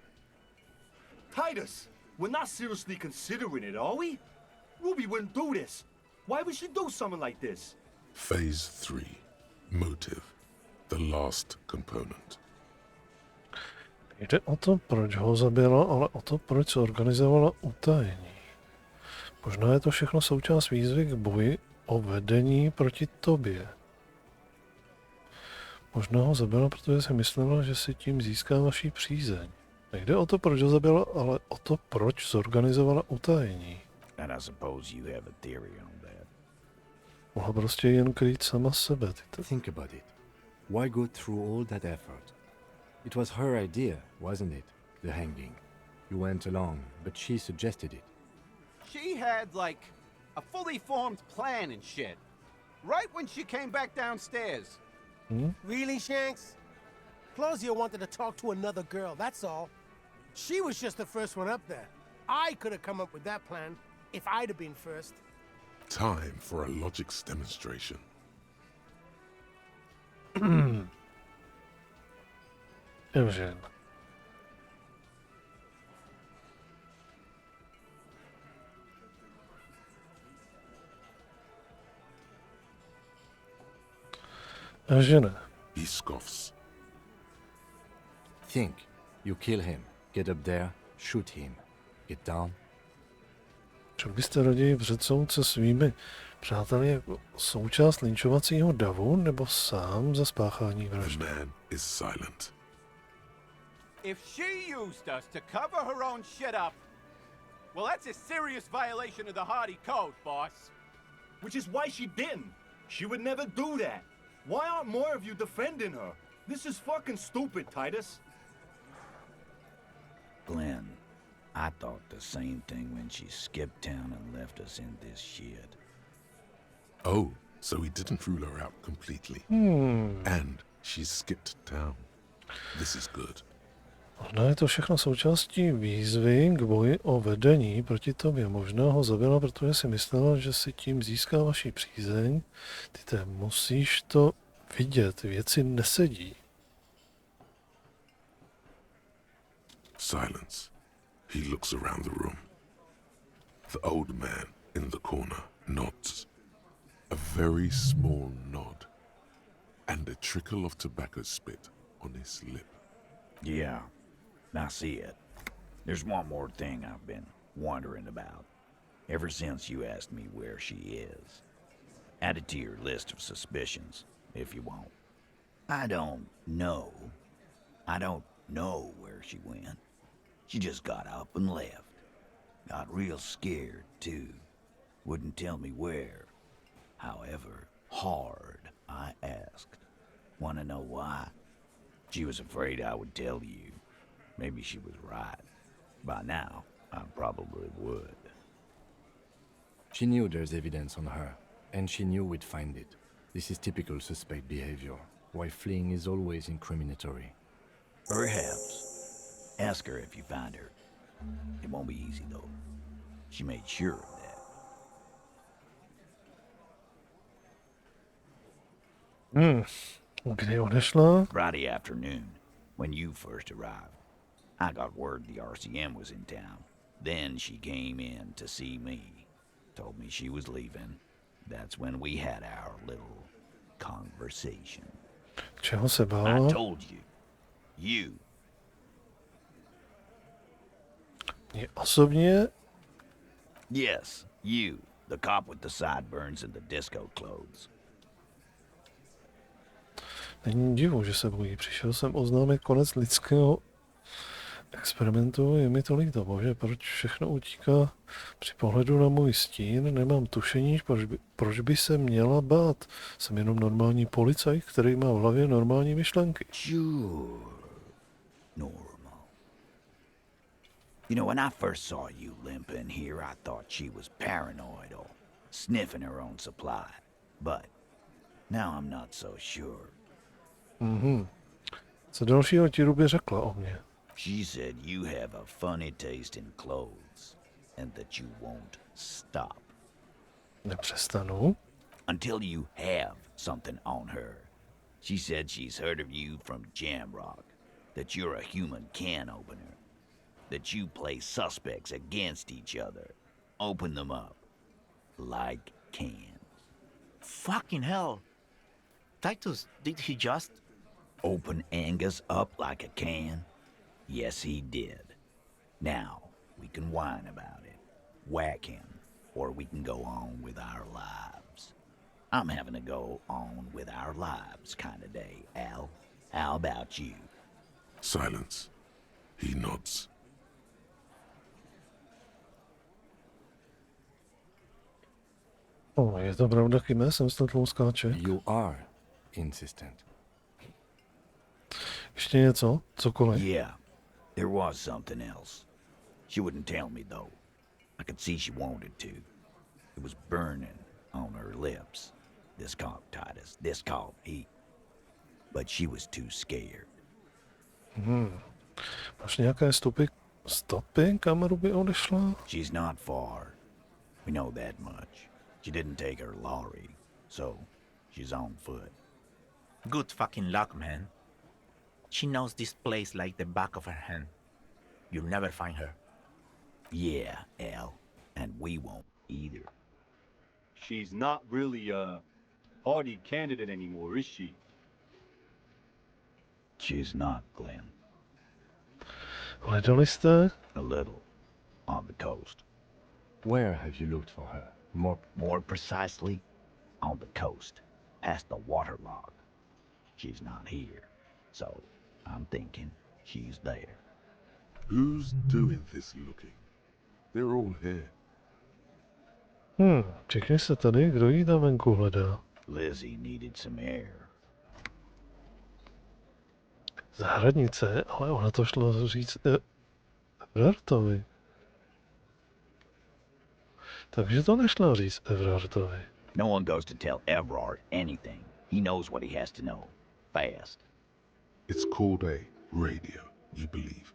Titus, we're not seriously considering it, are we? Ruby wouldn't do this. Why would she do something like this? Phase 3. Motive. The last component. Jde o to, proč ho zabila, ale o to, proč zorganizovala utajení. Možná je to všechno součást výzvy k boji o vedení proti tobě. Možná ho zabila, protože si myslela, že si tím získá vaší přízeň. Nejde o to, proč ho zabila, ale o to, proč zorganizovala utajení. And I suppose you have a theory on that. Mohla prostě jen krýt sama sebe. Think about it. Why go through all that effort? It was her idea, wasn't it? The hanging. You went along, but she suggested it. She had, like, a fully formed plan and shit. Right when she came back downstairs. Really, Shanks? Claudia wanted to talk to another girl, that's all. She was just the first one up there. I could have come up with that plan if I'd have been first. Time for a logics demonstration. Evžen. Evžene. He scoffs. Think. You kill him. Get up there. Shoot him. Get down. Šel byste raději před soud se svými přáteli jako součást linčovacího davu nebo sám za spáchání vraždy? The man is silent. If she used us to cover her own shit up, well, that's a serious violation of the Hardy Code, boss. Which is why she didn't. She would never do that. Why aren't more of you defending her? This is fucking stupid, Titus. Glenn, I thought the same thing when she skipped town and left us in this shit. Oh, so he didn't rule her out completely. And she skipped town. This is good. Možná je to všechno součástí výzvy k boji o vedení proti tobě. Možná ho zabila, protože si myslela, že si tím získá vaši přízeň. Ty musíš to vidět, věci nesedí. Silence. He looks around the room. The old man in the corner nods. A very small nod. And a trickle of tobacco spit on his lip. Yeah, I see it. There's one more thing I've been wondering about. Ever since you asked me where she is. Add it to your list of suspicions, if you want. I don't know where she went. She just got up and left. Got real scared, too. Wouldn't tell me where. However hard I asked. Wanna know why? She was afraid I would tell you. Maybe she was right. By now, I probably would. She knew there's evidence on her, and she knew we'd find it. This is typical suspect behavior, why fleeing is always incriminatory. Perhaps. Ask her if you find her. It won't be easy, though. She made sure of that. Kdy odešla? Friday afternoon, when you first arrived. I got word the RCM was in town. Then she came in to see me. Told me she was leaving. That's when we had our little conversation. Čeho se bála? I told you. You. Mě osobně? Yes, you. The cop with the sideburns and the disco clothes. Není divu, že se bojí. Přišel jsem oznámit konec lidského experimentu. Je mi tolik toho, že proč všechno utíká při pohledu na můj stín. Nemám tušení, proč by se měla bát. Jsem jenom normální policajt, který má v hlavě normální myšlenky. Sure. Normal. You know, when I first saw you limp in here, I thought she was paranoid or sniffing her own supply. But now I'm not so sure. Co dalšího ti Ruby řekla o mě? She said you have a funny taste in clothes and that you won't stop. Nepřestanu. Until you have something on her. She said she's heard of you from Jamrock, that you're a human can opener, that you play suspects against each other, open them up like cans. Fucking hell. Titus, did he just... Open Angus up like a can? Yes, he did. Now, we can whine about it, whack him, or we can go on with our lives. I'm having a go on with our lives kind of day, Al. How about you? Silence. He nods. Je to pravda, Kime? Jsem snad tlouskáček. You are insistent. Ještě něco? Cokoliv? Yeah, there was something else. She wouldn't tell me, though. I could see she wanted to. It was burning on her lips. This called Titus. This called heat. But she was too scared. Máš nějaké stopy, kam Ruby odešla? She's not far. We know that much. She didn't take her lorry, so she's on foot. Good fucking luck, man. She knows this place like the back of her hand. You'll never find her. Yeah, Al. And we won't either. She's not really a party candidate anymore, is she? She's not, Glenn. Hledali jste? A little. On the coast. Where have you looked for her? More precisely, on the coast, past the waterlock. She's not here, so I'm thinking she's there. Who's doing this looking? They're all here. Čekni se tady, kdo jí tam venku hledá? Lizzie needed some air. Zahradnice, ale ona to šlo říct Robertovi. Takže to nešlo říct Everardovi. No one goes to tell Everard anything. He knows what he has to know. Fast. It's called a radio, you believe.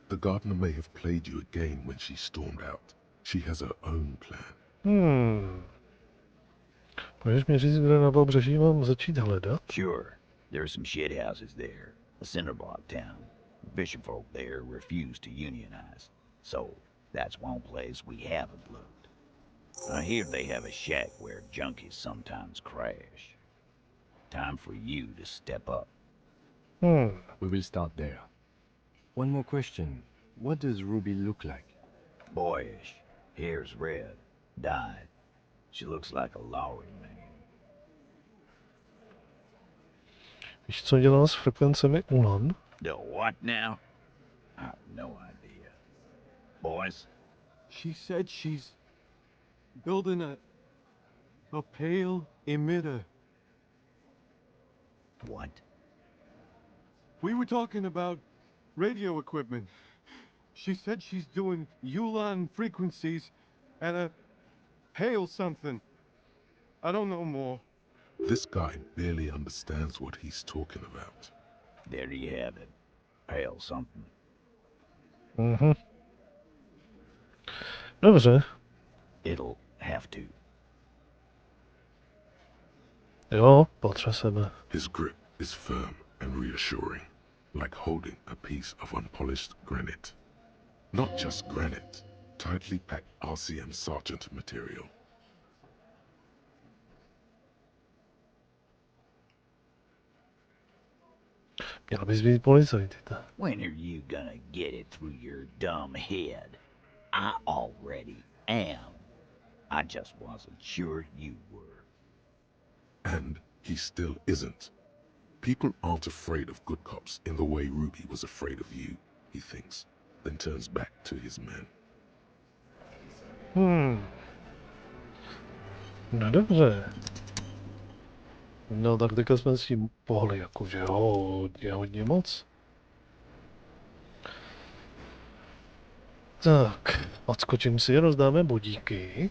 The gardener may have played you a game when she stormed out. She has her own plan. Můžeš mi říct, kde na pobřeží mám začít hledat? Sure. There are some shithouses there. A cinderblock town. Fisherfolk there refuse to unionize. So, that's one place we haven't looked. I hear they have a shack where junkies sometimes crash. Time for you to step up. We will start there. One more question. What does Ruby look like? Boyish. Hair's red. Dyed. She looks like a lorry man. Víš, co dělá s frekvencemi ulan? The what now? I have no idea. Boys? She said she's building a pale emitter. What? We were talking about radio equipment. She said she's doing Ulan frequencies and a pale something. I don't know more. This guy barely understands what he's talking about. There you have it. Pale something. Dobře. It'll have to. Jo, potřeseme. His grip is firm and reassuring, like holding a piece of unpolished granite. Not just granite, tightly packed RCM sergeant material. Měl bys být policajt. When are you gonna get it through your dumb head? I already am. I just wasn't sure you were. And he still isn't. People aren't afraid of good cops in the way Ruby was afraid of you, he thinks, then turns back to his men. No dobře. No tak teďka jsme s tím pohli jakože hodně moc. Tak, odskočím si, rozdáme bodíky.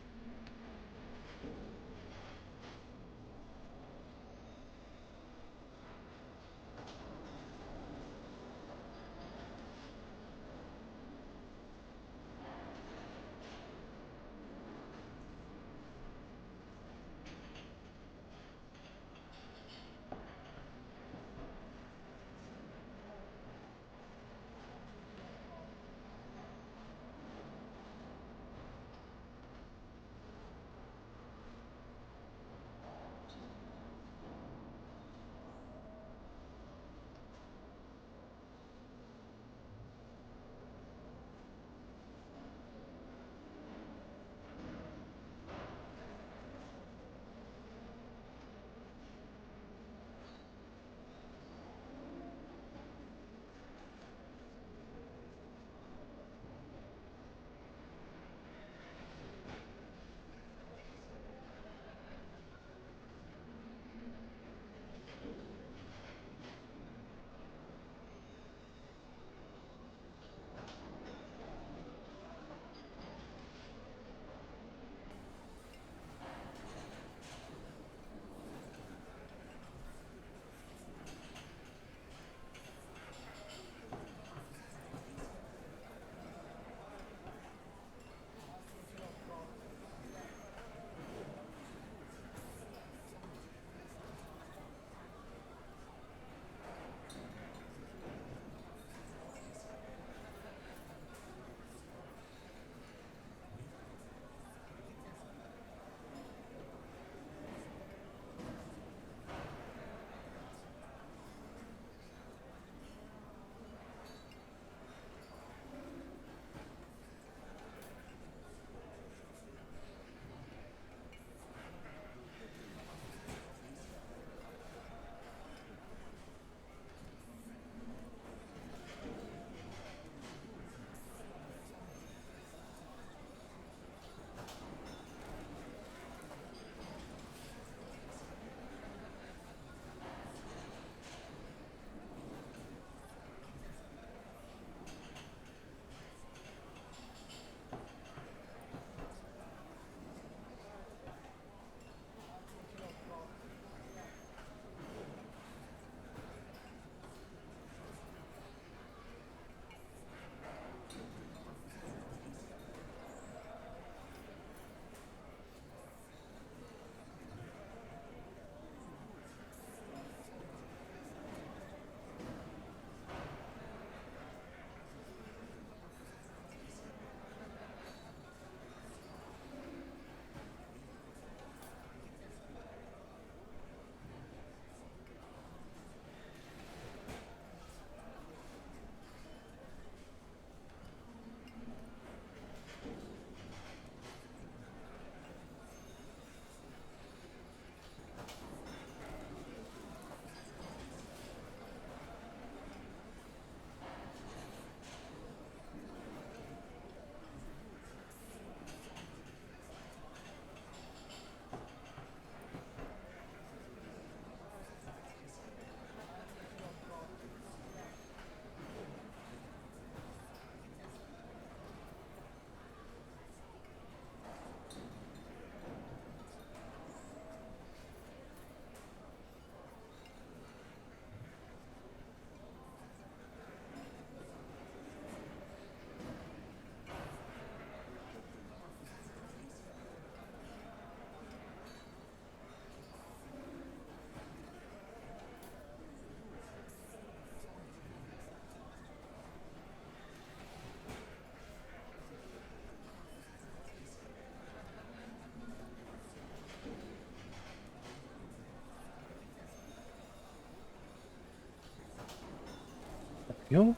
Jo.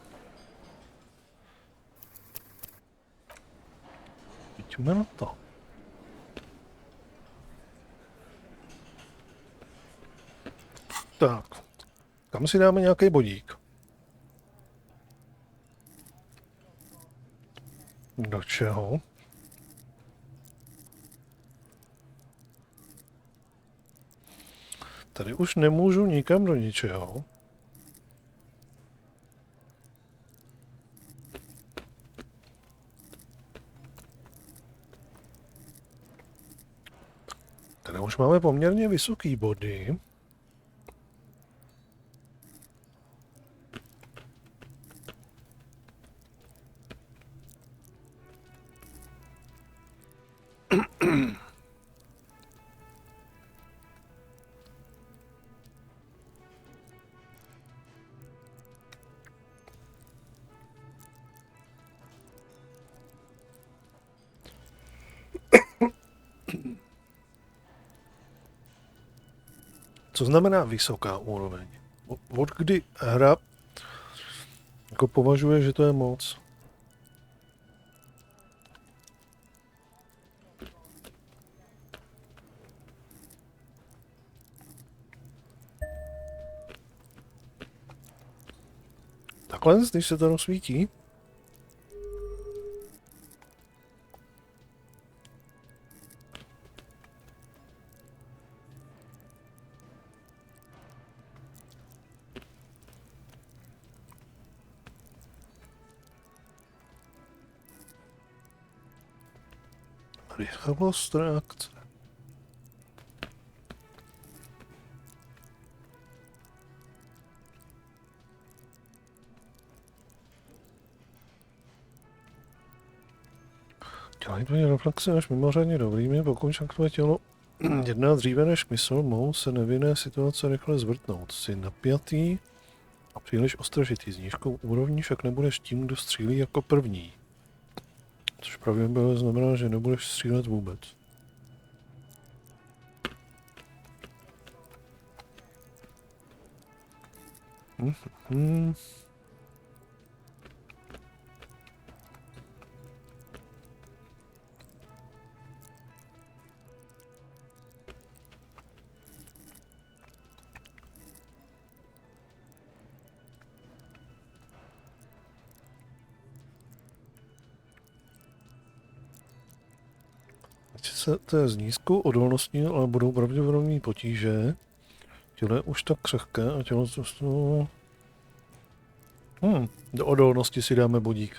Pojďme na to. Tak. Kam si dáme nějaký bodík? Do čeho? Tady už nemůžu nikam do ničeho. Tady už máme poměrně vysoký body. Co znamená vysoká úroveň? Od kdy hra jako považuje, že to je moc? Takhle, když se to rozsvítí. Rychlost reakce. Dělají tvoje reflexe až mimořádně dobrými, pokud však tvoje tělo jedná dříve než mysl, mohou se nevinné situace rychle zvrtnout. Jsi napjatý a příliš ostražitý. S nízkou úrovní však nebudeš tím, kdo střílí jako první. Což pravděpodobně znamená, že nebudeš střílet vůbec. To je s nízkou odolností, ale budou pravděpodobně mít potíže. Tělo je už tak křehké a tělo to... Do odolnosti si dáme bodík.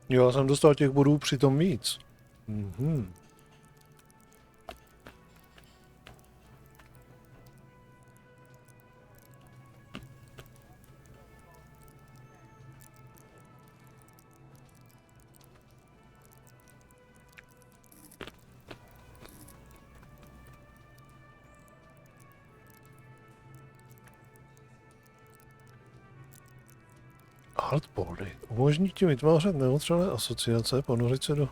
Jo, já jsem dostal těch bodů přitom víc. Hardboardy umožní ti vytvářet neotřelé asociace, ponořit se do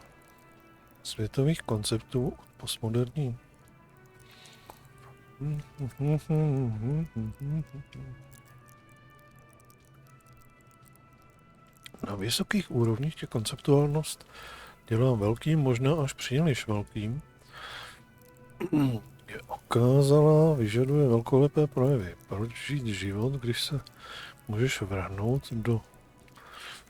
světových konceptů postmoderní. Na vysokých úrovních tě konceptuálnost dělá velkým, možná až příliš velkým. Je okázalá, vyžaduje velkolepé projevy. Proč žít život, když se můžeš vrhnout do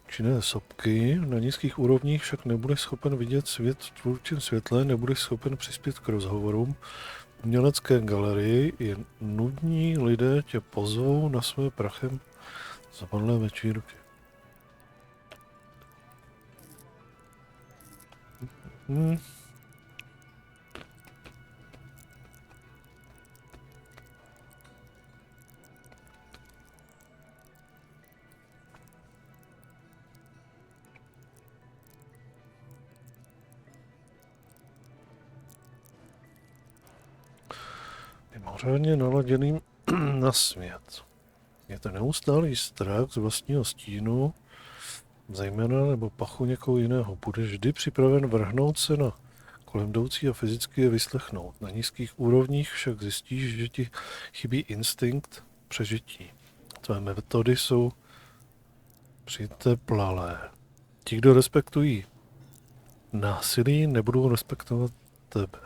činné sopky? Na nízkých úrovních však nebudeš schopen vidět svět v tvůrčím světle, nebudeš schopen přispět k rozhovorům. V umělecké galerii je nudní lidé tě pozvou na své prachem zapadlé večírky. Mimořádně naladěným na svět. Je to neustálý strach z vlastního stínu, zejména nebo pachu někoho jiného. Budeš vždy připraven vrhnout se na kolem jdoucí a fyzicky je vyslechnout. Na nízkých úrovních však zjistíš, že ti chybí instinkt přežití. Tvé metody jsou přiteplalé. Ti, kdo respektují násilí, nebudou respektovat tebe.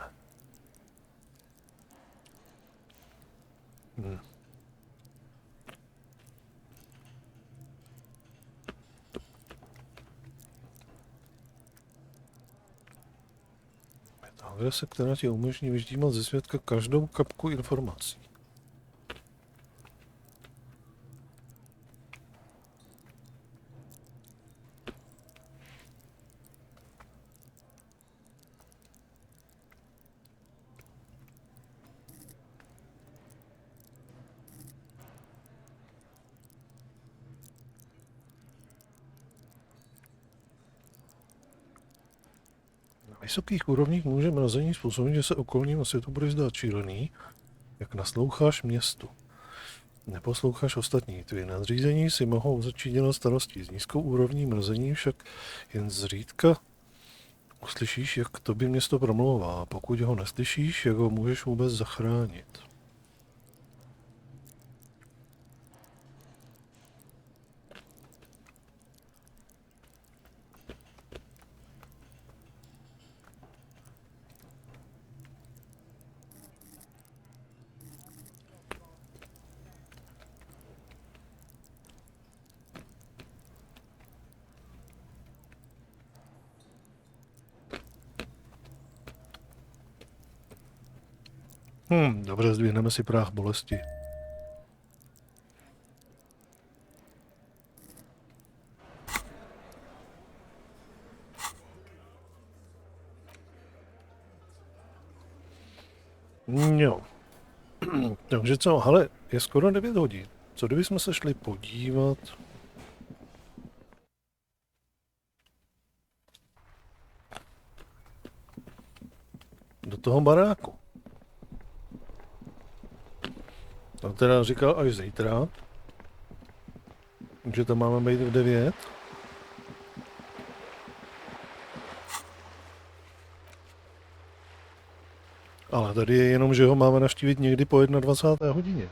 Agrese, která ti umožní vyždímat ze světka každou kapku informací. Na vysokých úrovních může mrazení způsobit, že se okolním světu bude zdát šílený, jak nasloucháš městu. Neposloucháš ostatní. Tvoje nadřízení si mohou začít dělat starosti. S nízkou úrovní mrazení však jen zřídka uslyšíš, jak k tobě město promlouvá. Pokud ho neslyšíš, jak ho můžeš vůbec zachránit. Dobře, zdvihneme si práh bolesti. Jo. Takže co, hele, je skoro 9 hodin. Co kdybychom se šli podívat do toho baráku? On teda říkal až zítra, že tam máme být v 9. Ale tady je jenom, že ho máme navštívit někdy po 21. hodině.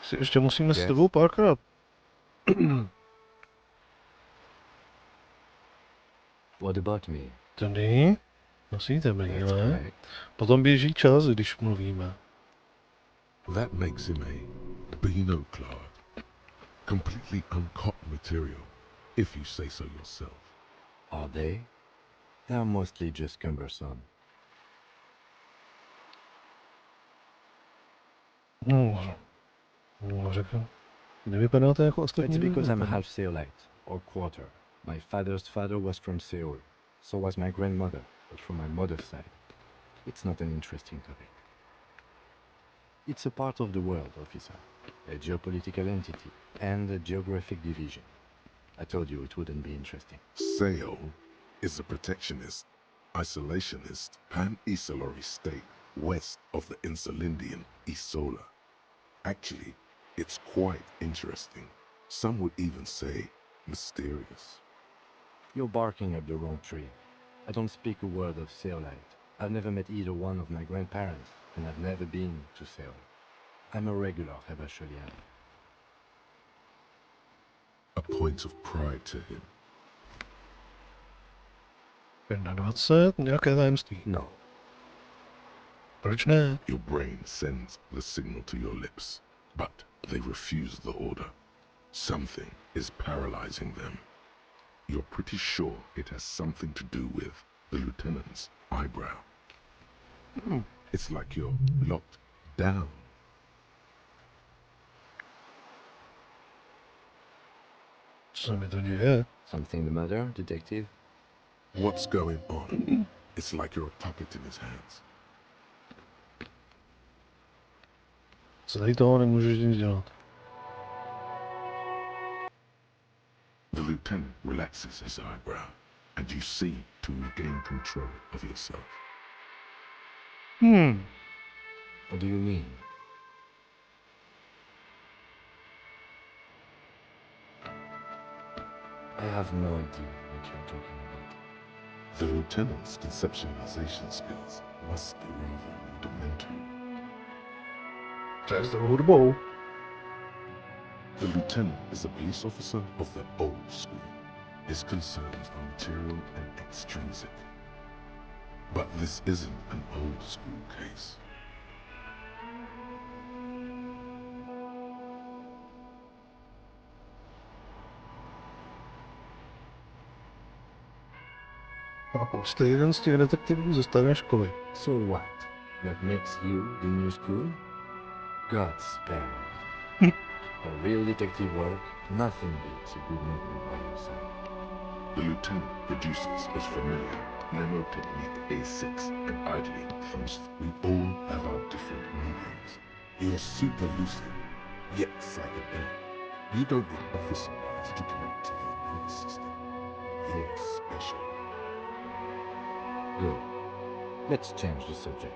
Si ještě musíme s tebou párkrát. What about me? Tady nosíte brýle, potom běží čas, když mluvíme. That makes him a binocular. Completely uncut material, if you say so yourself. Are they? They're mostly just cumbersome. Řekl. Nevypadáte jako ostatní. It's because I'm half Seolite, or quarter. My father's father was from Seoul. So was my grandmother, but from my mother's side. It's not an interesting topic. It's a part of the world, officer. A geopolitical entity, and a geographic division. I told you it wouldn't be interesting. Seoul is a protectionist, isolationist, pan-Isolari state west of the Insulindian Isola. Actually, it's quite interesting. Some would even say mysterious. You're barking up the wrong tree. I don't speak a word of Seolite. I've never met either one of my grandparents, and I've never been to Seoul. I'm a regular Revacholian. A point of pride to him. 20, nějaké tajemství. No. Proč ne? Your brain sends the signal to your lips, but they refuse the order. Something is paralyzing them. You're pretty sure it has something to do with the lieutenant's eyebrow. It's like you're locked down. Co mi to děje? Something the matter, detective? What's going on? It's like you're a puppet in his hands. Co tady toho nemůžeš nic dělat. The lieutenant relaxes his eyebrow, and you seem to regain control of yourself. What do you mean? I have no idea what you're talking about. The lieutenant's conceptualization skills must be rather rudimentary. Přes hudbou. The lieutenant is a police officer of the old school. His concerns are material and extrinsic. But this isn't an old school case. A jste jeden z těch detektivů ze staré školy. So what? That makes you the new school? God spare me. For real detective work, nothing beats a good movie by your side. The lieutenant produces his familiar nanotechnique A6 and idly thinks we all have our different mediums. You're super lucid, yet psychedelic. You don't need office supplies to connect to your nervous system. You're special. Good. Let's change the subject.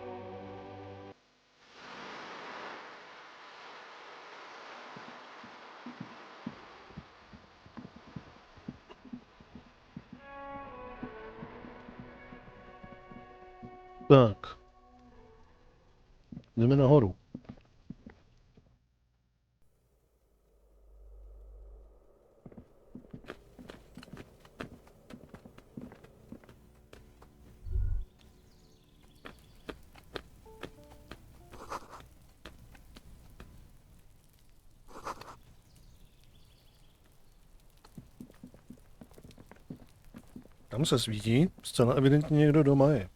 Tak. Jdeme nahoru. Tam se svítí, zcela evidentně někdo doma je.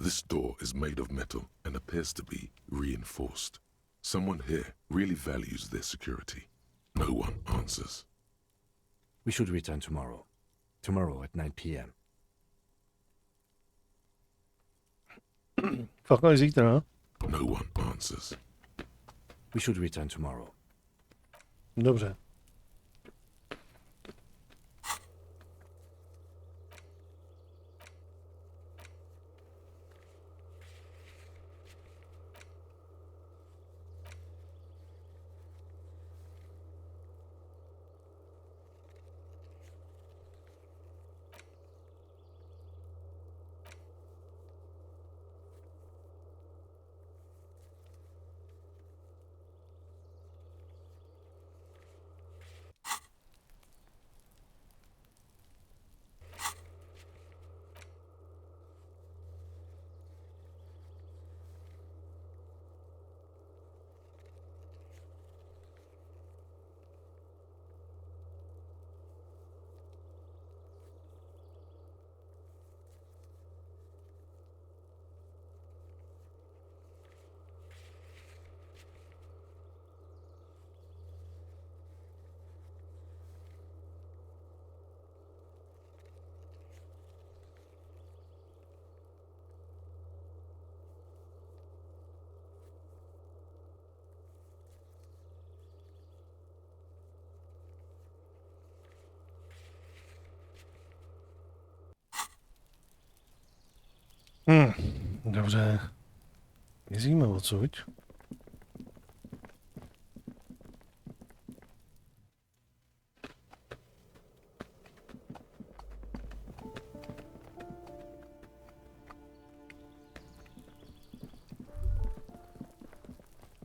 This door is made of metal and appears to be reinforced. Someone here really values their security. No one answers. We should return tomorrow. Tomorrow at 9 p.m. Fakt až zítra. No one answers. We should return tomorrow. Dobře. Dobře. Mizíme odsud.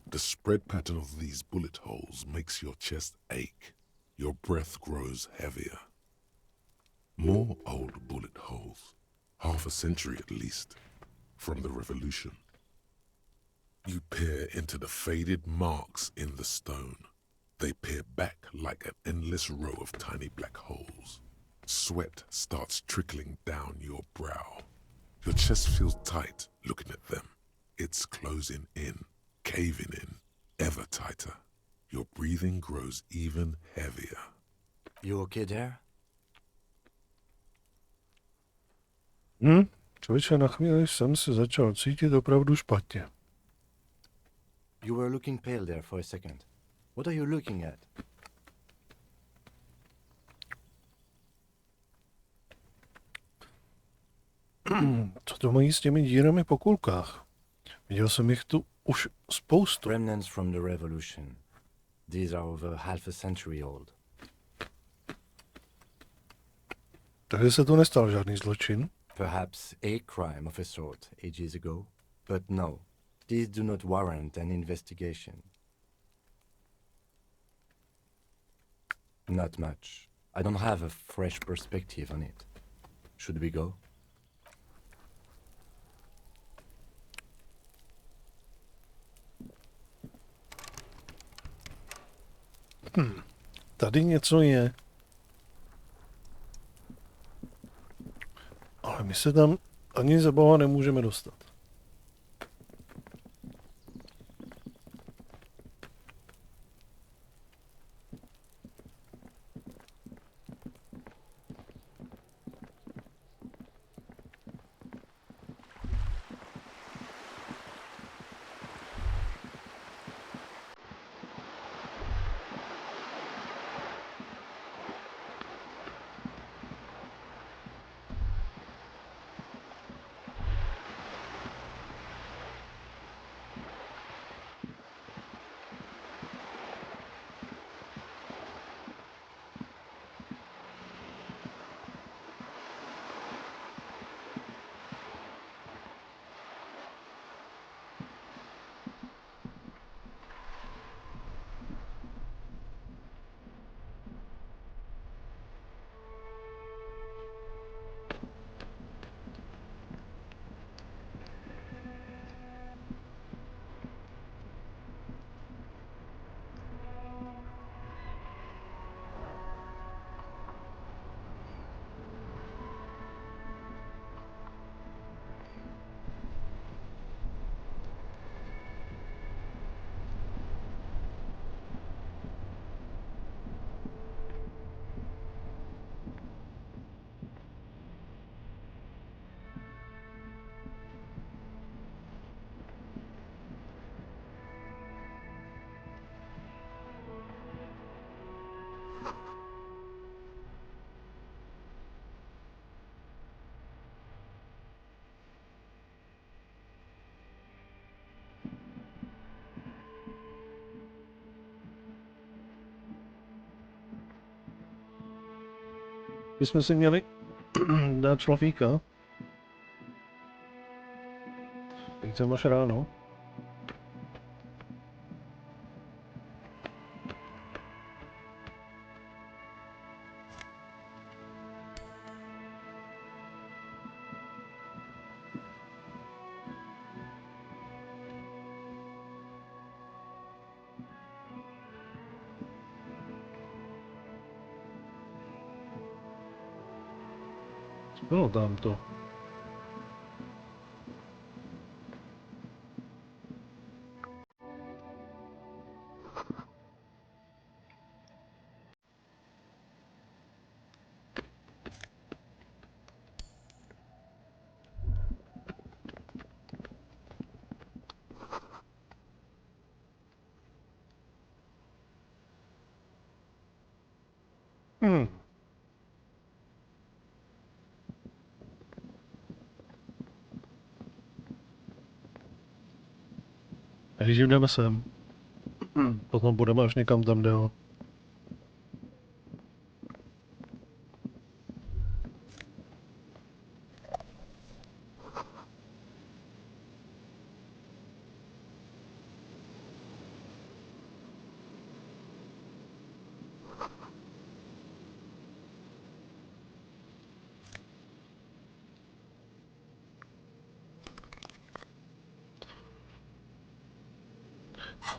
The spread pattern of these bullet holes makes your chest ache. Your breath grows heavier. More old bullet holes. Half a century at least. From the revolution. You peer into the faded marks in the stone. They peer back like an endless row of tiny black holes. Sweat starts trickling down your brow. Your chest feels tight looking at them. It's closing in, caving in, ever tighter. Your breathing grows even heavier. You okay there? Člověče, na chvíli jsem se začal cítit opravdu špatně. You were looking pale there for a second. What are you looking at? Co to mají s těmi dírami po kulkách? Viděl jsem jich tu už spoustu. Remnants from the revolution. These are over half a century old. Takže se tu nestal žádný zločin? Perhaps a crime of a sort ages ago, but no. These do not warrant an investigation. Not much. I don't have a fresh perspective on it. Should we go? Tady něco je. Ale my se tam ani za boha nemůžeme dostat. My jsme si měli dát šlofíka. Teď jsem až ráno. Bylo tam to. Když jdeme sem, potom budeme až někam tam dál.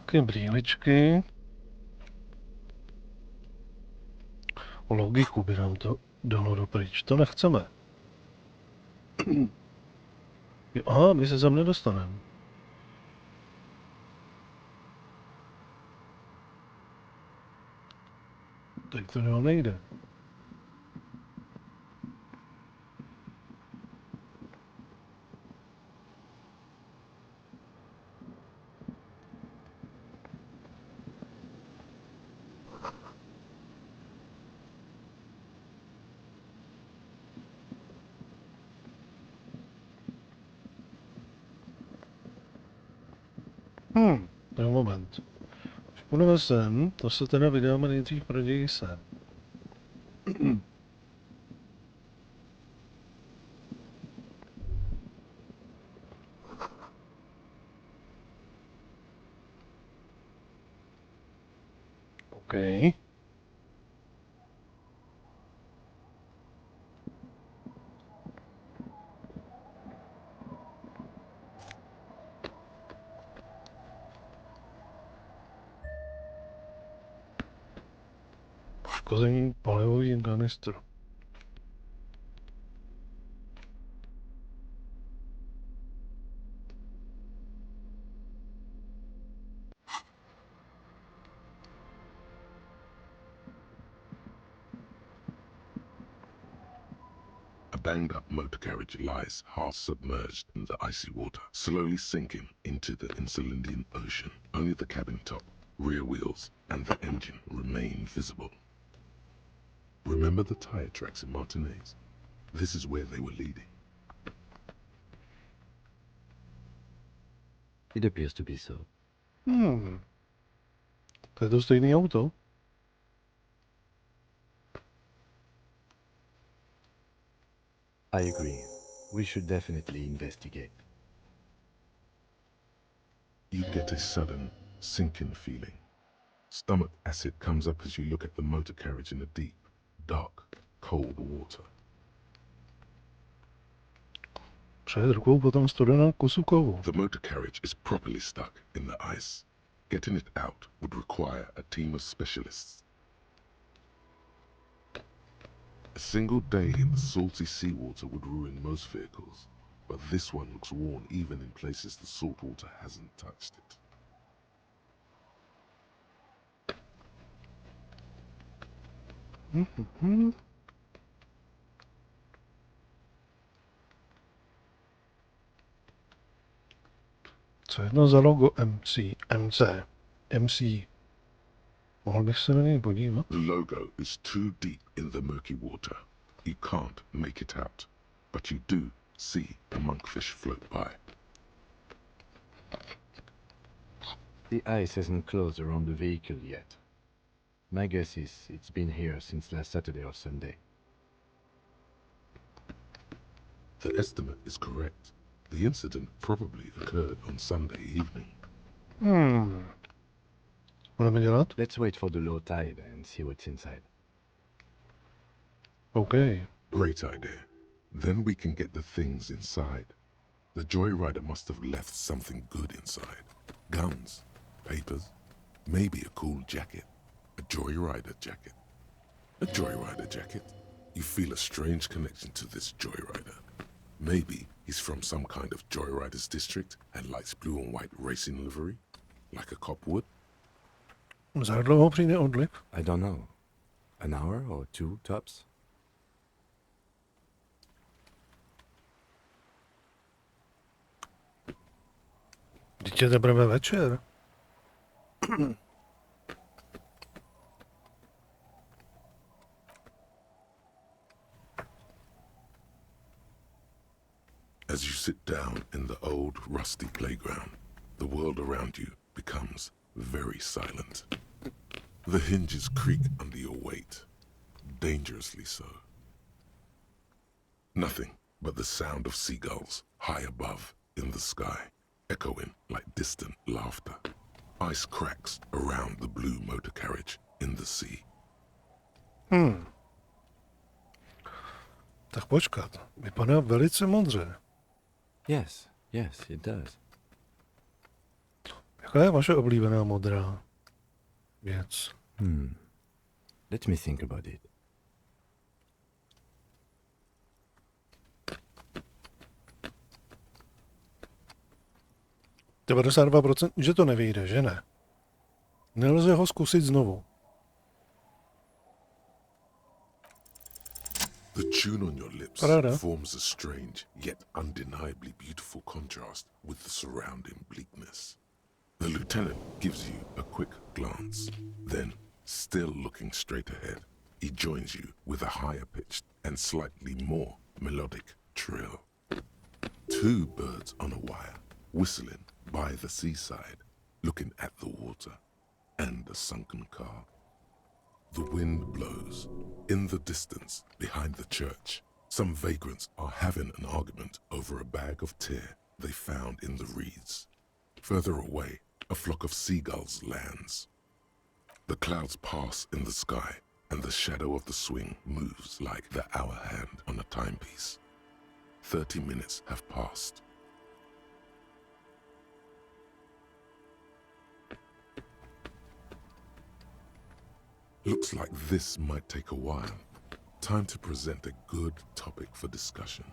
Taky brýličky. Logiku by nám to dalo dopryč. To nechceme. Aha, my se sem nedostaneme. Tak to nejde. Tak moment. Když půjdeme sem, to se teda vydáme nejdřív raději sem. OK. Poškození palivový kanistru. A banged-up motor carriage lies half submerged in the icy water, slowly sinking into the Insulindian Ocean. Only the cabin top, rear wheels, and the engine remain visible. Remember the tire tracks in Martinez? This is where they were leading. It appears to be so. To je to stejný auto? I agree. We should definitely investigate. You get a sudden sinking feeling. Stomach acid comes up as you look at the motor carriage in the deep, dark, cold water. Před rukou potom studená kusu kovu. The motor carriage is properly stuck in the ice. Getting it out would require a team of specialists. A single day in the salty seawater would ruin most vehicles, but this one looks worn even in places the salt water hasn't touched it. Co je to za logo MC? Mohl bych se na něj podívat? The logo is too deep in the murky water. You can't make it out, but you do see the monkfish float by. The ice hasn't closed around the vehicle yet. My guess is it's been here since last Saturday or Sunday. The estimate is correct. The incident probably occurred on Sunday evening. Budeme dělat? Let's wait for the low tide and see what's inside. OK. Great idea. Then we can get the things inside. The joyrider must have left something good inside. Guns, papers, maybe a cool jacket. A joyrider jacket. A joyrider jacket. You feel a strange connection to this joyrider. Maybe he's from some kind of joyriders district and likes blue and white racing livery, like a cop would. Za dlouho přijde odliv? I don't know. An hour or two tops? Teď je teprve večer. As you sit down in the old, rusty playground, the world around you becomes very silent. The hinges creak under your weight, dangerously so. Nothing but the sound of seagulls high above in the sky, echoing like distant laughter. Ice cracks around the blue motor carriage in the sea. Tak počkat, vypadá velice modře. Yes, it does. Jaká je vaše oblíbená modrá věc? Let me think about it. To 92%, že to nevyjde, že ne? Nelze ho zkusit znovu. The tune on your lips Paráda. forms a strange yet undeniably beautiful contrast with the surrounding bleakness. The lieutenant gives you a quick glance. Then, still looking straight ahead, he joins you with a higher-pitched and slightly more melodic trill. Two birds on a wire, whistling by the seaside, looking at the water and a sunken car. The wind blows. In the distance, behind the church, some vagrants are having an argument over a bag of tear they found in the reeds. Further away, a flock of seagulls lands. The clouds pass in the sky, and the shadow of the swing moves like the hour hand on a timepiece. 30 minutes have passed. Looks like this might take a while. Time to present a good topic for discussion.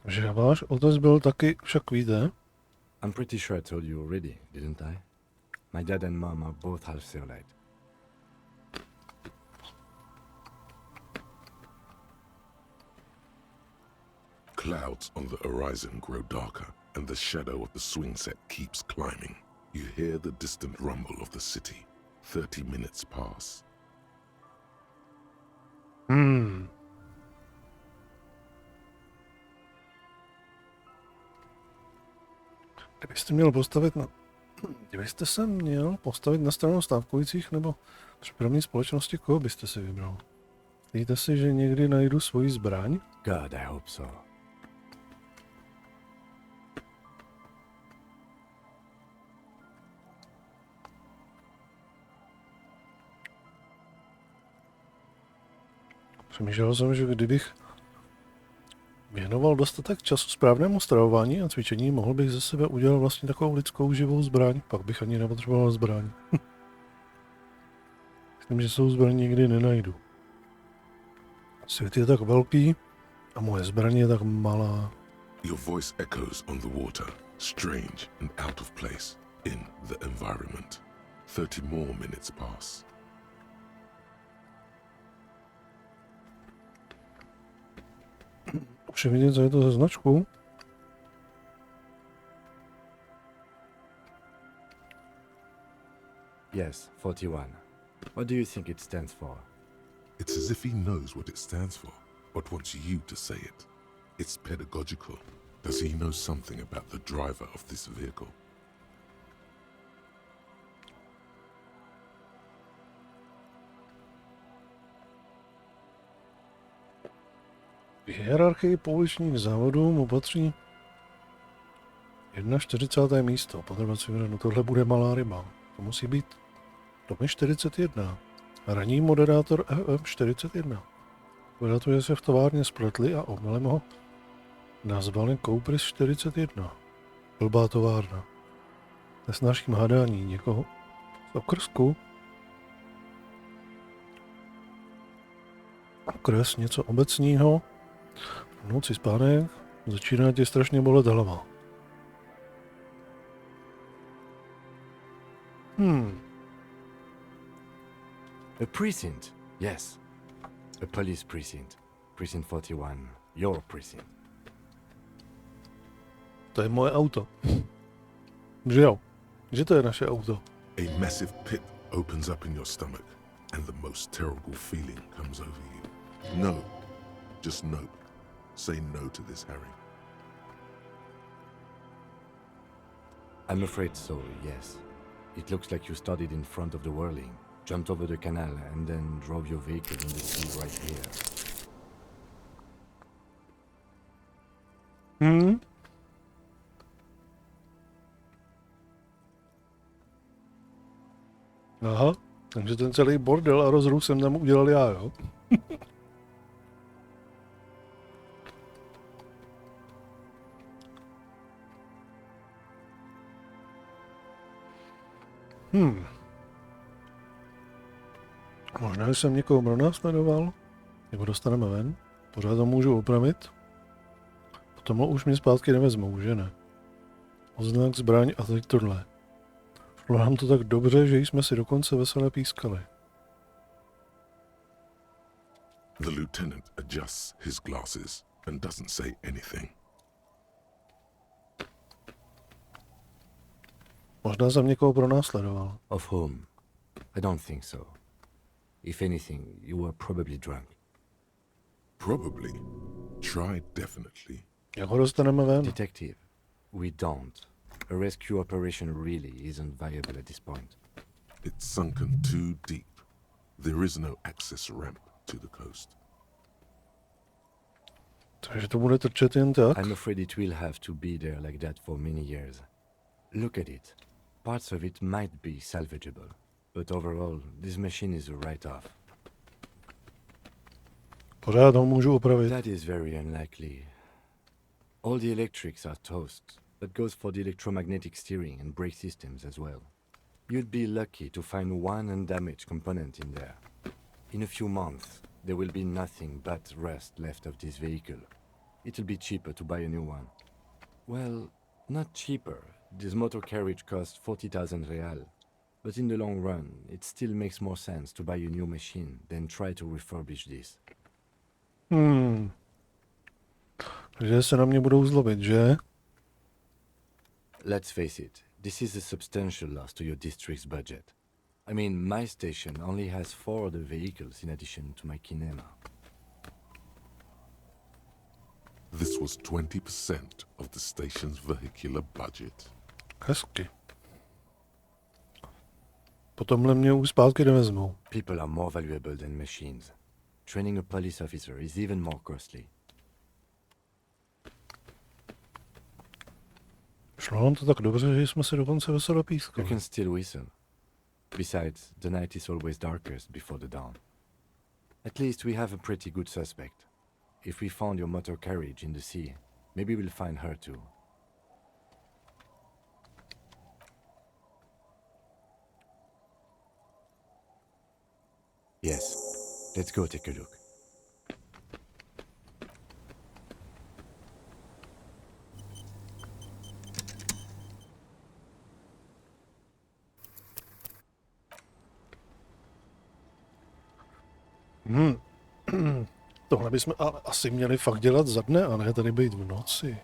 Takže váš otec byl taky však víte? I'm pretty sure I told you already, didn't I? My dad and mom are both half Serlite. Clouds on the horizon grow darker, and the shadow of the swing set keeps climbing. You hear the distant rumble of the city. 30 minutes pass. Kdybyste se měl postavit na stranu stávkujících nebo přepravní společnosti, koho byste si vybral? Myslíte si, že někdy najdu svoji zbraň? God, I hope so. Přemýšlel jsem, že kdybych věnoval dostatek času správnému stravování a cvičení, mohl bych ze sebe udělat vlastně takovou lidskou živou zbraň, pak bych ani nepotřeboval zbraň. Myslím, že svou zbraň nikdy nenajdu. Svět je tak velký a moje zbraň je tak malá. Your voice echoes on the water, strange and out of place in the environment. 30 more minutes pass. Už je vidět, co je to za značku? Yes, 41. What do you think it stands for? It's as if he knows what it stands for, but wants you to say it. It's pedagogical. Does he know something about the driver of this vehicle? V hierarchii pouličních závodů mu patří 41. místo. Potrvací vranu. Tohle bude malá ryba. To musí být Tomi 41. Ranní moderátor FM 41. Vydatuje se v továrně spletli a omylem ho nazvali Koupris 41. Blbá továrna. Nesnáším hádání někoho z okrsku. Okres něco obecního. V noci spánek začíná tě strašně bolet hlava. A precinct, yes. A police precinct. Precinct 41. Your precinct. To je moje auto. Že jo? Že to je naše auto. A massive pit opens up in your stomach, and the most terrible feeling comes over you. No. Just no. Say no to this, Harry. I'm afraid so, yes. It looks like you started in front of the whirling, jumped over the canal, and then drove your vehicle in the sea right here. Aha, takže ten celý bordel a rozruch jsem tam udělal já, jo? Možná, že jsem někoho pronásledoval, nebo dostaneme ven, pořád to můžu opravit, potom už mě zpátky nevezmou, že ne? Odznak, zbraň a teď tohle. Šlo nám to tak dobře, že jsme si dokonce veselé pískali. The lieutenant adjusts his glasses and doesn't say anything. Možná jsem někoho pronásledoval. Of whom? I don't think so. If anything, you were probably drunk. Probably. Try definitely. Jak ho dostaneme ven? Detective, we don't. A rescue operation really isn't viable at this point. It's sunken too deep. There is no access ramp to the coast. Takže to bude trčet jen tak? I'm afraid it will have to be there like that for many years. Look at it. Parts of it might be salvageable, but overall, this machine is a write-off. Pořád ho můžu opravit. That is very unlikely. All the electrics are toast. That goes for the electromagnetic steering and brake systems as well. You'd be lucky to find one undamaged component in there. In a few months, there will be nothing but rust left of this vehicle. It'll be cheaper to buy a new one. Well, not cheaper. This motor carriage costs 40,000 real. But in the long run, it still makes more sense to buy a new machine than try to refurbish this. Takže se na mě budou zlobit, že? Let's face it, this is a substantial loss to your district's budget. I mean, my station only has 4 other vehicles in addition to my kinema. This was 20% of the station's vehicular budget. Hezky. Potomhle mě už zpátky nevezmou. People are more valuable than machines. Training a police officer is even more costly. Šlo nám to tak dobře, že jsme se dokonce veselé pískali. You can still whistle. Besides, the night is always darkest before the dawn. At least we have a pretty good suspect. If we found your motor carriage in the sea, maybe we'll find her too. Yes, let's go take a look. Tohle bychom asi měli fakt dělat za dne, a ne tady být v noci.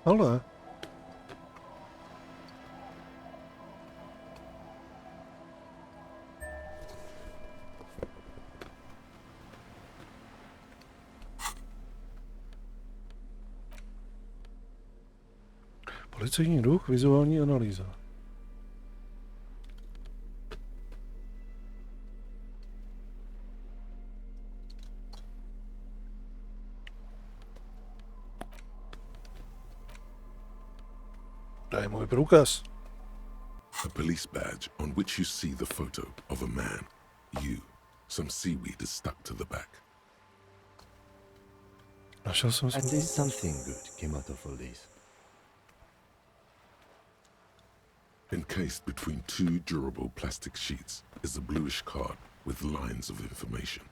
Ale... Policejní duch, vizuální analýza. Daj můj průkaz. A police badge on which you see the photo of a man. You. Some seaweed is stuck to the back. Našel jsem At least something good came out of all this. Encased between 2 durable plastic sheets is a bluish card with lines of information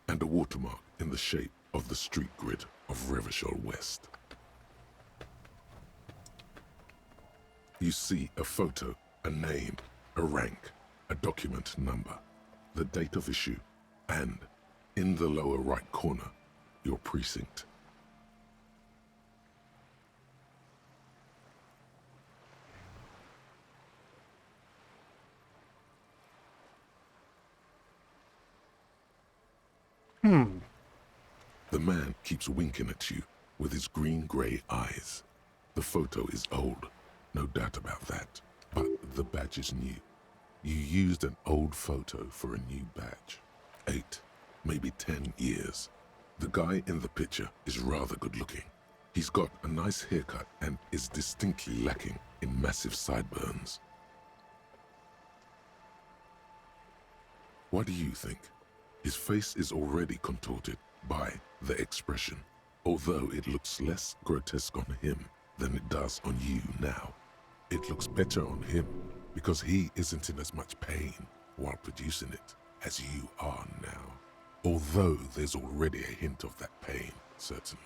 and a watermark in the shape of the street grid of Revachol West. You see a photo, a name, a rank, a document number, the date of issue, and, in the lower right corner, your precinct. The man keeps winking at you with his green-grey eyes. The photo is old. No doubt about that. But the badge is new. You used an old photo for a new badge. 8, maybe 10 years. The guy in the picture is rather good looking. He's got a nice haircut and is distinctly lacking in massive sideburns. What do you think? His face is already contorted by the expression, although it looks less grotesque on him than it does on you now. It looks better on him because he isn't in as much pain while producing it as you are now. Although there's already a hint of that pain, certainly.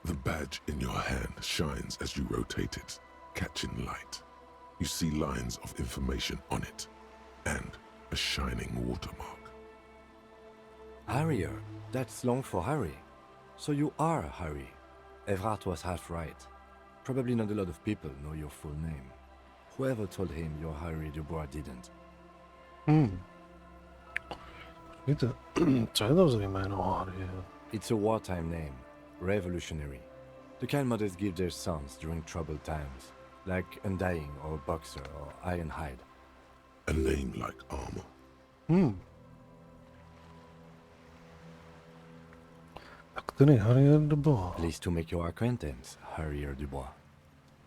The badge in your hand shines as you rotate it, catching light. You see lines of information on it, and a shining watermark. Harrier. That's long for Harry. So you are Harry. Evrard was half right. Probably not a lot of people know your full name. Whoever told him you're Harry Dubois didn't. Víte, co je to za jméno Harry? It's a wartime name. Revolutionary. The kind mothers give their sons during troubled times, like Undying or Boxer or Ironhide. A name like armor. Tak ten je Harrier Dubois. Pleased to make your acquaintance, Harrier Dubois.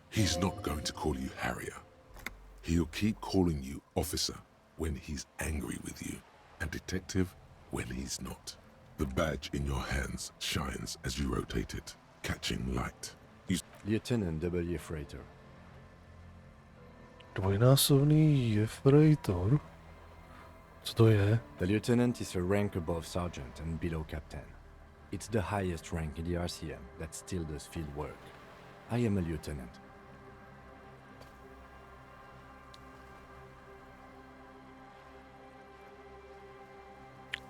He's not going to call you Harrier. He'll keep calling you officer when he's angry with you, and detective when he's not. The badge in your hands shines as you rotate it, catching light. Lieutenant W. Freighter. Dvojnásobný Jeffreitor? Co to je? The lieutenant is a rank above sergeant and below captain. It's the highest rank in the RCM that still does field work. I am a lieutenant.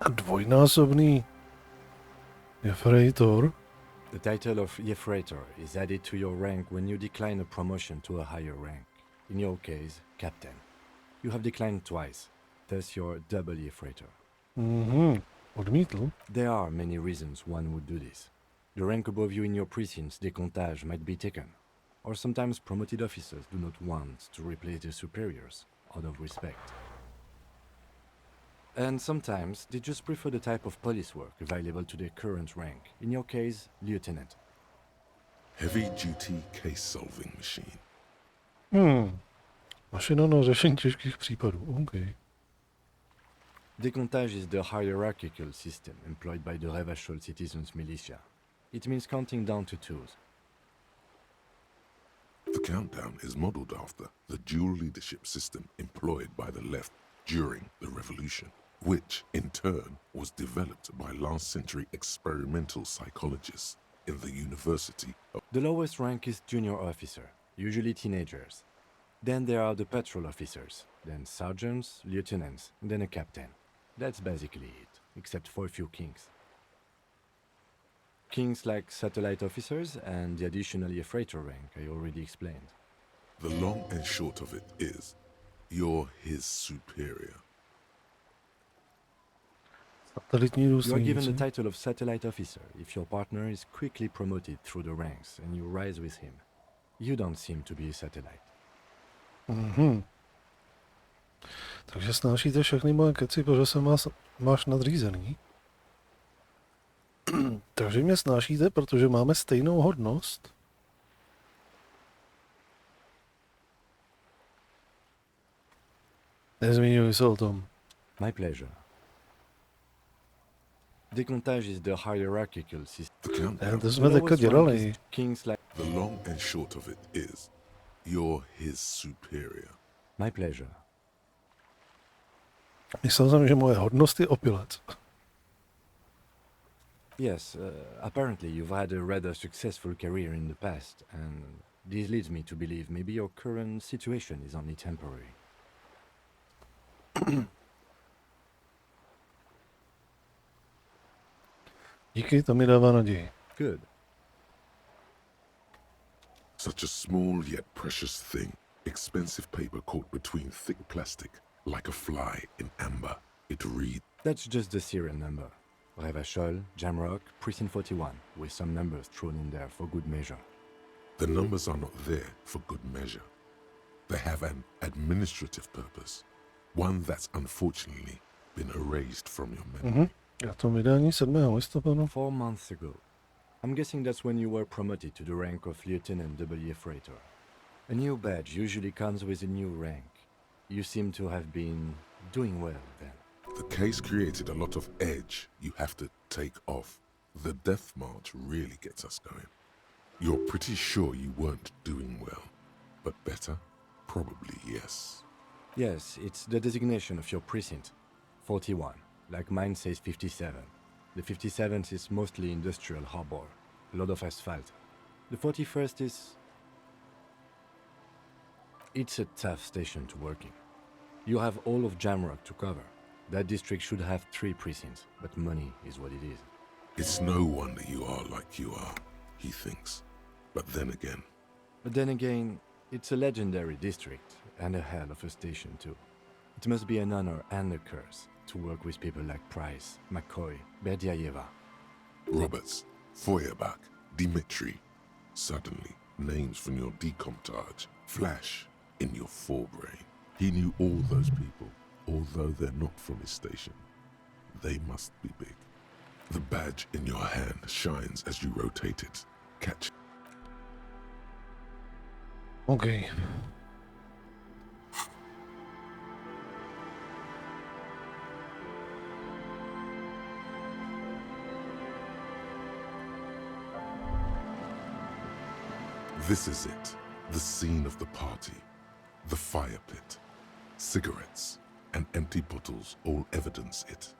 A dvojnásobný Jeffreitor? The title of Jeffreitor is added to your rank when you decline a promotion to a higher rank. In your case, captain. You have declined twice, thus you're double Jeffreitor. Odmítl? There are many reasons one would do this. The rank above you in your precinct's décomptage might be taken, or sometimes promoted officers do not want to replace their superiors out of respect. And sometimes they just prefer the type of police work available to their current rank, in your case, lieutenant. Heavy-duty case-solving machine. Mašina na řešení těžkých případů. Okay. Décomptage is the hierarchical system employed by the Revachol citizens militia. It means counting down to twos. The countdown is modeled after the dual leadership system employed by the left during the revolution, which in turn was developed by last-century experimental psychologists in the University of... The lowest rank is junior officer, usually teenagers. Then there are the patrol officers, then sergeants, lieutenants, and then a captain. That's basically it, except for a few kings. Kings like satellite officers and the additional Jeffreitor rank I already explained. The long and short of it is, you're his superior. You are given the title of satellite officer if your partner is quickly promoted through the ranks and you rise with him. You don't seem to be a satellite. Takže snášíte všechny moje keci, protože se máš nadřízený. Takže mě snášíte, protože máme stejnou hodnost. Nezmiňuji se o tom. My pleasure. Décomptage is the hierarchical system. To jsme teďka dělali. The long and short of it is, you're his superior. My pleasure. Myslel jsem, že moje hodnost je opilec. Yes, apparently you've had a rather successful career in the past, and this leads me to believe maybe your current situation is only temporary. Díky, to mi dává naději. Good. Such a small yet precious thing. Expensive paper caught between thick plastic, like a fly in amber. It reads... That's just the serial number. Revachol, Jamrock, Precinct 41, with some numbers thrown in there for good measure. The numbers are not there for good measure. They have an administrative purpose, one that's unfortunately been erased from your memory. A to vydání 7. listopadu. 4 months ago. I'm guessing that's when you were promoted to the rank of Lieutenant W. Freighter. A new badge usually comes with a new rank. You seem to have been doing well then. The case created a lot of edge you have to take off. The death march really gets us going. You're pretty sure you weren't doing well, but better? Probably yes. Yes, it's the designation of your precinct. 41, like mine says 57. The 57th is mostly industrial harbor, a lot of asphalt. The 41st is... It's a tough station to work in. You have all of Jamrock to cover. That district should have 3 precincts, but money is what it is. It's no wonder you are like you are, he thinks. But then again, it's a legendary district, and a hell of a station too. It must be an honor and a curse to work with people like Price, McCoy, Berdiayeva. Roberts, Feuerbach, Dimitri. Suddenly, names from your decomptage flash in your forebrain. He knew all those people, although they're not from his station. They must be big. The badge in your hand shines as you rotate it. Catch. Okay. This is it, the scene of the party. The fire pit. Cigarettes and empty bottles all evidence it.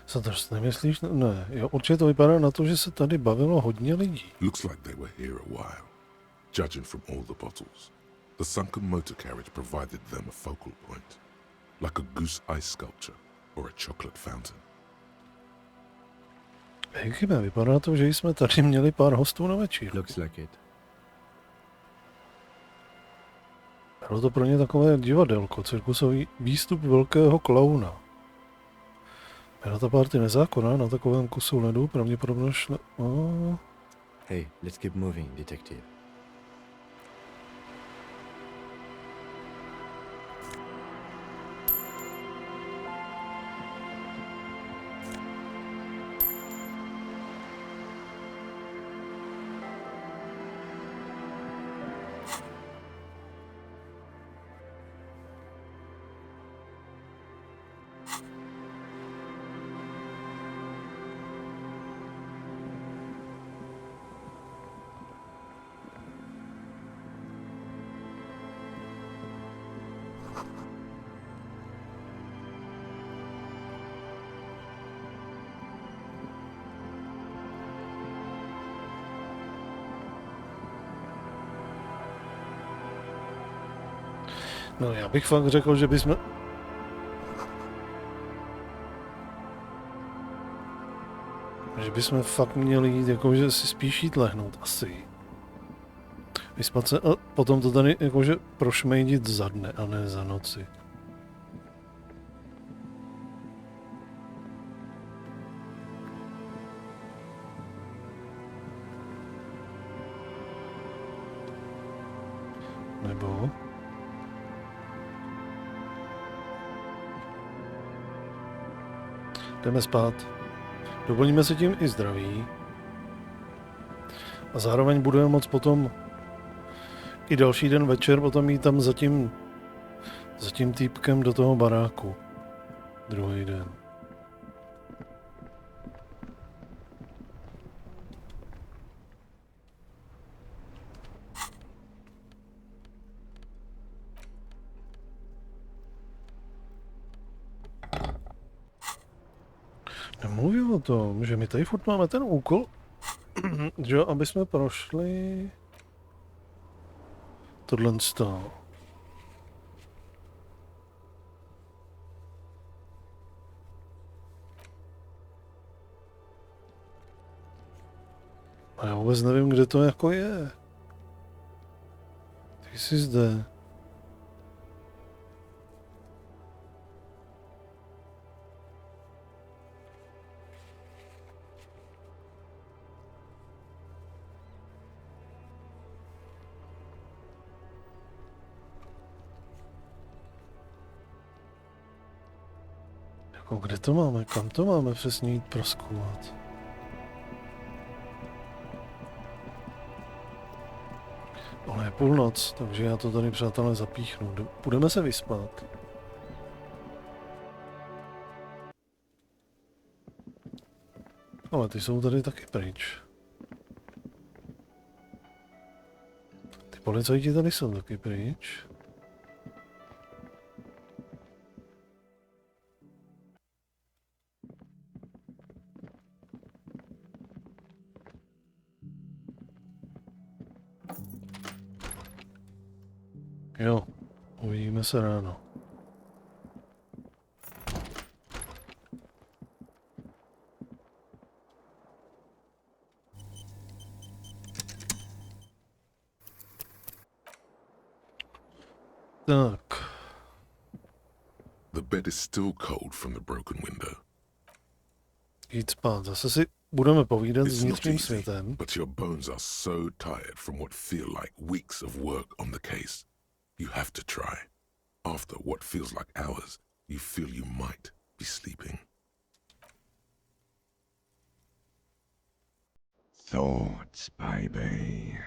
Co to nemyslíš? Ne, jo, určitě to vypadá na to, že se tady bavilo hodně lidí. Looks like they were here a while, judging from all the bottles. The sunken motor carriage provided them a focal point, like a goose ice sculpture or a chocolate fountain. Hejkyme, vypadá to, že jsme tady měli pár hostů na večír. Looks like it. Bylo to pro ně takové divadelko, cirkusový výstup velkého klauna. Byla ta party nezákonná na takovém kusu ledu, pravděpodobně šle... Hey, let's keep moving, detective. No, já bych fakt řekl, že bychom... Že bychom fakt měli jít, jakože si spíš jít lehnout, asi. Vyspat se a potom to tady jakože prošmejdit za dne a ne za noci. Nebo... Jdeme spát. Doplníme si tím i zdraví. A zároveň budeme moct potom i další den večer potom jít tam za tím týpkem do toho baráku. Druhý den. Nemluvím o tom, že my tady furt máme ten úkol, že aby jsme prošli tohle stál. A já vůbec nevím, kde to jako je. Ty jsi zde. Jako kde to máme? Kam to máme přesně jít prozkoumat? Ale je půlnoc, takže já to tady, přátelé, zapíchnu. Budeme se vyspat. Ale ty jsou tady taky pryč. Ty policajti tady jsou taky pryč. Jo, uvidíme se ráno. Tak. The bed is still cold from the broken window. Jít spát. Zase si budeme povídat s It's not vnitřním easy, světem. but your bones are so tired from what feel like weeks of work on the case. You have to try. After what feels like hours, you feel you might be sleeping. Thoughts, baby.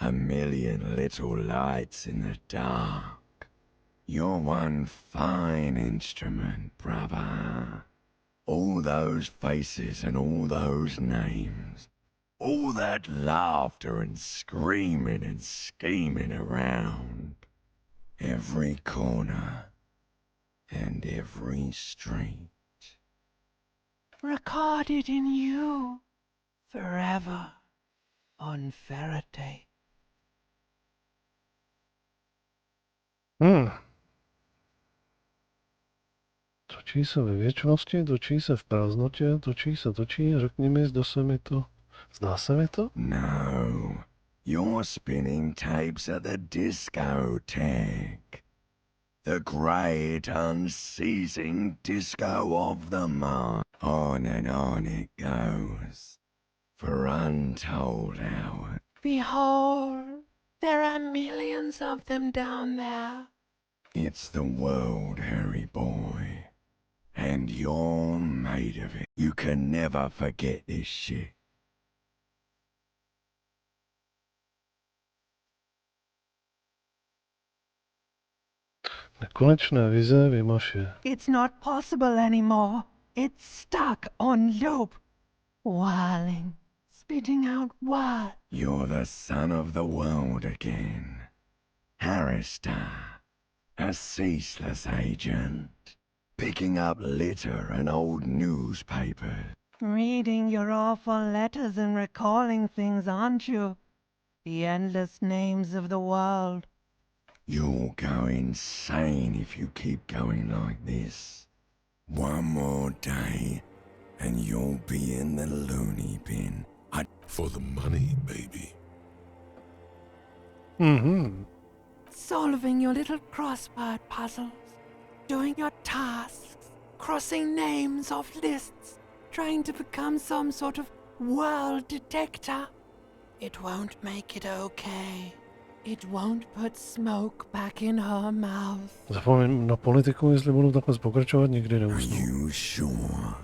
A million little lights in the dark. You're one fine instrument, brother. All those faces and all those names. All that laughter and screaming and scheming around. Every corner and every street. Recorded in you forever on Faraday. Točí se ve věčnosti, točí se v prázdnotě, točí, řekni mi, zdá se mi to? No, you're spinning tapes at the discotheque. The great unceasing disco of the mind. On and on it goes, for untold hours. Behold, there are millions of them down there. It's the world, Harry boy. And you're made of it. You can never forget this shit. Nekonečné vize vymaše. It's not possible anymore. It's stuck on loop. Whirling, spitting out what? You're the son of the world again. Harrister, a ceaseless agent. Picking up litter and old newspapers. Reading your awful letters and recalling things, aren't you? The endless names of the world. You'll go insane if you keep going like this. One more day, and you'll be in the loony bin. For the money, baby. Solving your little crossword puzzles. Doing your tasks. Crossing names off lists. Trying to become some sort of world detector. It won't make it okay. It won't put smoke back in her mouth. Zapomínám na politiku, jestli budu takhle pokračovat, nikdy neusnu. Are you sure?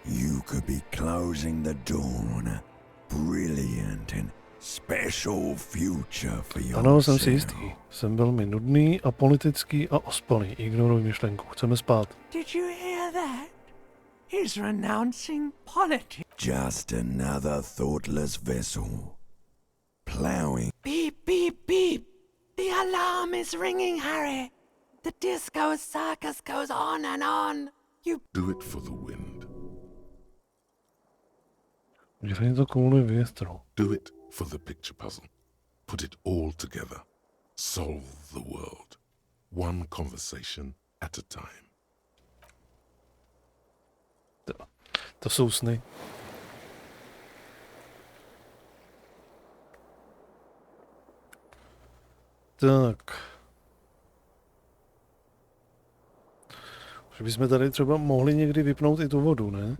You could be closing the door on a brilliant and special future for yourself. Ano, jsem si jistý. Jsem velmi nudný a politický a ospalý. Ignoruj myšlenku. Chceme spát. Did you hear that? He's renouncing politics. Just another thoughtless vessel. Plowing. Beep, beep, beep. The alarm is ringing, Harry. The disco circus goes on and on. You Do it for the wind. Udělej to kvůli větru. Do it for the picture puzzle. Put it all together. Solve the world. One conversation at a time. To jsou sny. Tak. Už bychom tady třeba mohli někdy vypnout i tu vodu, ne?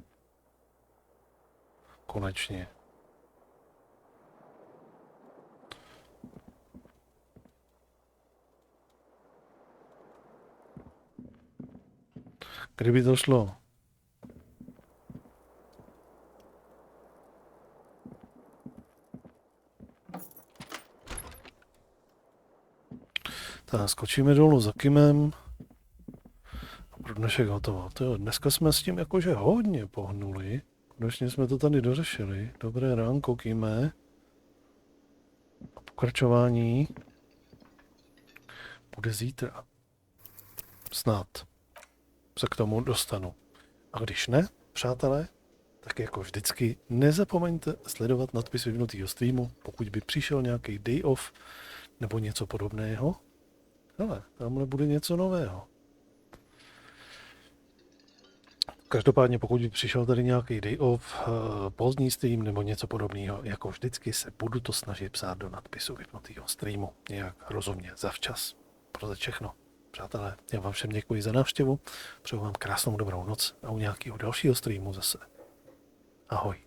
Konečně. Kdyby to šlo. Tak, skočíme dolů za Kimem. A pro dnešek hotovo. Tyjo, dneska jsme s tím jakože hodně pohnuli. Konečně jsme to tady dořešili. Dobré ránko, Kime. A pokračování bude zítra. Snad se k tomu dostanu. A když ne, přátelé, tak jako vždycky nezapomeňte sledovat nadpis vyvinutého streamu, pokud by přišel nějaký day off nebo něco podobného. Hele, tamhle bude něco nového. Každopádně pokud by přišel tady nějaký day off, pozdní stream nebo něco podobného, jako vždycky se budu to snažit psát do nadpisu vyvinutého streamu. Nějak rozumně, zavčas. Pro všechno. Přátelé, já vám všem děkuji za návštěvu, přeju vám krásnou dobrou noc a u nějakého dalšího streamu zase. Ahoj.